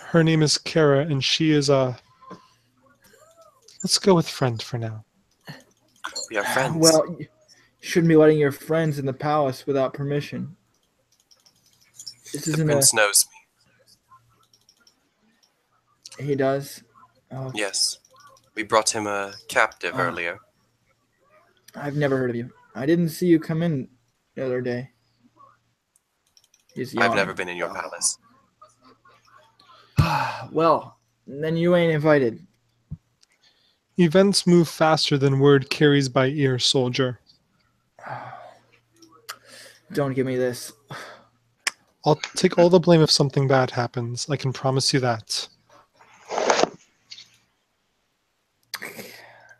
Her name is Kara, and she is let's go with friend for now. We are friends. Well, you shouldn't be letting your friends in the palace without permission. This the isn't prince knows me. He does? Oh, Yes. We brought him a captive earlier. I've never heard of you. I didn't see you come in the other day. He's I've never yawning. been in your palace. Well, then you ain't invited. Events move faster than word carries by ear, soldier. Don't give me this. I'll take all the blame if something bad happens. I can promise you that.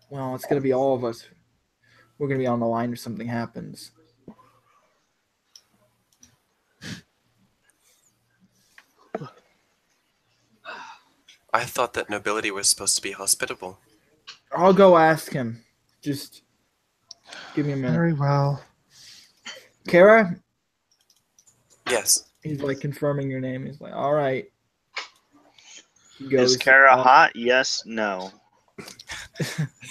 Well, it's gonna be all of us. We're gonna be on the line if something happens. I thought that nobility was supposed to be hospitable. I'll go ask him. Just give me a minute. Very well. Kara? Yes. He's like confirming your name. He's like, all right. He Is goes, Kara hot? Yes, no.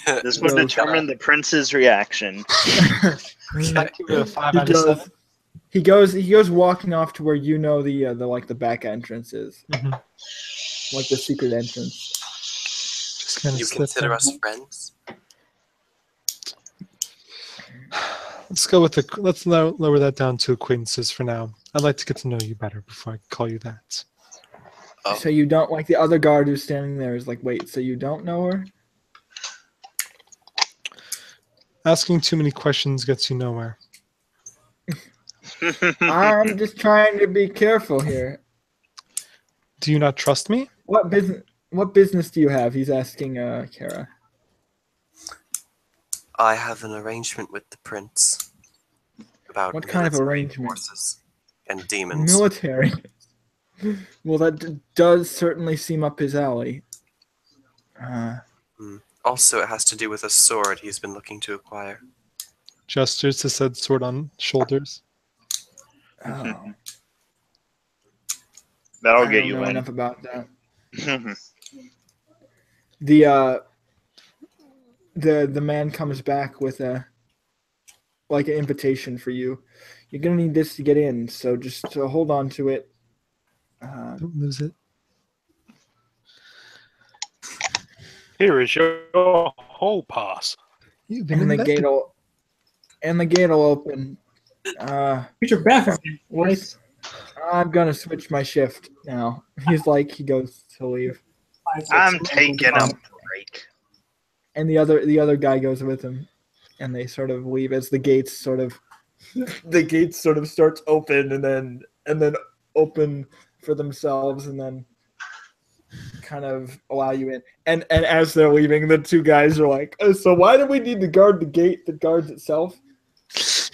This would goes, determine the prince's reaction. Give it a 5 He out of 7. He goes walking off to where you know the like the back entrance is. Mhm. Like the secret entrance. Just kind of You slip consider in. us friends? Let's go with let's lower that down to acquaintances for now. I'd like to get to know you better before I call you that. Oh, So you don't like the other guard who's standing there is like, wait, so you don't know her? Asking too many questions gets you nowhere. I'm just trying to be careful here. Do you not trust me? What business do you have? He's asking Kara. I have an arrangement with the prince about What kind of military arrangement? forces and demons. Military. Well, that does certainly seem up his alley. Also, it has to do with a sword he's been looking to acquire. Gestures to said sword on shoulders. Oh, That'll I get don't you know in. enough about that. The man comes back with an invitation for you. You're gonna need this to get in, so just hold on to it. Don't lose it. Here is your whole pass. You've been And the invented. gate will open. Get your bathroom, boys. I'm gonna switch my shift now. He goes to leave, I'm taking a break. and the other guy goes with him, and they sort of leave as the gates sort of starts open and then open for themselves and then kind of allow you in. And as they're leaving, the two guys are like, so why do we need to guard the gate that guards itself?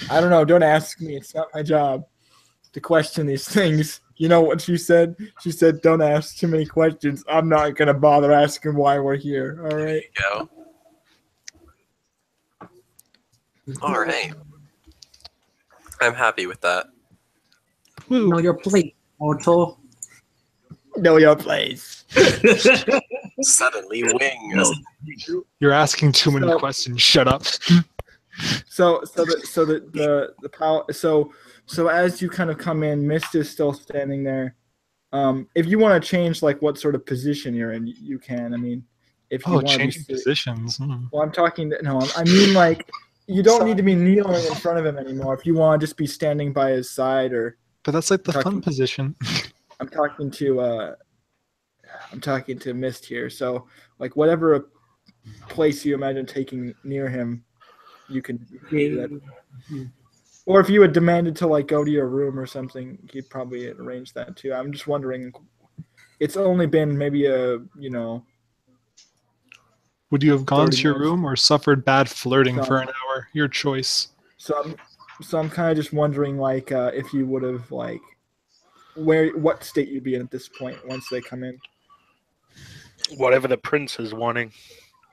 I don't know. Don't ask me. It's not my job to question these things. You know what she said? She said, don't ask too many questions. I'm not going to bother asking why we're here. All right. Go. All right. I'm happy with that. Know your place, mortal. Know your place. Suddenly, wings. You're asking too many So- questions. Shut up. So as you kind of come in, Mist is still standing there. If you want to change like what sort of position you're in, you can. I mean, if you Oh, want to be changing positions. well, I'm talking to no. I mean like you don't need to be kneeling in front of him anymore. If you want to just be standing by his side, or But that's like the fun Talking- position. I'm talking to Mist here. So like whatever place you imagine taking near him, you can do that. Or if you had demanded to like go to your room or something, he'd probably arrange that too. I'm just wondering. It's only been maybe Would you have gone 30 to your minutes. room or suffered bad flirting for Some. an hour? Your choice. So I'm kind of just wondering like if you would have like what state you'd be in at this point once they come in. Whatever the prince is wanting.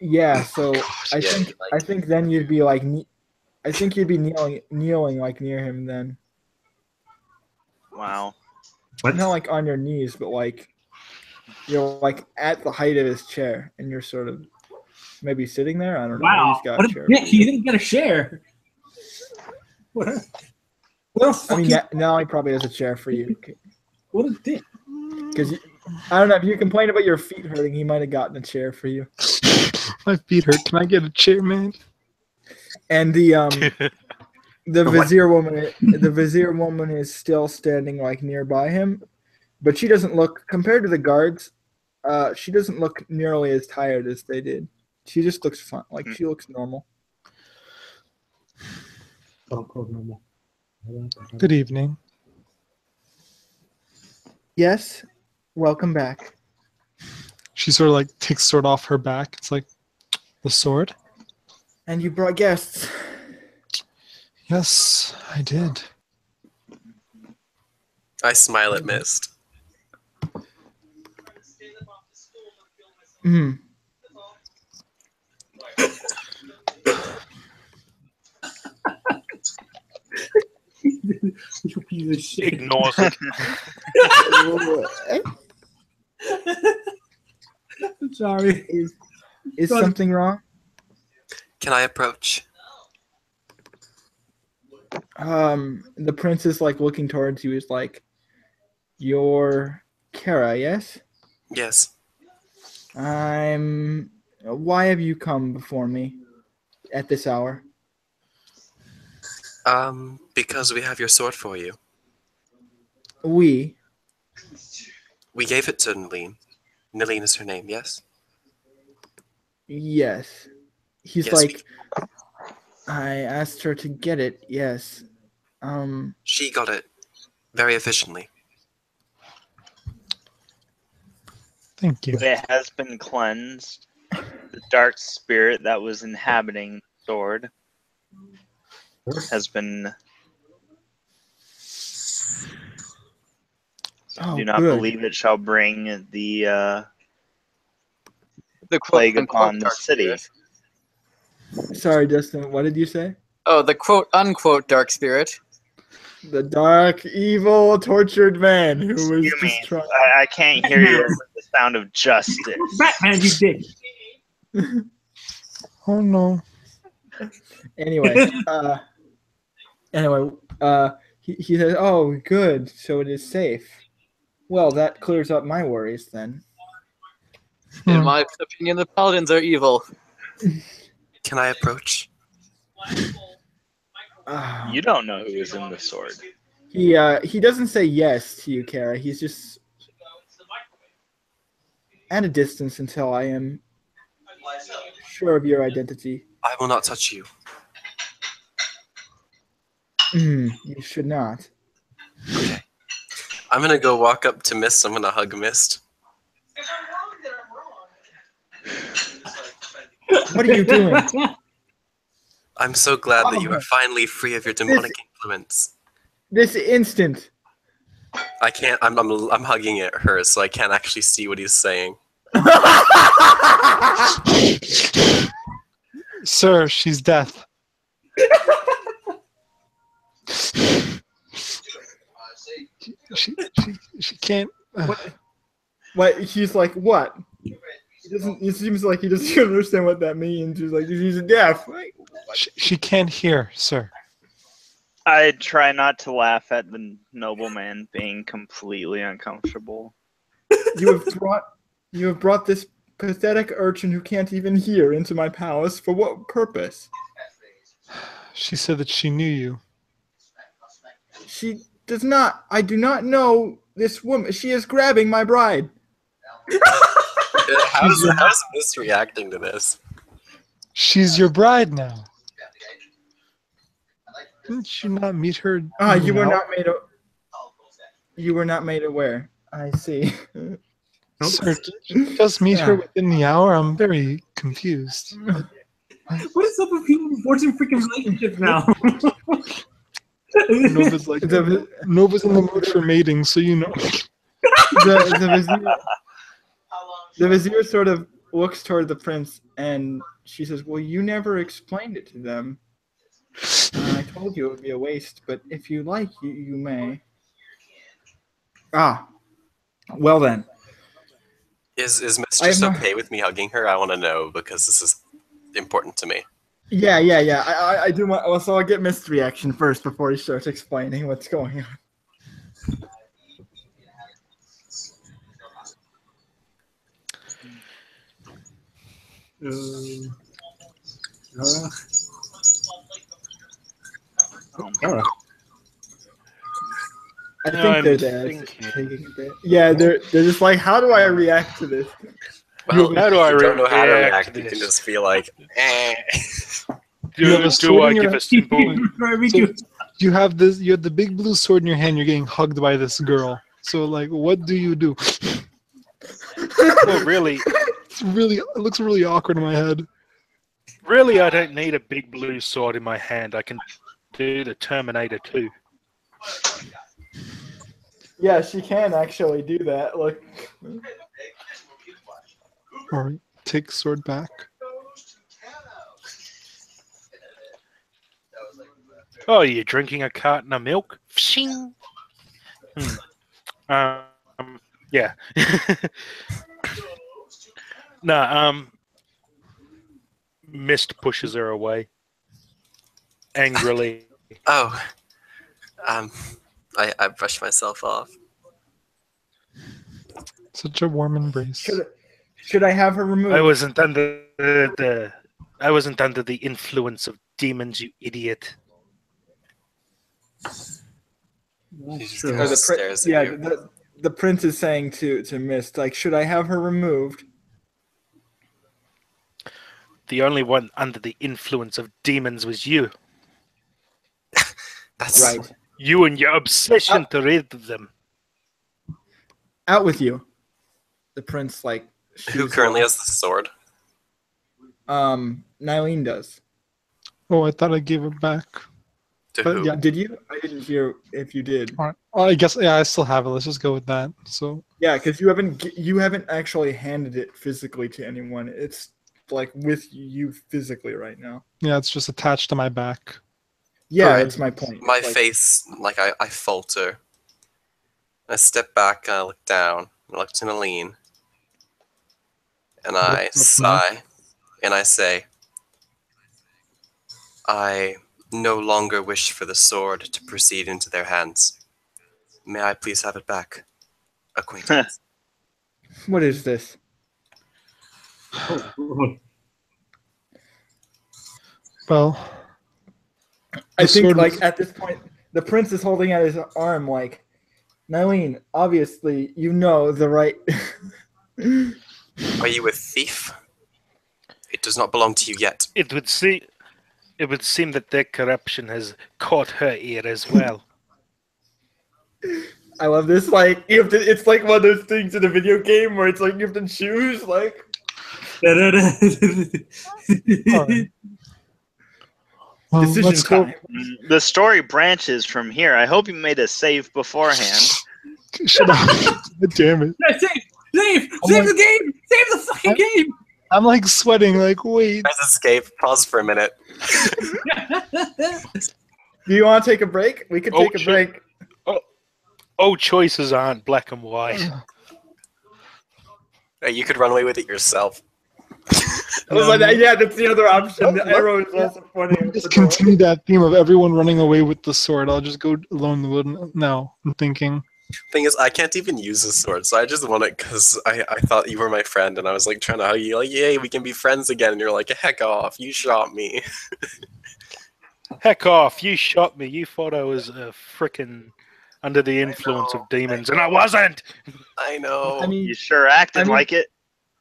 Yeah. So I yeah, think then you'd be like I think you'd be kneeling like near him then. Wow. What? Not like on your knees, but like you're like at the height of his chair, and you're sort of maybe sitting there. I don't know. Wow. He's got What a a chair. dick. You didn't get a share. What a I mean, fucking now he probably has a chair for you. what a dick. Because I don't know if you complain about your feet hurting, he might have gotten a chair for you. My feet hurt. Can I get a chair, man? And The What? vizier woman is still standing like nearby him, but she doesn't look compared to the guards. She doesn't look nearly as tired as they did. She just looks fun, like she looks normal. So-called normal. Good evening. Yes, welcome back. She sort of like takes sword off her back. It's like, the sword? And you brought guests. Yes, I did. I smile at Mist. Hmm. You piece of shit. Ignores it. I'm sorry. Is something wrong? Can I approach? The prince is like looking towards you. Is like, you're Kara, yes? Yes. Why have you come before me at this hour? Because we have your sword for you. We. We gave it to Nalene. Nalene is her name, yes? Yes. He's Yes, like, I asked her to get it. Yes. She got it very efficiently. Thank you. It has been cleansed. The dark spirit that was inhabiting the sword has been. Oh, Do not good. believe it shall bring the The plague quote-unquote upon the dark city. spirit. Sorry, Dustin. What did you say? Oh, the quote-unquote dark spirit. The dark, evil, tortured man who was You just mean trying. I can't hear you over the sound of justice. Batman, you dick. Oh no. Anyway, he says, "Oh, good. So it is safe. Well, that clears up my worries then." In my opinion, the paladins are evil. Can I approach? Ah. You don't know who is in the sword. He doesn't say yes to you, Kara. He's just at a distance until I am sure of your identity. I will not touch you. You should not. Okay. I'm gonna go walk up to Mist. I'm gonna hug Mist. What are you doing? I'm so glad that you are finally free of your demonic influence. This instant. I can't. I'm hugging at her, so I can't actually see what he's saying. Sir, she's death. She can't. What? He's like, what? He doesn't. It seems like he doesn't understand what that means. He's like, he's deaf. Like, She can't hear, sir. I try not to laugh at the nobleman being completely uncomfortable. you have brought this pathetic urchin who can't even hear into my palace. For what purpose? She said that she knew you. She does not. I do not know this woman. She is grabbing my bride. How's Mist reacting to this? She's your bride now. Didn't you not meet her? You were now? not made. You were not made aware. I see. Sir, did you just meet her within the hour? I'm very confused. What is up with people forcing freaking relationships now? Nova's like, Nova's in the mood for mating, so you know. The vizier sort of looks toward the prince, and she says, "Well, you never explained it to them. I told you it would be a waste, but if you like, you may." Well then. Is Mist just okay with me hugging her? I want to know because this is important to me. Yeah. I do want. Well, so I'll get Mist's reaction first before he starts explaining what's going on. Oh, I think I'm they're there. thinking. Taking a bit. Yeah, they're just like, how do I react to this? Well, How do if I you don't know how to react react, to you can this? just be like, eh. You have a Do sword I in your give a simple? So you have this. You have the big blue sword in your hand. You're getting hugged by this girl. So like, what do you do? Well, really, It looks really awkward in my head. really, I don't need a big blue sword in my hand. I can do the Terminator 2. Yeah, she can actually do that. Look. All right, take sword back. Oh, you're drinking a carton of milk? Pshing. Yeah. No, Mist pushes her away angrily. Oh, I brushed myself off. Such a warm embrace. Should I have her removed? I wasn't under the influence of demons, you idiot. that's She true. Or just stares at yeah, you. the prince is saying to Mist, like, should I have her removed? The only one under the influence of demons was you. That's Right. You and your obsession to rid them. Out with you. The prince like. Who currently has the sword? Nylene does. Oh, I thought I gave it back. To But who? yeah. Did you? I didn't hear if you did. All right. Well, I guess I still have it. Let's just go with that. So Yeah, because you haven't actually handed it physically to anyone. It's like with you physically right now. yeah, it's just attached to my back. Yeah, Alright. that's my point. My It's like, face, like I falter. I step back and I look down. I look to Nalene. And I What's up, sigh. And I say, I no longer wish for the sword to proceed into their hands. May I please have it back, acquaintance? what is this? Oh, Well, I the think sword like was- at this point, the prince is holding out his arm like, Nylene, obviously you know the right. Are you a thief? It does not belong to you yet. It would seem that their corruption has caught her ear as well. I love this. Like you have to. It's like one of those things in a video game where it's like you have to choose. Like all right. Well, decision let's go. time. The story branches from here. I hope you made a save beforehand. Shut up! Damn it! Save Oh the my- game! Save the fucking game! I'm like sweating. Like, wait. Press escape. Pause for a minute. Do you want to take a break? We could Oh, take a sure. break. Oh, choices aren't black and white. Hey, you could run away with it yourself. I was like, yeah, that's the other option. The Let- arrow is also funny. Just continue that theme of everyone running away with the sword. I'll just go alone in the wood now. I'm thinking. Thing is, I can't even use a sword, so I just want it because I thought you were my friend, and I was like trying to hug you, like, yay, we can be friends again. And you're like, heck off, you shot me. Heck off! You shot me. You thought I was frickin' under the influence of demons, and I wasn't. I know. I mean, You sure acted I mean- like it.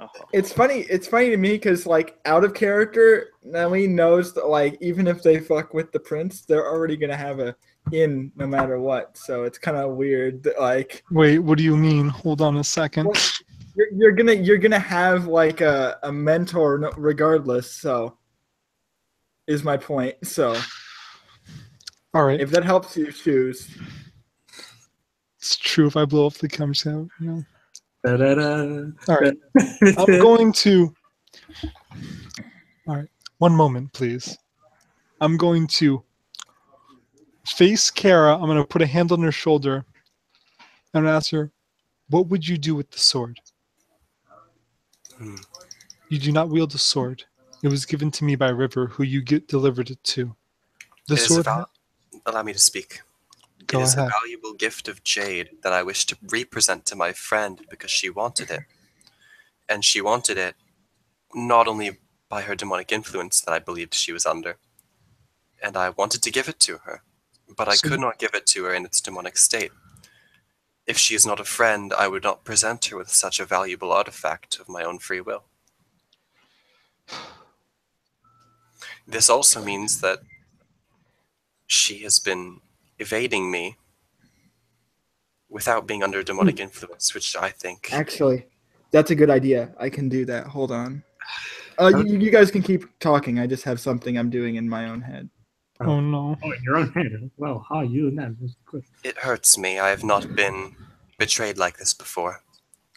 Oh. it's funny. It's funny to me because, like, out of character, Nylene knows that, like, even if they fuck with the prince, they're already gonna have a in no matter what. So it's kind of weird. That, like, Wait, what do you mean? Hold on a second. Well, you're gonna have like a mentor regardless. So is my point. So All right. if that helps you choose, It's true. If I blow up the camera, so, you know. da-da-da. All right. I'm going to. All right. One moment, please. I'm going to face Kara. I'm going to put a hand on her shoulder and ask her, "What would you do with the sword?" Hmm. You do not wield a sword. It was given to me by River, who you delivered it to. The It is sword. allow me to speak. Go It is ahead. a valuable gift of jade that I wish to represent to my friend because she wanted it. And she wanted it not only by her demonic influence that I believed she was under, and I wanted to give it to her. But I So- could not give it to her in its demonic state. If she is not a friend, I would not present her with such a valuable artifact of my own free will. This also means that she has been evading me without being under demonic influence, which I think... Actually, that's a good idea. I can do that. Hold on. You guys can keep talking. I just have something I'm doing in my own head. Oh no. Oh, in your own head. Well, how you that was good. It hurts me. I have not been betrayed like this before.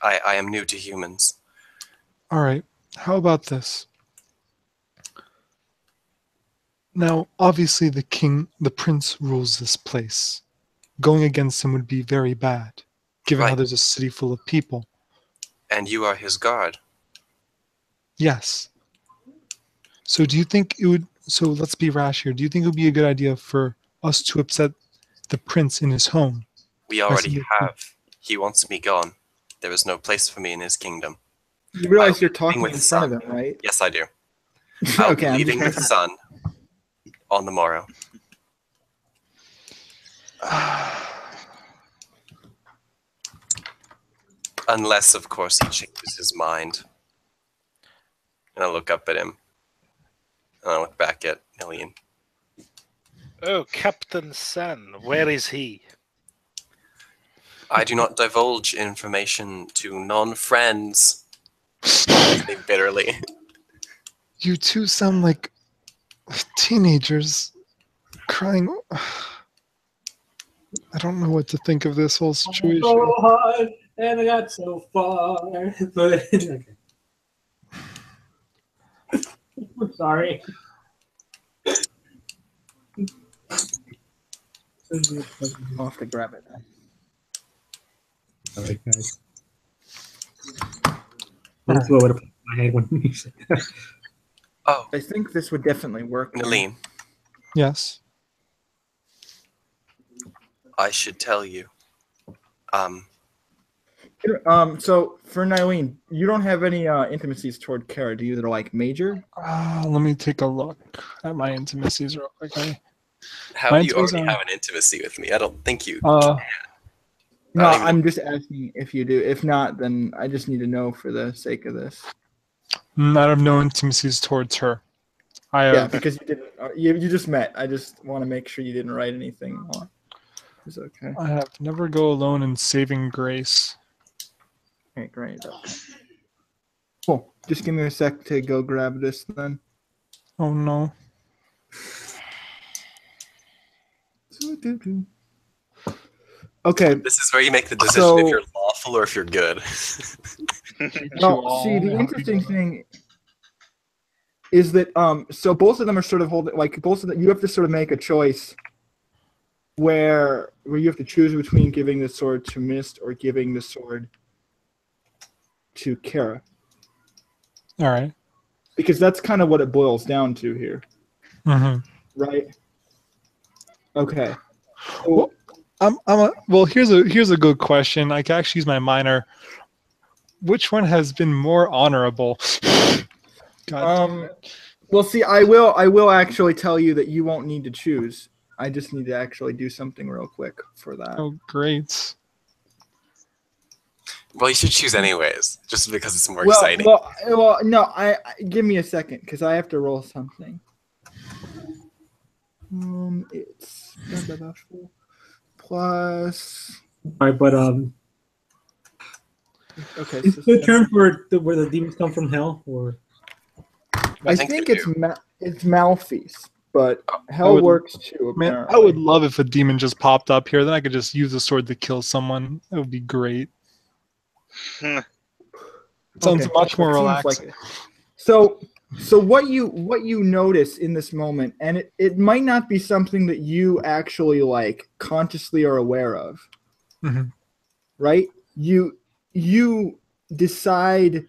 I am new to humans. All right. How about this? Now, obviously, the prince rules this place. Going against him would be very bad, given how Right. there's a city full of people. And you are his guard. Yes. So do you think it would, so let's be rash here. Do you think it would be a good idea for us to upset the prince in his home? We already have. He wants me gone. There is no place for me in his kingdom. You realize I you're will be talking with in front Sun. of him, right? Yes, I do. I'll Okay, be I'm leaving just- with Sun on the morrow. Unless, of course, he changes his mind. And I look up at him. And I look back at Million. Oh, Captain Sun, where is he? I do not divulge information to non-friends. I say bitterly. You two sound like teenagers crying. I don't know what to think of this whole situation. So hard and I got so far, but okay. I'm sorry. I'll have to grab it. All right, guys. That's what would have put in my head when you said that. Oh, I think this would definitely work. Naleen, Yes. I should tell you. So for Nylene, you don't have any intimacies toward Kara, do you? That are like major? Let me take a look at my intimacies real quick. How My do you already intimacies have an intimacy with me? I don't think you. No, Not even- I'm just asking if you do. If not, then I just need to know for the sake of this. I have no intimacies towards her. I Yeah, have. because you didn't. You just met. I just want to make sure you didn't write anything more. It's okay. I have never go alone in saving grace. Okay, great. Cool. Just give me a sec to go grab this then. Oh no. Okay. This is where you make the decision So- if you're lawful or if you're good. No, see, the interesting thing is that so both of them are sort of holding, like, both of them, you have to sort of make a choice where you have to choose between giving the sword to Mist or giving the sword to Kara, All right. because that's kind of what it boils down to here, Mm-hmm. right? Okay. So, Well, here's a good question. I can actually use my minor. Which one has been more honorable? God. well, see, I will actually tell you that you won't need to choose. I just need to actually do something real quick for that. Oh, great. Well, you should choose anyways, just because it's more exciting. Well, no. I give me a second because I have to roll something. It's plus. All right, but Okay. Is So the term for where the demons come from hell, or I think think they it's it's Malfeast, but I hell would- works too. Man, Apparently. I would love if a demon just popped up here. Then I could just use the sword to kill someone. That would be great. Sounds Okay, much more it seems relaxing. like it. So what you notice in this moment, and it might not be something that you actually like consciously are aware of, Mhm. right? You decide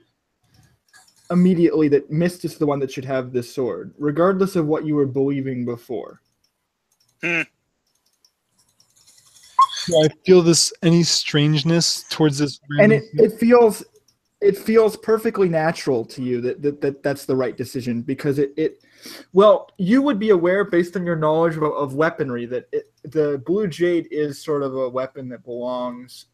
immediately that Mist is the one that should have this sword, regardless of what you were believing before. Do I feel any strangeness towards this? And random- it feels perfectly natural to you that that's the right decision, because it Well, you would be aware, based on your knowledge of weaponry, that the blue jade is sort of a weapon that belongs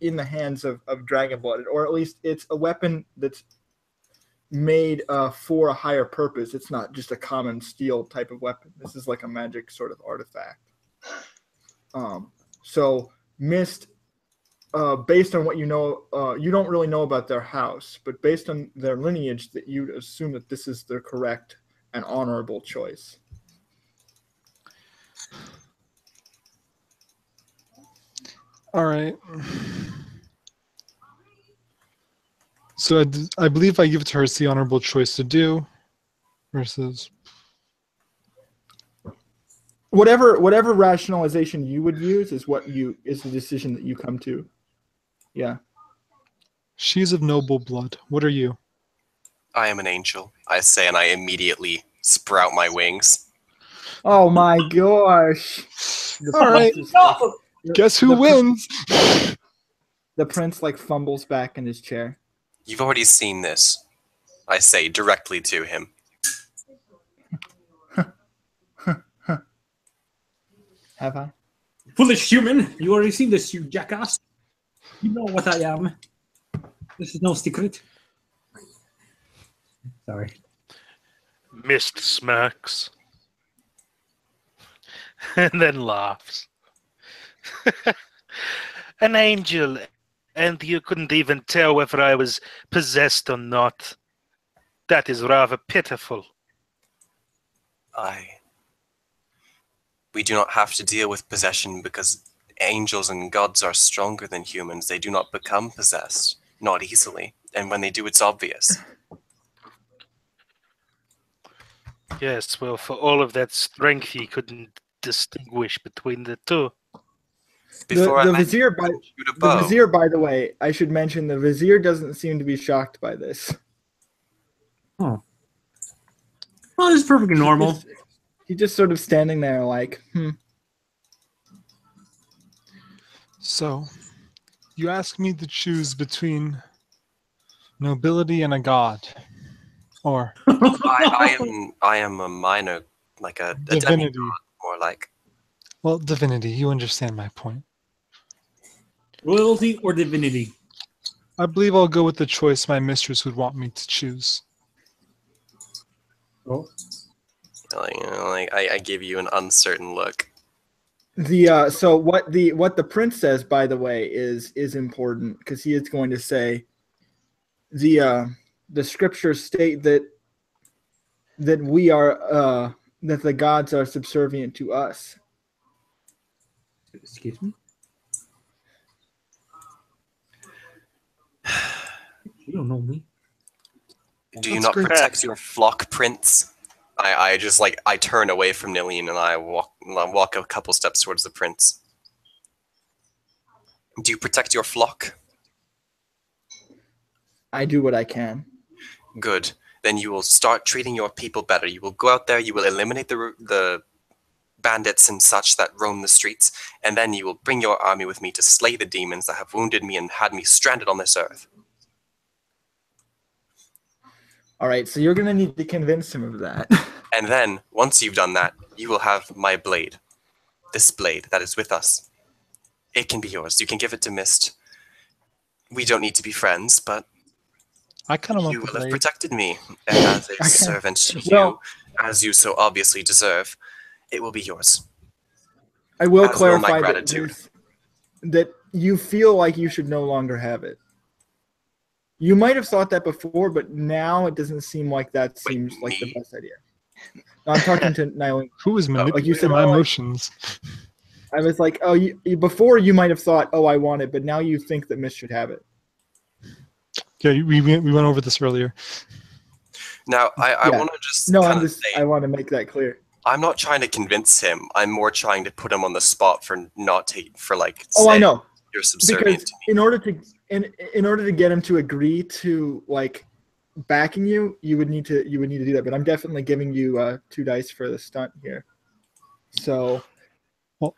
in the hands of dragon-blooded, or at least it's a weapon that's made for a higher purpose. It's not just a common steel type of weapon. This is like a magic sort of artifact. So Mist, based on what you know, you don't really know about their house, but based on their lineage, that you'd assume that this is the correct and honorable choice. All right. So I believe I give it to her as the honorable choice to do, versus whatever rationalization you would use is the decision that you come to. Yeah. she's of noble blood. What are you? I am an angel, I say, and I immediately sprout my wings. Oh my gosh. All right. Guess who wins? The prince like fumbles back in his chair. You've already seen this, I say directly to him. Have I? Foolish human, you already seen this, you jackass. You know what I am. This is no secret. Sorry. Mist smirks. And then laughs. An angel, and you couldn't even tell whether I was possessed or not. That is rather pitiful. We do not have to deal with possession because angels and gods are stronger than humans. They do not become possessed, not easily. And when they do, it's obvious. Yes, well, for all of that strength, he couldn't distinguish between the two. The vizier, by the way, I should mention the vizier doesn't seem to be shocked by this. Oh. Well, it's perfectly normal. He's just sort of standing there like, So, you ask me to choose between nobility and a god, or I am a minor, like a divinity. demigod, more like. Well, divinity. You understand my point. Royalty or divinity? I believe I'll go with the choice my mistress would want me to choose. Oh. I give you an uncertain look. So what the prince says, by the way, is important, because he is going to say the scriptures state that we are that the gods are subservient to us. Excuse me? You don't know me. Do you not protect your flock, prince? I just I turn away from Nillian and I walk a couple steps towards the prince. Do you protect your flock? I do what I can. Good. Then you will start treating your people better. You will go out there, you will eliminate the bandits and such that roam the streets, and then you will bring your army with me to slay the demons that have wounded me and had me stranded on this earth. All right, so you're going to need to convince him of that. And then, once you've done that, you will have my blade. This blade that is with us. It can be yours. You can give it to Mist. We don't need to be friends, but I kind of want you the will have blade. protected me as a servant to you, as you so obviously deserve. It will be yours. I will As will clarify my gratitude. that you feel like you should no longer have it. You might have thought that before, but now it doesn't seem like that seems like the best idea. No, I'm talking to Nylene. Who is manipulating you said, my oh, emotions? I was like, oh, before you might have thought, oh, I want it, but now you think that Mist should have it. Yeah, we went over this earlier. Now, I want to just I want to make that clear. I'm not trying to convince him. I'm more trying to put him on the spot for not taking Oh, I know. You're subservient Because to me. in order to get him to agree to backing you, you would need to do that. But I'm definitely giving you 2 dice for the stunt here. So, well,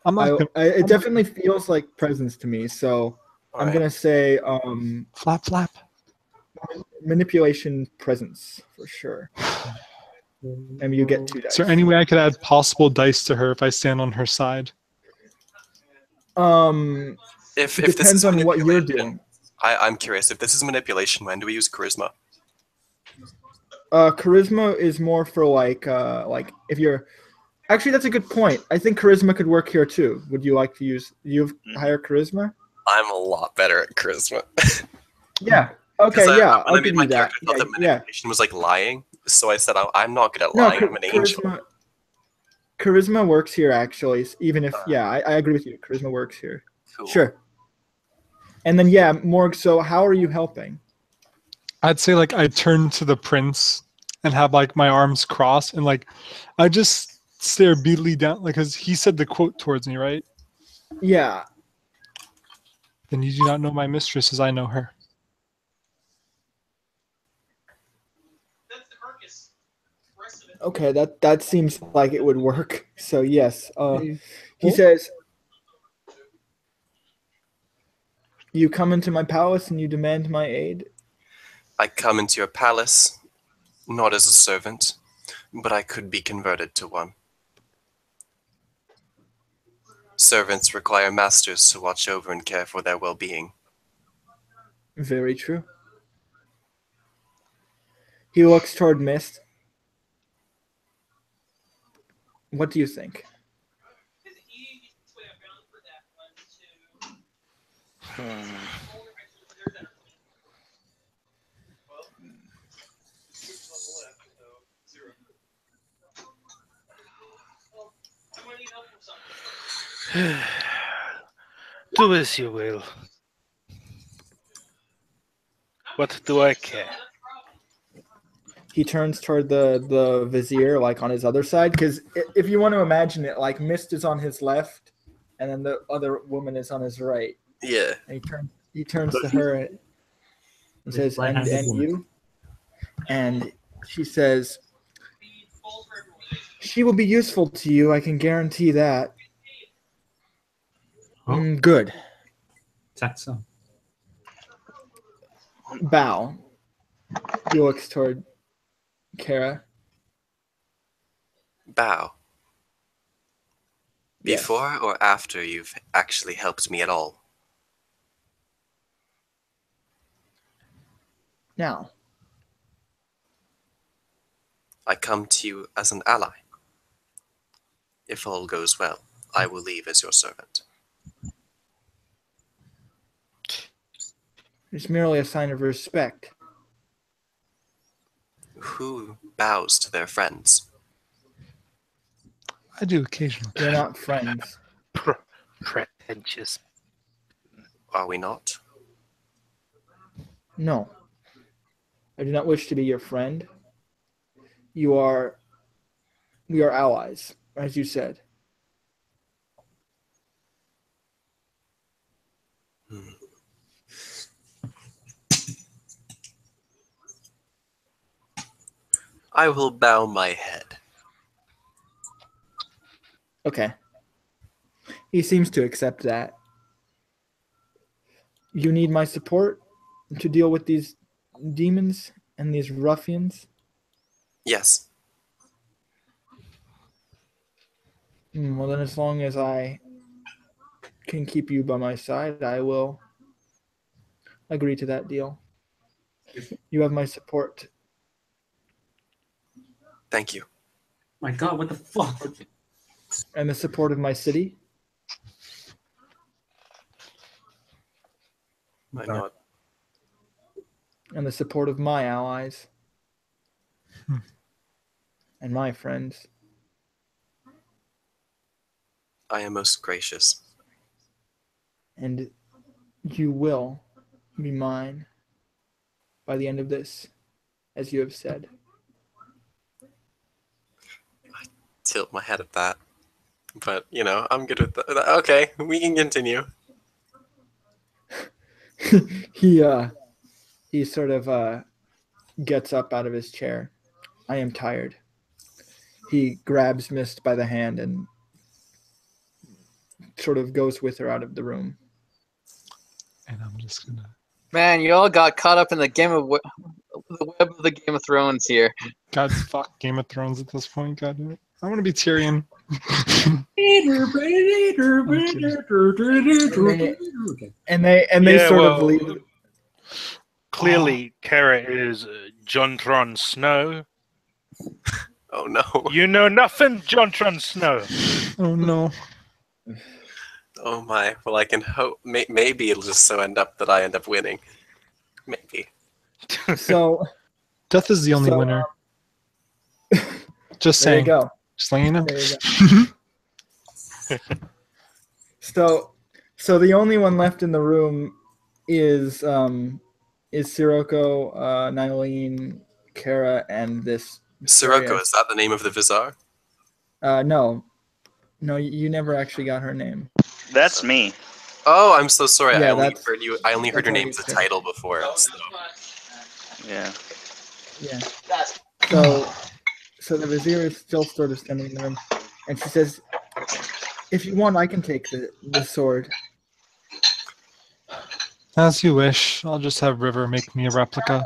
it definitely feels like presence to me. So I'm gonna say flap. Manipulation presence for sure. and you get 2 dice. Is there any way I could add possible dice to her if I stand on her side? If this Depends is on what you're manipulation, doing. I'm curious. If this is manipulation, when do we use charisma? Charisma is more for like if you're. Actually, that's a good point. I think charisma could work here too. Would you like to use? You have higher charisma? I'm a lot better at charisma. Yeah. Okay. When Yeah. I I'll made give my you that. character, I thought Yeah. that Yeah. manipulation was like lying, so I said I'm not good at No, lying. I'm an angel. charisma works here actually. Even if I agree with you. Charisma works here. Cool. Sure. And then Morg. So how are you helping? I'd say like I turn to the prince and have like my arms crossed and like I just stare beadily down like because he said the quote towards me, right? Yeah. Then you do not know my mistress as I know her. Okay, that seems like it would work. So yes, he says, "You come into my palace and you demand my aid." I come into your palace, not as a servant, but I could be converted to one. Servants require masters to watch over and care for their well-being. Very true. He looks toward Mist. What do you think? Do as you will. What do I care? He turns toward the vizier, like on his other side, because if you want to imagine it, like Mist is on his left, and then the other woman is on his right. Yeah. And he turns to her and says, "And you?" And she says, "She will be useful to you. I can guarantee that." Good. That's so. Bow. He looks toward Kara. Bow. Yes. Before or after you've actually helped me at all? Now. I come to you as an ally. If all goes well, I will leave as your servant. It's merely a sign of respect. Who bows to their friends? I do occasionally. We're not friends. Pretentious. Are we not? No. I do not wish to be your friend. We are allies, as you said. I will bow my head. Okay. He seems to accept that. You need my support to deal with these demons and these ruffians? Yes. Well, then as long as I can keep you by my side, I will agree to that deal. You have my support. Thank you. My God, what the fuck? And the support of my city. My God. And the support of my allies. And my friends. I am most gracious. And you will be mine by the end of this, as you have said. I tilt my head at that. But, you know, I'm good with that. Okay, we can continue. He sort of gets up out of his chair. I am tired. He grabs Mist by the hand and sort of goes with her out of the room. And I'm just gonna Man, you all got caught up in the the web of the Game of Thrones here. God, fuck Game of Thrones at this point. God damn it. I want to be Tyrion. Okay. And they Yeah, sort of well, leave. Clearly, Kara is Jontron Snow. Oh no. You know nothing, Jontron Snow. Oh no. Oh my. Well, I can hope. Maybe it'll just so end up that I end up winning. Maybe. So Death is the only So, winner. Just there you saying. go. Just letting you know. There you go. So the only one left in the room is Sirocco, Nylene, Kara, and this Sirocco, is that the name of the Vizar? No, you never actually got her name. That's me. Oh, I'm so sorry. Yeah, I only that's- heard you. I only heard that's your name already as a said. title before. So. Yeah. Yeah. So the vizier is still sort of standing in the room, and she says, "If you want, I can take the sword." As you wish. I'll just have River make me a replica.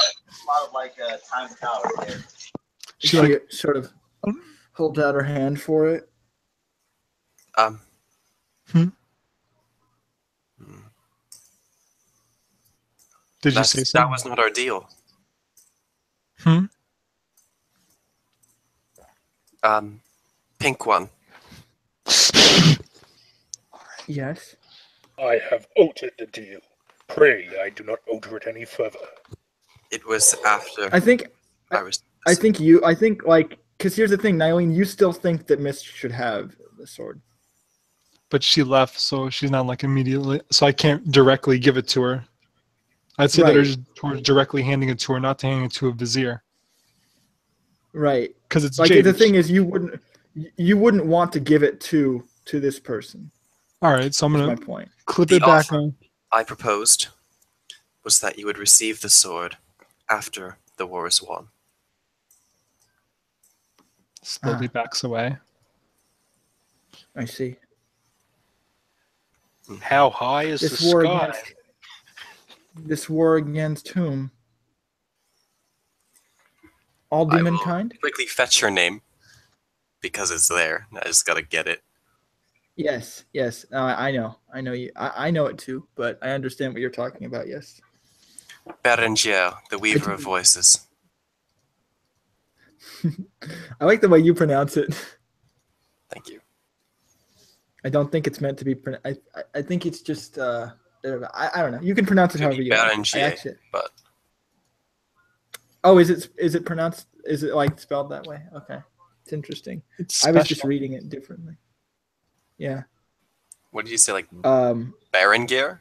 She sort of holds out her hand for it. Did you say That something? was not our deal. Pink one. Yes. I have altered the deal. Pray, I do not alter it any further. It was after I think was. because here's the thing, Nylene, you still think that Mist should have the sword. But she left, so she's not like immediately. So I can't directly give it to her. I'd say that Right. towards directly handing it to her, not handing it to a vizier. Right. Because it's Like jade. the thing is, you wouldn't want to give it to this person. All right, so I'm That's gonna my point. clip The it back offer on. I proposed was that you would receive the sword after the war is won. Slowly backs away. I see. How high is This the war sky? against this war against whom? All I will demonkind? quickly fetch her name because it's there. I just gotta get it. Yes. I know you. I know it too, but I understand what you're talking about. Yes. Berengier, the Weaver of Voices. I like the way you pronounce it. Thank you. I don't think it's meant to be. I think it's just. I don't know. You can pronounce it Could however be you like. Berengier, but Oh, is it pronounced? Is it like spelled that way? Okay, it's interesting. It's I was just special. reading it differently. Yeah. what did you say? Like Berengier? Berengier?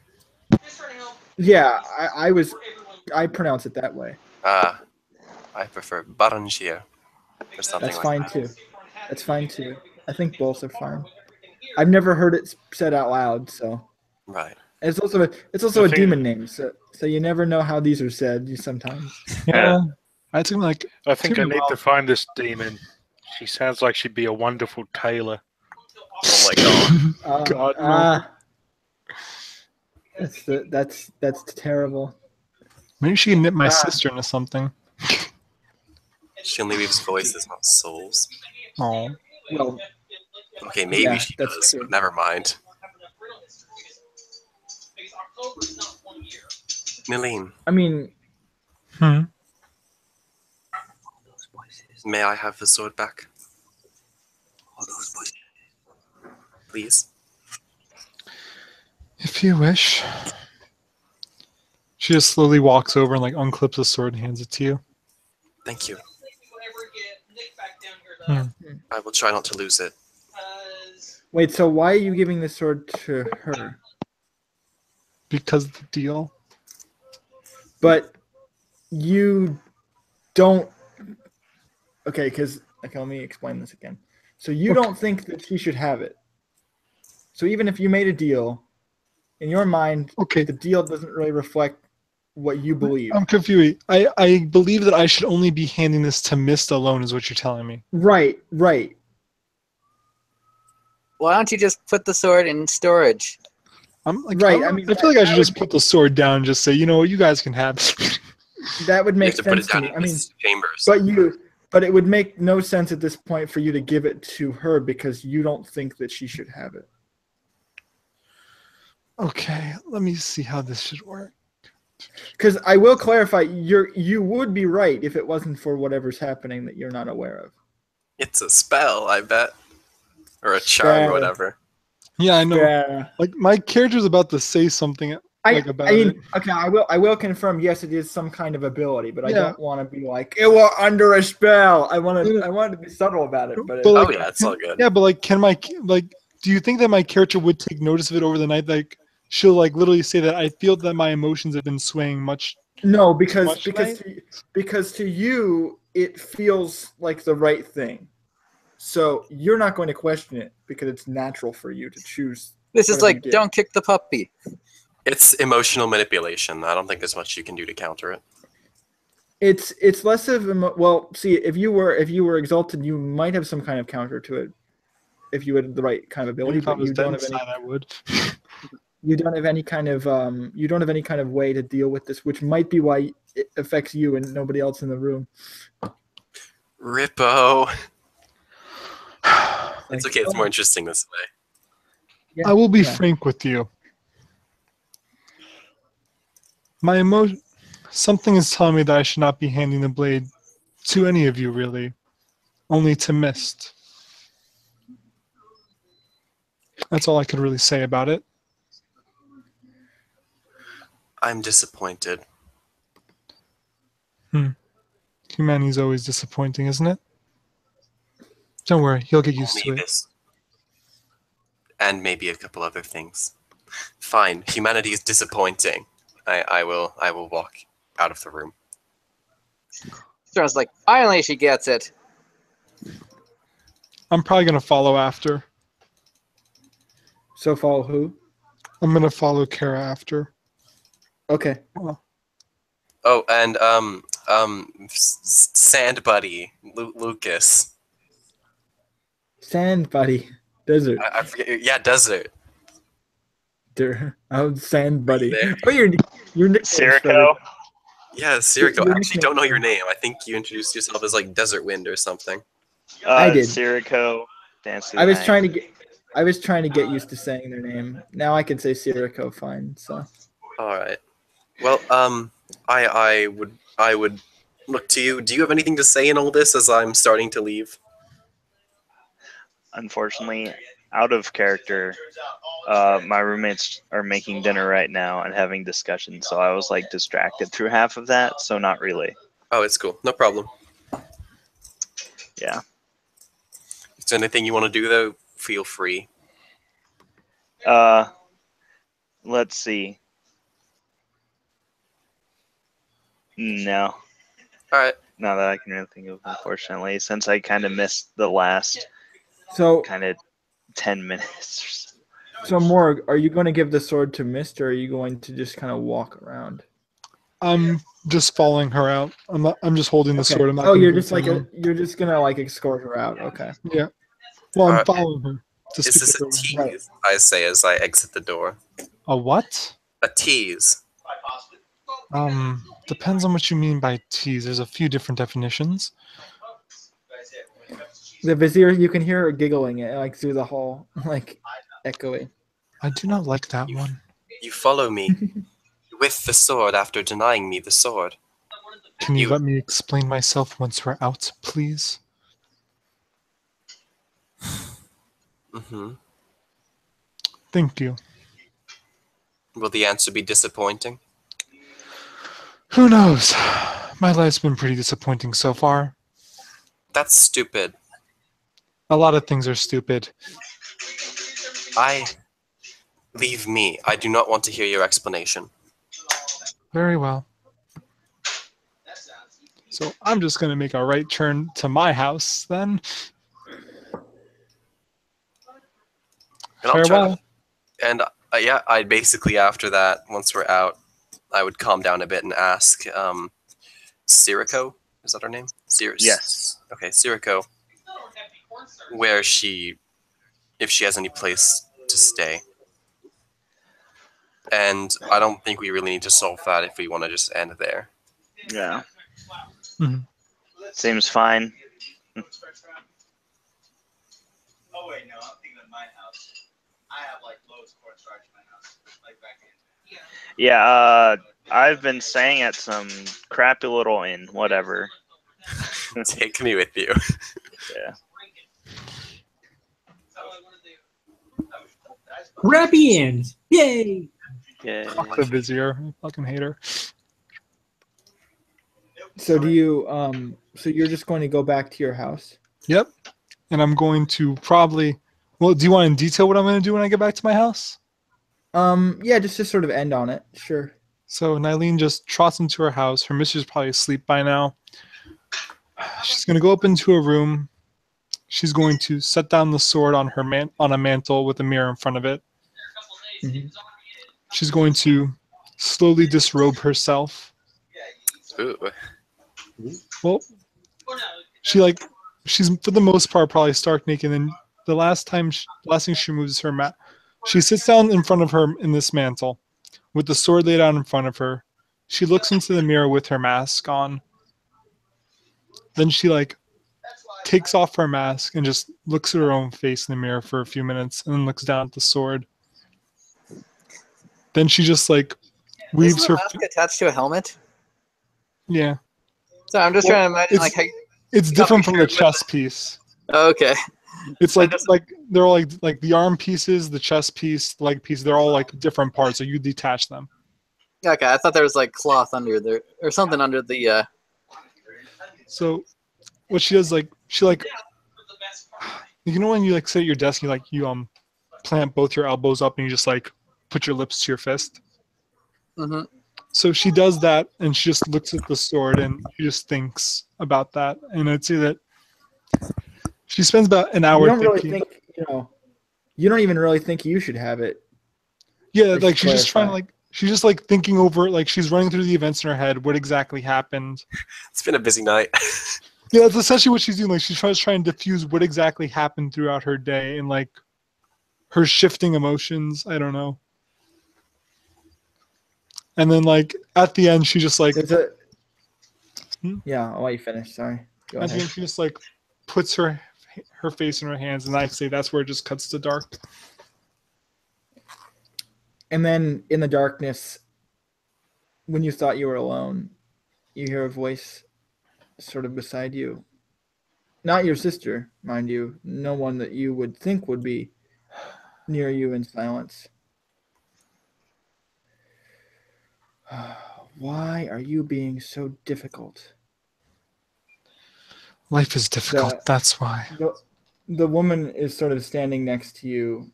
Yeah, I pronounce it that way. I prefer Berengier or something That's like fine that. too. That's fine too. I think both are fine. I've never heard it said out loud, so. Right. It's also a I think- demon name, so you never know how these are said. You sometimes. Yeah. I think like I think I Too need well. to find this demon. She sounds like she'd be a wonderful tailor. Oh my god. God, no. That's terrible. Maybe she can knit my sister into something. She only weaves voices, not souls. Oh. Well, Okay, maybe Yeah, she that's does, true. but never mind. Nilene, I mean, may I have the sword back? Please. If you wish. She just slowly walks over and like unclips the sword and hands it to you. Thank you. Hmm. I will try not to lose it. wait. So why are you giving the sword to her? Because of the deal. But you don't. Okay, let me explain this again. So you don't think that she should have it. So even if you made a deal, in your mind, Okay. the deal doesn't really reflect what you believe. I'm confused. I believe that I should only be handing this to Mist alone, is what you're telling me. Right. Why don't you just put the sword in storage? I'm like, Right, I I mean, feel like I should that just put the sword down and just say, you know what, you guys can have it. That would You make have to put sense it down to me. in I mean, this chamber. but it would make no sense at this point for you to give it to her because you don't think that she should have it. Okay, let me see how this should work. Because I will clarify, you would be right if it wasn't for whatever's happening that you're not aware of. It's a spell, I bet. Or a charm or Spell. whatever. Yeah, I know. Yeah. Like my character's about to say something like about I mean, it. okay, I will confirm. Yes, it is some kind of ability, but I Yeah. don't want to be like it was under a spell. I want Yeah. to be subtle about it. But, But Oh like, yeah, it's all good. yeah, but like, do you think that my character would take notice of it over the night? Like, she'll like literally say that I feel that my emotions have been swaying much. no, much because to you it feels like the right thing. So you're not going to question it because it's natural for you to choose. This is whatever you like get. don't kick the puppy. It's emotional manipulation. I don't think there's much you can do to counter it. It's less of well. See, if you were exalted, you might have some kind of counter to it if you had the right kind of ability. If I But was you dead don't have any. inside, I would. You don't have any kind of way to deal with this, which might be why it affects you and nobody else in the room. Rippo. It's okay. It's more interesting this way. Yeah, I will be yeah. frank with you. My something is telling me that I should not be handing the blade to any of you, really. Only to Mist. That's all I could really say about it. I'm disappointed. Humanity's always disappointing, isn't it? Don't worry, you'll get used to Only it. this. And maybe a couple other things. Fine. Humanity is disappointing. I will walk out of the room. Sounds like finally she gets it. I'm probably gonna follow after. So follow who? I'm gonna follow Kara after. Okay. Oh, and Sand Buddy Lucas. Sand buddy. Desert. I forget. Yeah, desert. Oh, sand buddy. There. Oh, your nickname. Sirico. Yeah, Sirico. Your I actually don't know your nickname. name. I think you introduced yourself as like Desert Wind or something. I did. Sirico. Dance through I the was night. trying to get used to saying their name. Now I can say Sirico fine. So. All right. Well, I would look to you. Do you have anything to say in all this as I'm starting to leave? Unfortunately, out of character, my roommates are making dinner right now and having discussions, so I was like distracted through half of that, so not really. Oh, it's cool. No problem. Yeah. Is there anything you want to do though? Feel free. Let's see. No. All right. Not that I can really think of, unfortunately, since I kind of missed the last So kind of 10 minutes or so. So Morg, are you going to give the sword to Mist, or are you going to just kind of walk around? I'm just following her out. I'm just holding the Okay. sword. I'm not Oh, gonna you're do just like anything. you're just gonna like escort her out. Okay. Yeah. Well, I'm Alright. following her. To Is speak this a with her. tease? Right. I say as I exit the door. A what? A tease. Depends on what you mean by tease. There's a few different definitions. The vizier, you can hear her giggling like through the hall, like echoing. I do not like that one. You follow me with the sword after denying me the sword. Can you You- let me explain myself once we're out, please? Mm-hmm. Thank you. Will the answer be disappointing? Who knows? My life's been pretty disappointing so far. That's stupid. A lot of things are stupid. Leave me. I do not want to hear your explanation. Very well. So I'm just going to make a right turn to my house then. And I'll try Farewell. to, and yeah, I'd basically after that, once we're out, I would calm down a bit and ask, Sirico, is that her name? Yes. Okay, Sirico, if she has any place to stay. And I don't think we really need to solve that if we want to just end there. Yeah. Mhm. Seems fine. Yeah, I've been staying at some crappy little inn, whatever. Take me with you. Yeah. Crappy ends. Yay! Yeah. Fuck the Vizier. I fucking hate her. So do you so you're just going to go back to your house? Yep. And I'm going to probably. Well, do you want in detail what I'm going to do when I get back to my house? Yeah, just to sort of end on it. Sure. So Nylene just trots into her house. Her mistress is probably asleep by now. She's going to go up into a room. She's going to set down the sword on on a mantle with a mirror in front of it. Mhm. She's going to slowly disrobe herself. Ooh. Well, she's for the most part probably stark naked. And the last thing she moves is her mat. She sits down in front of her in this mantle, with the sword laid out in front of her. She looks into the mirror with her mask on. Then she takes off her mask and just looks at her own face in the mirror for a few minutes, and then looks down at the sword. Then she just weaves Isn't her. the mask attached to a helmet? Yeah. So I'm just trying to imagine it's- how. It's different from the chest piece. Oh, okay. It's they're all like the arm pieces, the chest piece, the leg piece. They're all different parts, so you detach them. Okay, I thought there was cloth under there or something under the. So what she does, you know when you sit at your desk, you plant both your elbows up and you just put your lips to your fist. Mhm. So she does that, and she just looks at the sword and she just thinks about that. And I'd say that she spends about an hour You don't really thinking. think, you don't even really think you should have it. Yeah, Just she's just trying clarify. to she's just thinking over, she's running through the events in her head, what exactly happened. It's been a busy night. Yeah, that's essentially what she's doing. She's trying to diffuse what exactly happened throughout her day and her shifting emotions. I don't know. And then at the end, she just There's a Hmm? Yeah, I'll let you finish. Sorry. Go at the ahead. end she just puts her face in her hands, and I'd say that's where it just cuts to dark. And then in the darkness, when you thought you were alone, you hear a voice sort of beside you. Not your sister, mind you. No one that you would think would be near you in silence. Why are you being so difficult? Life is difficult. That's why. The woman is sort of standing next to you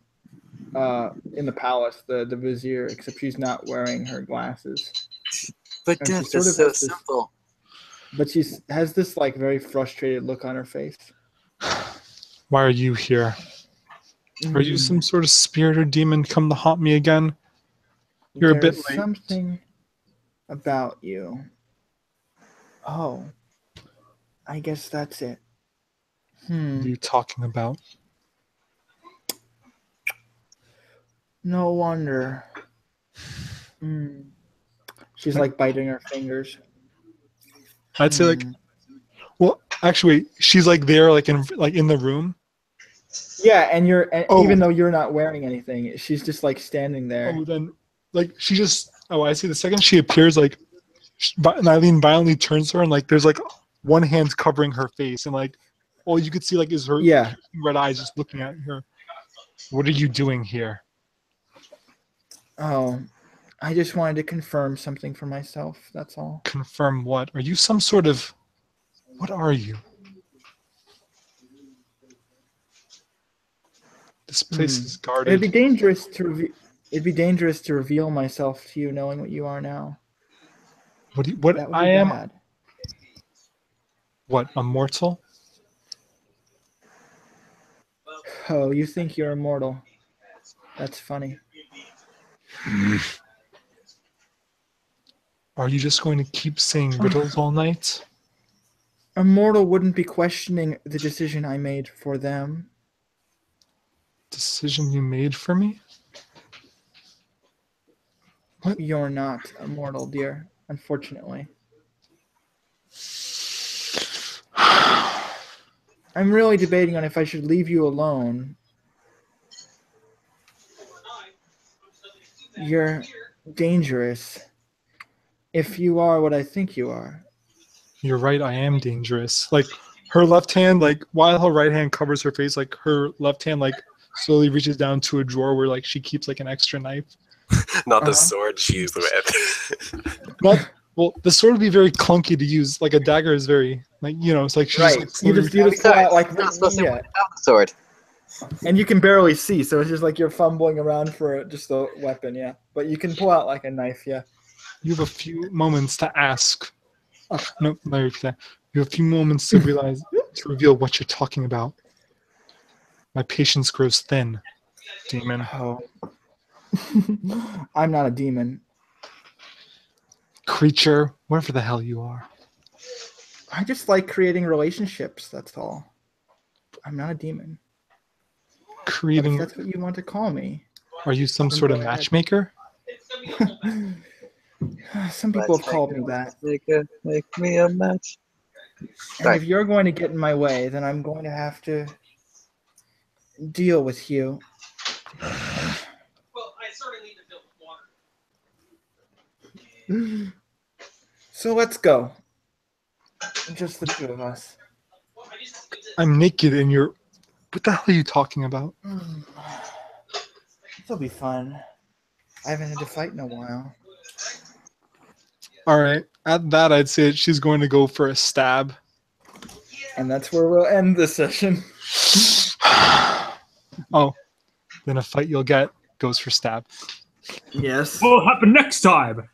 in the palace, the vizier, except she's not wearing her glasses. But And she death sort is of so has this- simple. But she has this very frustrated look on her face. Why are you here? Are you some sort of spirit or demon come to haunt me again? You're a bit There's late. something about you. Oh, I guess that's it. What are you talking about? No wonder. She's biting her fingers. I'd say well, actually, wait, she's there, in the room. Yeah, and Oh. even though you're not wearing anything, she's just standing there. Oh, then she just. Oh, I see. The second she appears, Nylene violently turns to her, and there's one hand covering her face, and all you could see is her Yeah. red eyes just looking at her. What are you doing here? Oh, I just wanted to confirm something for myself. That's all. Confirm what? Are you some sort of? What are you? This place is guarded. It'd be dangerous to reveal myself to you, knowing what you are now. What That would I be am? bad. What, a mortal? Oh, you think you're immortal? That's funny. Are you just going to keep saying riddles all night? A mortal wouldn't be questioning the decision I made for them. Decision you made for me? you're not immortal, dear. Unfortunately. I'm really debating on if I should leave you alone. You're dangerous. If you are what I think you are. You're right, I am dangerous. Like, her left hand, like, while her right hand covers her face, like, her left hand, like, slowly reaches down to a drawer where, like, she keeps, like, an extra knife. Not the sword she used with. Well, the sword would be very clunky to use. Like, a dagger is very, like, you know, it's like she's Right. just, You like, just pull out, like, You're not supposed to yeah. have the sword. And you can barely see, so it's just like you're fumbling around for just a weapon, yeah. But you can pull out, like, a knife, yeah. You have a few moments to ask. No, let me repeat that. You have a few moments to realize, to reveal what you're talking about. My patience grows thin, demon. Oh. I'm not a demon. Creature, whatever the hell you are. I just like creating relationships, that's all. I'm not a demon. But if Creating. that's what you want to call me. Are you some sort of go ahead. matchmaker? Some people have called me that. Make me a match. And if you're going to get in my way, then I'm going to have to deal with you. Well, I sort of need to fill with water. So let's go. Just the two of us. I'm naked and you're. What the hell are you talking about? This'll be fun. I haven't had to fight in a while. All right. At that, I'd say she's going to go for a stab. And that's where we'll end this session. Oh, then a fight you'll get goes for stab. Yes. What will happen next time?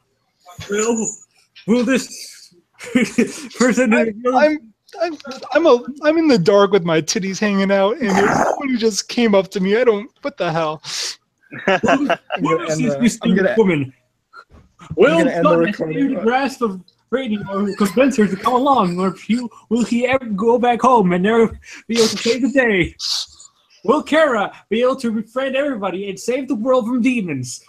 Will this person? I'm in the dark with my titties hanging out, and there's someone who just came up to me. I don't. What the hell? What is this mysterious woman? Will Scott continue to grasp of Brady or convince her to come along, or will he ever go back home and never be able to save the day? Will Kara be able to befriend everybody and save the world from demons?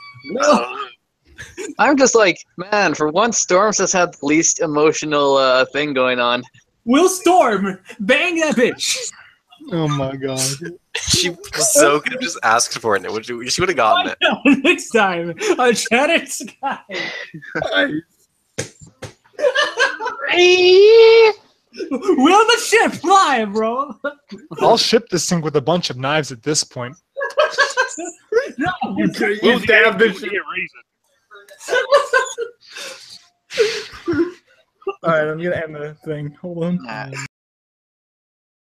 I'm just like, man, for once, Storms has had the least emotional thing going on. Will Storm bang that bitch? Oh my god. She so could have just asked for it. She would have gotten it. Next time on Shattered Sky. Will the ship fly, bro? I'll ship this thing with a bunch of knives at this point. No, You stabbed the shit. Alright, I'm gonna end the thing. Hold on.